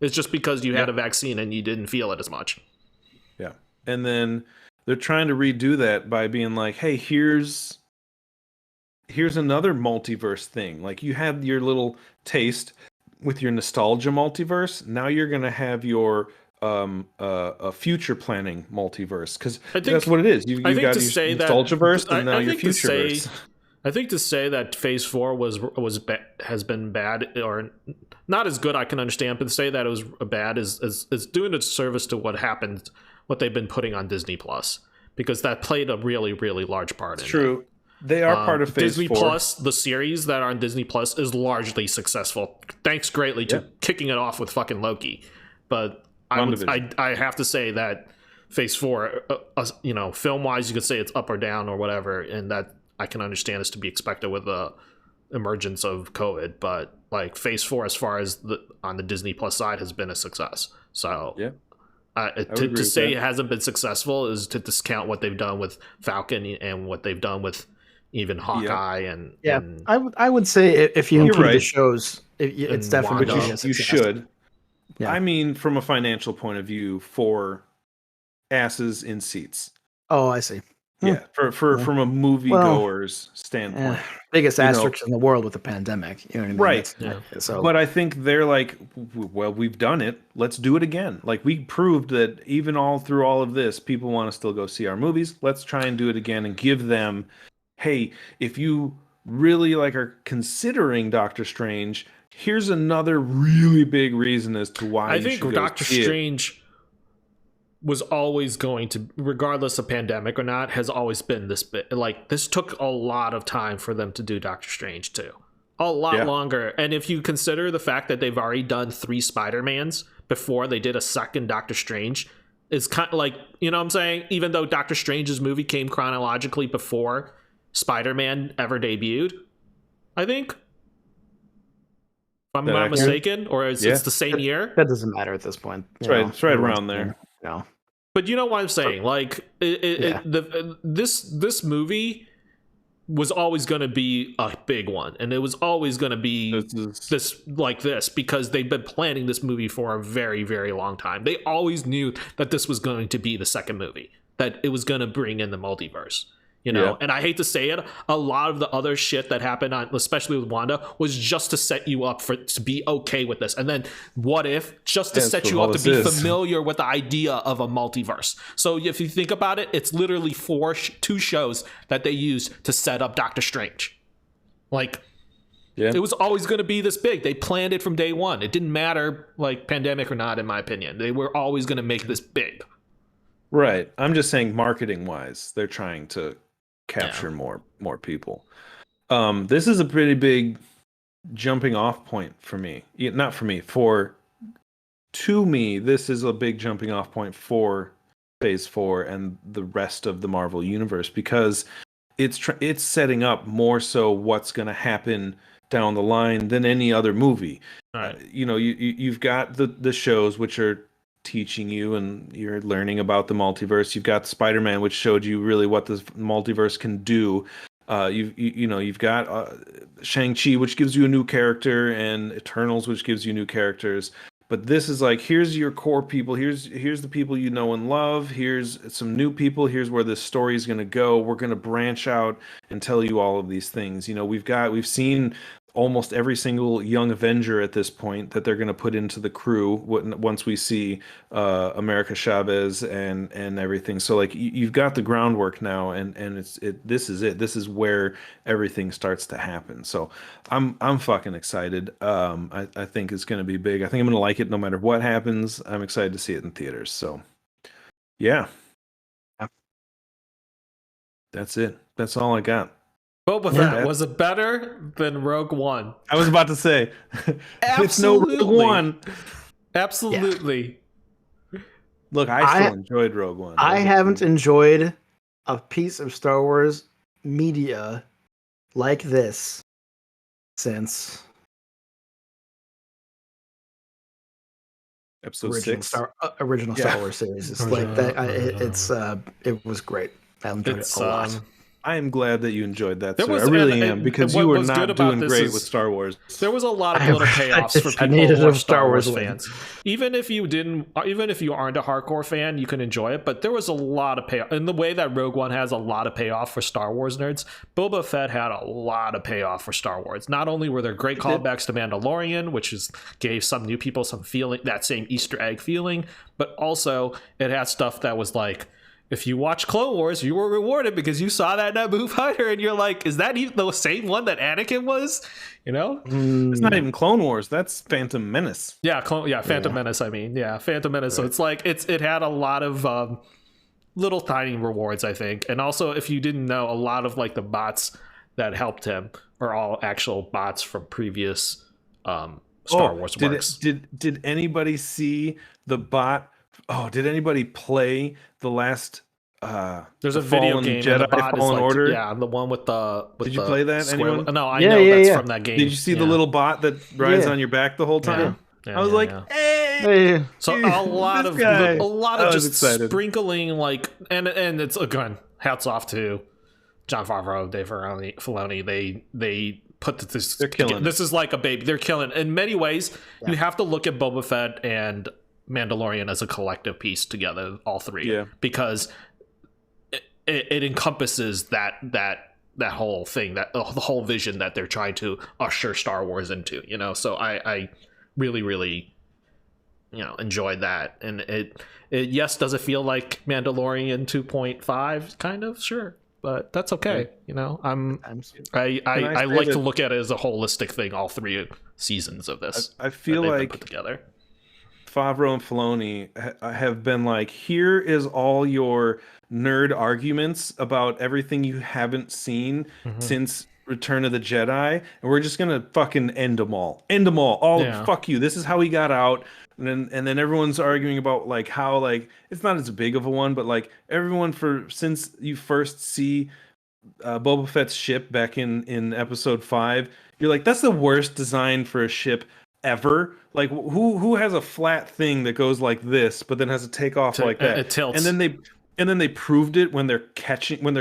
It's just because you had a vaccine and you didn't feel it as much. Yeah, and then they're trying to redo that by being like, "Hey, here's another multiverse thing. Like you had your little taste." With your nostalgia multiverse, now you're going to have your a future planning multiverse because that's what it is. You've got your nostalgia verse and now your future verse. I think to say that Phase 4 has been bad or not as good, I can understand, but to say that it was bad is doing a service to what they've been putting on Disney Plus because that played a really, really large part. It's true. They are part of Phase Disney 4. Plus, the series that are on Disney Plus is largely successful. Thanks greatly to kicking it off with fucking Loki. But I have to say that Phase 4, film-wise, you could say it's up or down or whatever, and that I can understand is to be expected with the emergence of COVID. But like Phase 4, as far as on the Disney Plus side, has been a success. So to say it hasn't been successful is to discount what they've done with Falcon and what they've done with even Hawkeye and I would say if you include the shows, it's definitely you should. Yeah. I mean, from a financial point of view, for asses in seats. Oh, I see. Yeah, from a moviegoer's standpoint, biggest asterisk in the world with the pandemic. You know what I mean? Right. So, but I think they're like, well, we've done it. Let's do it again. Like we proved that even through all of this, people want to still go see our movies. Let's try and do it again and give them. Hey, if you really are considering Doctor Strange, here's another really big reason as to why I think Doctor Strange was always going to, regardless of pandemic or not, has always been this bit. Like this took a lot of time for them to do Doctor Strange too, a lot longer. And if you consider the fact that they've already done 3 Spider-Mans before they did a second Doctor Strange, it's kind of like, you know what I'm saying? Even though Doctor Strange's movie came chronologically before Spider-Man ever debuted, I think, if I'm not mistaken, or it's the same year. That doesn't matter at this point. That's right. It's right around there. No, but you know what I'm saying? Like, this movie was always going to be a big one, and it was always going to be this because they've been planning this movie for a very, very long time. They always knew that this was going to be the second movie, that it was going to bring in the multiverse. You know, and I hate to say it, a lot of the other shit that happened especially with Wanda, was just to set you up to be okay with this. And then what if, just to set you up to be familiar with the idea of a multiverse. So if you think about it, it's literally 2 shows that they used to set up Doctor Strange. Like, it was always going to be this big. They planned it from day one. It didn't matter, like, pandemic or not, in my opinion. They were always going to make this big. Right. I'm just saying marketing-wise, they're trying to capture more people. This is a pretty big jumping off point for me. Not for me, to me, this is a big jumping off point for Phase 4 and the rest of the Marvel universe, because it's setting up more so what's going to happen down the line than any other movie. Right. You've got the shows which are teaching you and you're learning about the multiverse. You've got Spider-Man, which showed you really what the multiverse can do. You've got Shang-Chi, which gives you a new character, and Eternals, which gives you new characters. But this is like, here's your core people. Here's the people you know and love. Here's some new people. Here's where this story is going to go. We're going to branch out and tell you all of these things. We've seen almost every single young Avenger at this point that they're going to put into the crew once we see America Chavez and everything. So like you've got the groundwork now, and this is it. This is where everything starts to happen. So I'm fucking excited. I think it's going to be big. I think I'm going to like it no matter what happens. I'm excited to see it in theaters. So yeah. That's it. That's all I got. Boba Fett, was it better than Rogue One? I was about to say, it's no Rogue One. Absolutely. Yeah. Look, I still enjoyed Rogue One. I haven't enjoyed a piece of Star Wars media like this since Episode 6. Original Star Wars series. It's like that. It was great. I enjoyed it a lot. I am glad that you enjoyed that. I really am, because you were not doing great with Star Wars. There was a lot of little payoffs for people who are Star Wars fans. Even if you aren't a hardcore fan, you can enjoy it. But there was a lot of payoff in the way that Rogue One has a lot of payoff for Star Wars nerds. Boba Fett had a lot of payoff for Star Wars. Not only were there great callbacks to Mandalorian, which gave some new people some feeling, that same Easter egg feeling, but also it had stuff that was like, if you watch Clone Wars, you were rewarded because you saw that Naboo fighter, and you're like, is that even the same one that Anakin was? It's not even Clone Wars. That's Phantom Menace. Yeah, Phantom Menace. I mean, Phantom Menace. Right. So it's like it had a lot of little tiny rewards, I think, and also if you didn't know, a lot of like the bots that helped him are all actual bots from previous Star Wars works. Did anybody see the bot? Oh, did anybody play the last there's a video game Jedi Fallen Order? Yeah, the one with the Did you play that? Anyone? No, I know that's from that game. Did you see the little bot that rides on your back the whole time? I was like, hey. So a lot of just sprinkling, like, and it's, again, hats off to Jon Favreau, Dave Filoni. They put this. They're killing. This is like a baby. They're killing. In many ways, you have to look at Boba Fett and Mandalorian as a collective piece together, all three, because it encompasses that whole thing, that the whole vision that they're trying to usher Star Wars into. So I really, really enjoyed that, and it yes, does it feel like Mandalorian 2.5 kind of? Sure, but that's okay. I like to look at it as a holistic thing, all three seasons of this. I feel like put together. Favreau and Filoni have been like, here is all your nerd arguments about everything you haven't seen since Return of the Jedi, and we're just gonna fucking end them all. Fuck you. This is how he got out. And then everyone's arguing about like how, like, it's not as big of a one, but like everyone, since you first see Boba Fett's ship back in episode 5, you're like, that's the worst design for a ship ever. Like, who has a flat thing that goes like this, but then has to take off like that? It tilts. And then they proved it when they're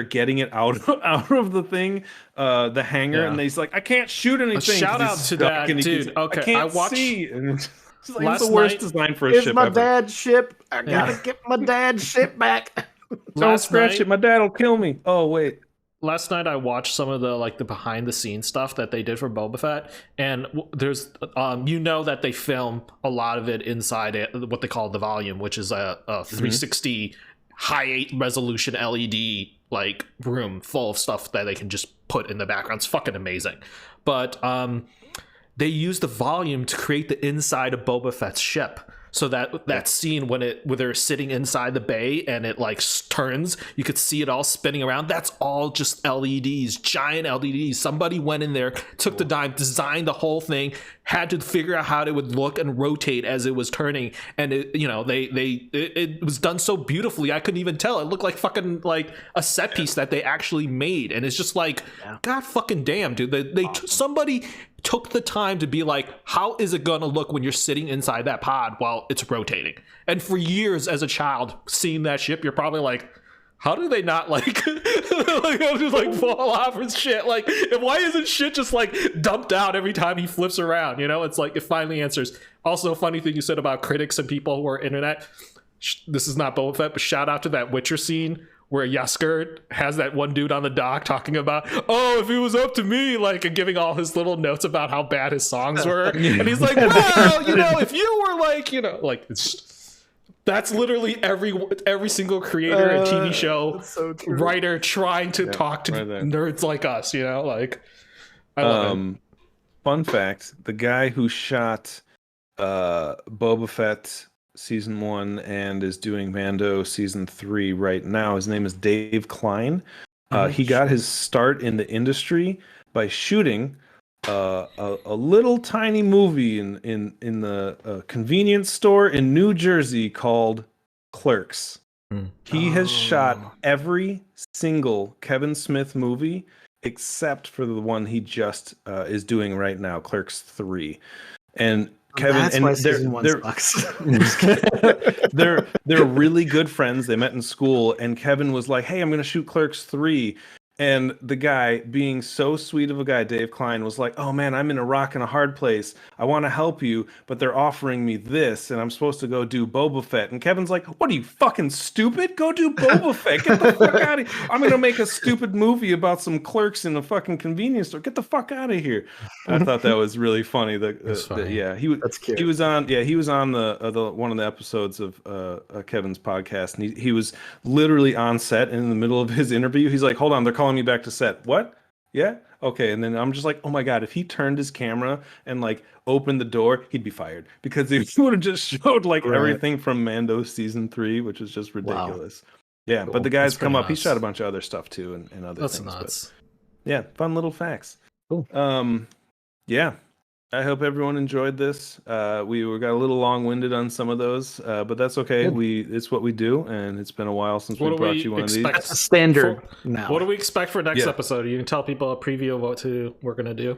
getting it out of the thing, the hangar, and he's like, I can't shoot anything. Shout out to that dude. Okay, I can't see. And it's like, it's the worst design for a ship. It's my dad's ship. I gotta get my dad's ship back. Don't scratch it. My dad'll kill me. Oh wait. Last night I watched some of the behind the scenes stuff that they did for Boba Fett, and there's that they film a lot of it inside what they call the volume, which is a 360 high resolution LED like room full of stuff that they can just put in the background. It's fucking amazing. But they use the volume to create the inside of Boba Fett's ship. So that scene when they're sitting inside the bay and it like turns, you could see it all spinning around. That's all just LEDs, giant LEDs. Somebody went in there, took the time, designed the whole thing, had to figure out how it would look and rotate as it was turning, and it was done so beautifully. I couldn't even tell. It looked like fucking like a set piece that they actually made, and it's just like, God fucking damn, dude. Somebody took the time to be like, how is it gonna look when you're sitting inside that pod while it's rotating? And for years as a child seeing that ship, you're probably like, how do they not like just like fall off and shit? Like, why isn't shit just like dumped out every time he flips around? You know, it's like it finally answers. Also, a funny thing you said about critics and people who are internet. This is not Boba Fett, but shout out to that Witcher scene where Jaskier has that one dude on the dock talking about, oh, if it was up to me, like, and giving all his little notes about how bad his songs were. And he's like, well, you know, if you were like, you know, like, that's literally every single creator and TV show writer trying to talk to nerds like us, you know, like, I love it. Fun fact, the guy who shot Boba Fett season 1 and is doing Mando season 3 right now, his name is Dave Klein. He got his start in the industry by shooting a little tiny movie in the convenience store in New Jersey called Clerks. He has shot every single Kevin Smith movie except for the one he just is doing right now, Clerks 3. And Kevin, that's and why season 1 sucks. they're really good friends. They met in school, and Kevin was like, "Hey, I'm going to shoot Clerks 3." And the guy, being so sweet of a guy, Dave Klein, was like, "Oh man, I'm in a rock and a hard place. I want to help you, but they're offering me this, and I'm supposed to go do Boba Fett." And Kevin's like, "What are you, fucking stupid? Go do Boba Fett. Get the fuck out of here. I'm gonna make a stupid movie about some clerks in a fucking convenience store. Get the fuck out of here." I thought that was really funny. Yeah, That's cute. he was on the one of the episodes of Kevin's podcast, and he was literally on set, and in the middle of his interview, he's like, "Hold on, they're calling me back to set. What? Yeah, okay." And then I'm just like, oh my god, if he turned his camera and like opened the door, he'd be fired, because he would have just showed like everything from Mando season 3, which is just ridiculous. Wow. Yeah, cool. But the guy's come up. He shot a bunch of other stuff too, and other things. Nuts. But, yeah, fun little facts. Cool. Yeah. I hope everyone enjoyed this. We got a little long-winded on some of those, but that's okay. It's what we do, and it's been a while since we brought you one of these. That's a standard now. What do we expect for next episode? You can tell people a preview of what we're going to do.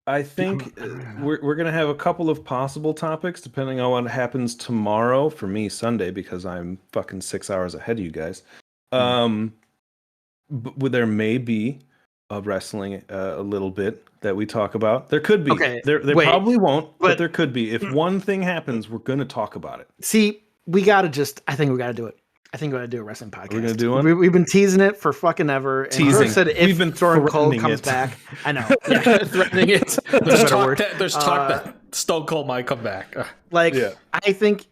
I think we're going to have a couple of possible topics, depending on what happens tomorrow. For me, Sunday, because I'm fucking 6 hours ahead of you guys. But there may be of wrestling a little bit that we talk about. There could be. Okay, there probably won't, but there could be. If one thing happens, we're going to talk about it. See, I think we got to do it. I think we're going to do a wrestling podcast. We're going to do one? We've been teasing it for fucking ever. And teasing. Said if we've been Stone Cold comes back. I know. Yeah, threatening it. There's talk that Stone Cold might come back. I think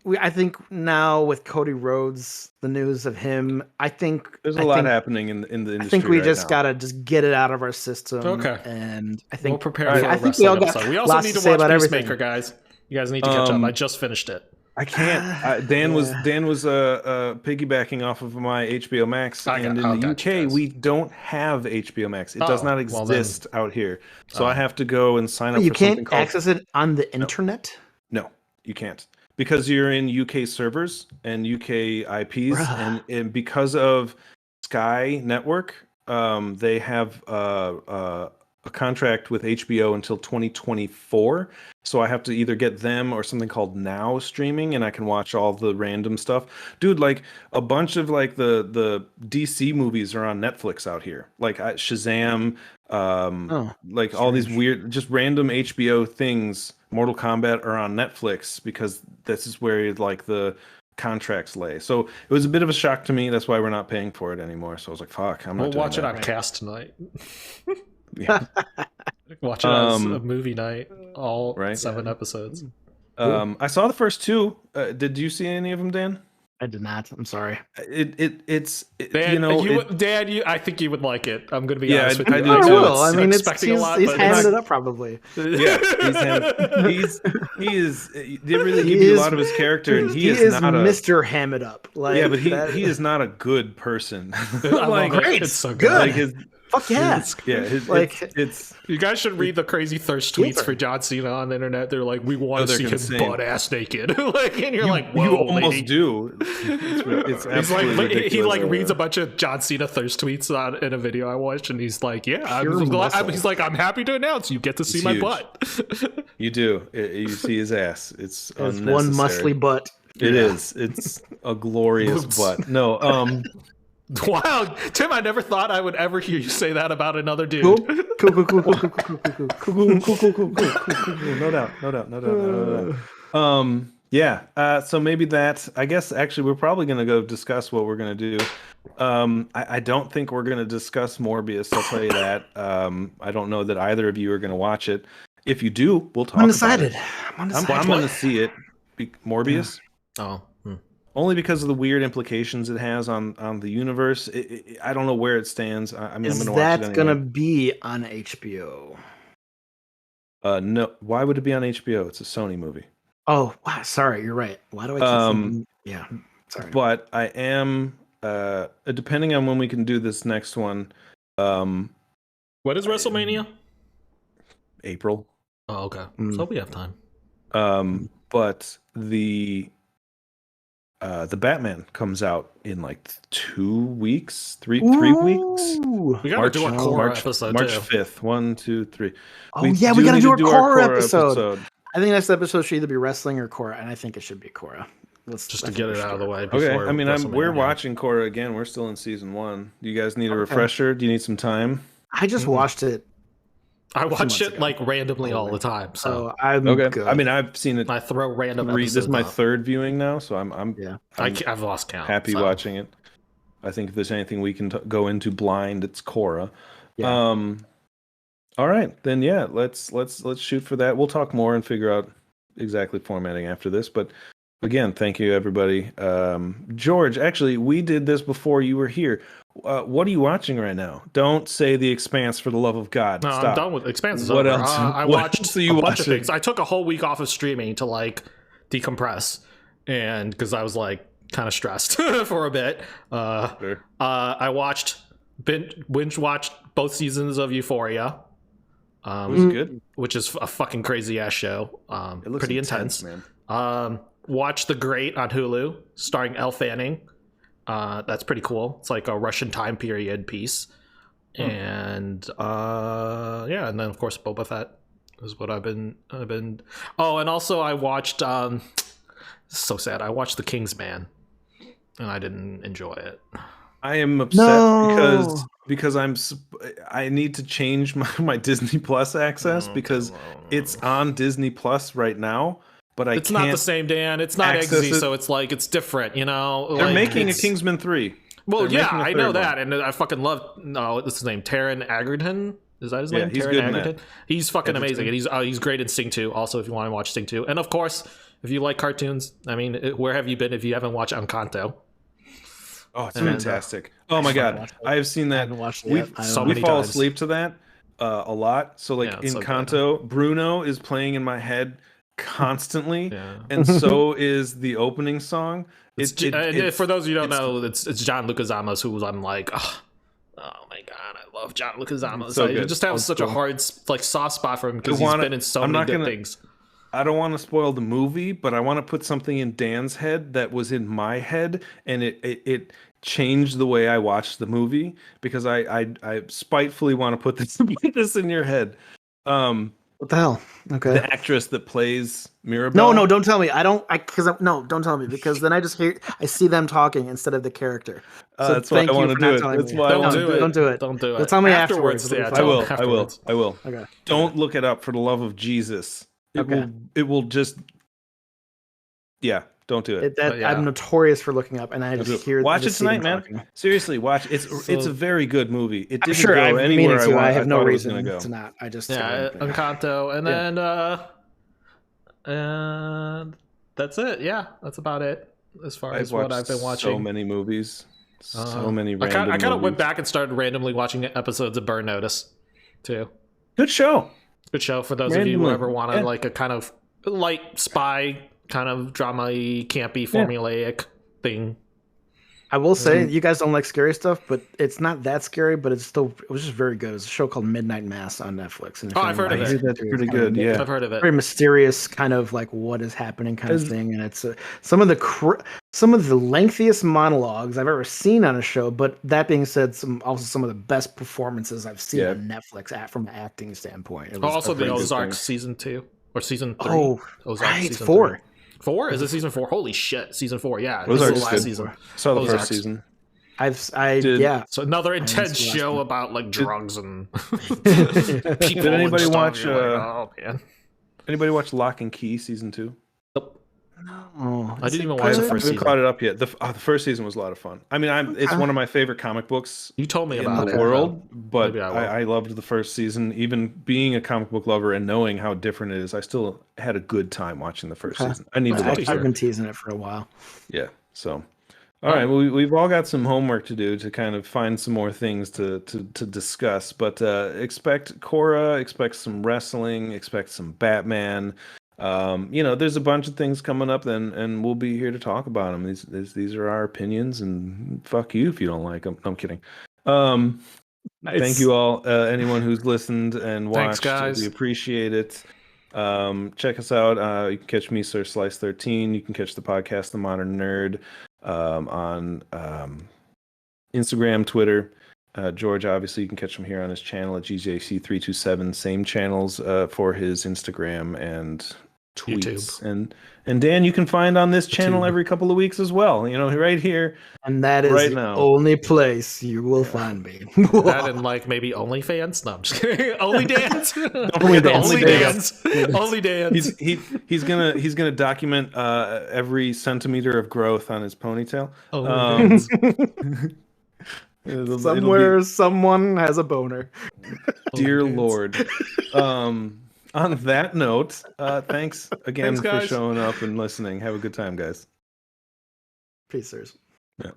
now with Cody Rhodes, the news of him, there's a lot happening in the industry. I think we just gotta just get it out of our system. Okay. And I think we'll prepare for a wrestling episode. We also need to watch Peacemaker, guys. You guys need to catch up. I just finished it. I can't. Dan was piggybacking off of my HBO Max, and in the UK we don't have HBO Max. It does not exist out here, so I have to go and sign up. You for can't something called... access it on the internet. No, you can't, because you're in UK servers and UK IPs, and because of Sky Network, they have a contract with HBO until 2024. So I have to either get them or something called Now Streaming, and I can watch all the random stuff. Dude, like a bunch of like the DC movies are on Netflix out here. Like Shazam, like all these weird, just random HBO things. Mortal Kombat are on Netflix because this is where like the contracts lay. So it was a bit of a shock to me. That's why we're not paying for it anymore. So I was like, fuck, I'm not doing watch that. it on Cast tonight. Yeah. Watch it as a movie night, all 7 episodes. I saw the first 2. Did you see any of them, Dan? I did not. I'm sorry. It's Dan, I think you would like it. I'm going to be honest with you. I do I too. will. I mean, expecting a lot. He's handed it up probably. Yeah, he is. They really give you a lot of his character, and he is not Mr. Ham it up. Like, yeah, but he is not a good person. Like, great, it's so good. Like fuck yeah, it's you guys should read the crazy thirst tweets for John Cena on the internet. They're like, we want to see him butt ass naked. Like, and you're like, whoa, you almost lady. do. It's he's like, ridiculous. he like reads a bunch of John Cena thirst tweets in a video I watched, and he's like, yeah, he's like, I'm happy to announce you get to see my butt. You do. You see his ass. It's unnecessary. One muscly butt. It is. It's a glorious butt. No. Wow, Tim! I never thought I would ever hear you say that about another dude. Cool. No doubt. Yeah. So maybe that. I guess actually we're probably going to go discuss what we're going to do. I don't think we're going to discuss Morbius. I'll tell you that. I don't know that either of you are going to watch it. If you do, we'll talk. Undecided. I'm going to see it. Morbius. Oh. Only because of the weird implications it has on the universe. I don't know where it stands. I mean, I'm going to watch it anyway. Is that going to be on HBO? No. Why would it be on HBO? It's a Sony movie. Oh, wow. Sorry, you're right. Why do I keep thinking? Yeah. Sorry. But I am, depending on when we can do this next one. What is WrestleMania? April. Oh, okay. So we have time. But the Batman comes out in like 2 weeks, three weeks. We gotta do a Korra episode March too. 5th. 1, 2, 3. Oh, we gotta do a Korra episode. I think next episode should either be wrestling or Korra, and I think it should be Korra. Just to get it out of the way. Okay, I mean, we're watching Korra again. We're still in season 1. Do you guys need a refresher? Do you need some time? I just watched it. I watch it like randomly all the time. So I'm okay. good. I mean, I've seen it. I throw random. This is my third viewing now, so I'm I've lost count. Happy watching it. I think if there's anything we can go into blind, it's Korra. Yeah. All right, then yeah, let's shoot for that. We'll talk more and figure out exactly formatting after this. But again, thank you everybody. George, actually, we did this before you were here. What are you watching right now? Don't say The Expanse for the love of God. No, Stop. I'm done with Expanse. What over. else? I watched a bunch of things. I took a whole week off of streaming to like decompress, and because I was like kind of stressed for a bit. Sure. I binge watched both seasons of Euphoria. It was good. Which is a fucking crazy ass show. It looks pretty intense, man. Watched The Great on Hulu, starring Elle Fanning. That's pretty cool. It's like a Russian time period piece. And yeah, and then of course Boba Fett is what I've been Oh, and also I watched so sad. I watched The King's Man and I didn't enjoy it. I am upset because I need to change my Disney Plus access because it's on Disney Plus right now. But it's not the same, Dan. It's not Eggsy, so it's like it's different, you know. They're making a Kingsman 3. Well, yeah, I know that, and I fucking love. No, what's his name? Taron Egerton. Is that his name? He's Taron good Egerton. in that. He's fucking amazing, and he's great in Sing 2. Also, if you want to watch Sing 2, and of course, if you like cartoons, I mean, where have you been if you haven't watched Encanto? Oh, it's fantastic! Oh my god, I have seen that. We fall asleep to that a lot. So like Encanto, Bruno is playing in my head constantly, and so is the opening song. For those of you who don't know, it's John Leguizamo's, who I'm like, oh my god, I love John Leguizamo. So I just have such a hard like soft spot for him because he's been in so many good things. I don't want to spoil the movie, but I want to put something in Dan's head that was in my head, and it changed the way I watched the movie because I spitefully want to put this in your head. What the hell? Okay. The actress that plays Mirabelle. No, don't tell me. Don't tell me because then I see them talking instead of the character. So that's why I want to do it. That's why I want to do it. Don't do it. Don't do it. You'll tell me afterwards. Yeah, I will. Okay. Don't look it up for the love of Jesus. It will just. Yeah, don't do it. I'm notorious for looking up, and I just hear. Watch it tonight, man. Seriously, watch. It's a very good movie. It didn't go anywhere I have no reason to go. to not. I just Encanto, and then that's it. Yeah, that's about it. as far as what I've been watching. So many movies. So many random I kind of went movies. back and started randomly watching episodes of Burn Notice, too. Good show. Good show for those of you who ever want to like a kind of light spy, kind of drama-y, campy, formulaic thing. I will say, you guys don't like scary stuff, but it's not that scary, but it was just very good. It's a show called Midnight Mass on Netflix. And I've heard of it. That's pretty good, yeah. I've heard of it. Very mysterious, kind of like what is happening kind of thing. And it's some of the lengthiest monologues I've ever seen on a show, but that being said, some of the best performances I've seen on Netflix from an acting standpoint. It was also the Ozark season 2 or season 3. Oh, Ozark right, season 4. 3. 4? Is it season 4? Holy shit, season 4. Yeah, this is is the last season. Saw the first season. So another intense show about like drugs and people. Did anybody watch oh man. Anybody watch Lock and Key season 2? No, I didn't even watch the first season. I haven't caught it up yet. The first season was a lot of fun. I mean, it's one of my favorite comic books. You told me about in the world, but I loved the first season. Even being a comic book lover and knowing how different it is, I still had a good time watching the first season. I need to watch it. I've been teasing it for a while. Yeah. So, all right. Well, we've all got some homework to do to kind of find some more things to discuss. But expect Korra, expect some wrestling, expect some Batman. There's a bunch of things coming up, and we'll be here to talk about them. These are our opinions, and fuck you if you don't like them. I'm kidding. Nice. Thank you all, anyone who's listened and watched. Thanks, guys. We appreciate it. Check us out. You can catch me, Sir Slice 13. You can catch the podcast, The Modern Nerd, on Instagram, Twitter. George, obviously, you can catch him here on his channel at GJC327. Same channels for his Instagram and tweets. YouTube. And Dan, you can find on this channel every couple of weeks as well. Right here. And that is right the now. only place you will find me. That and like maybe OnlyFans? No, I'm just kidding. Only dance. Only dance. He's gonna document every centimeter of growth on his ponytail. Somewhere someone has a boner. Dear Lord. On that note, thanks again for showing up and listening. Have a good time, guys. Peace, sirs. Yeah.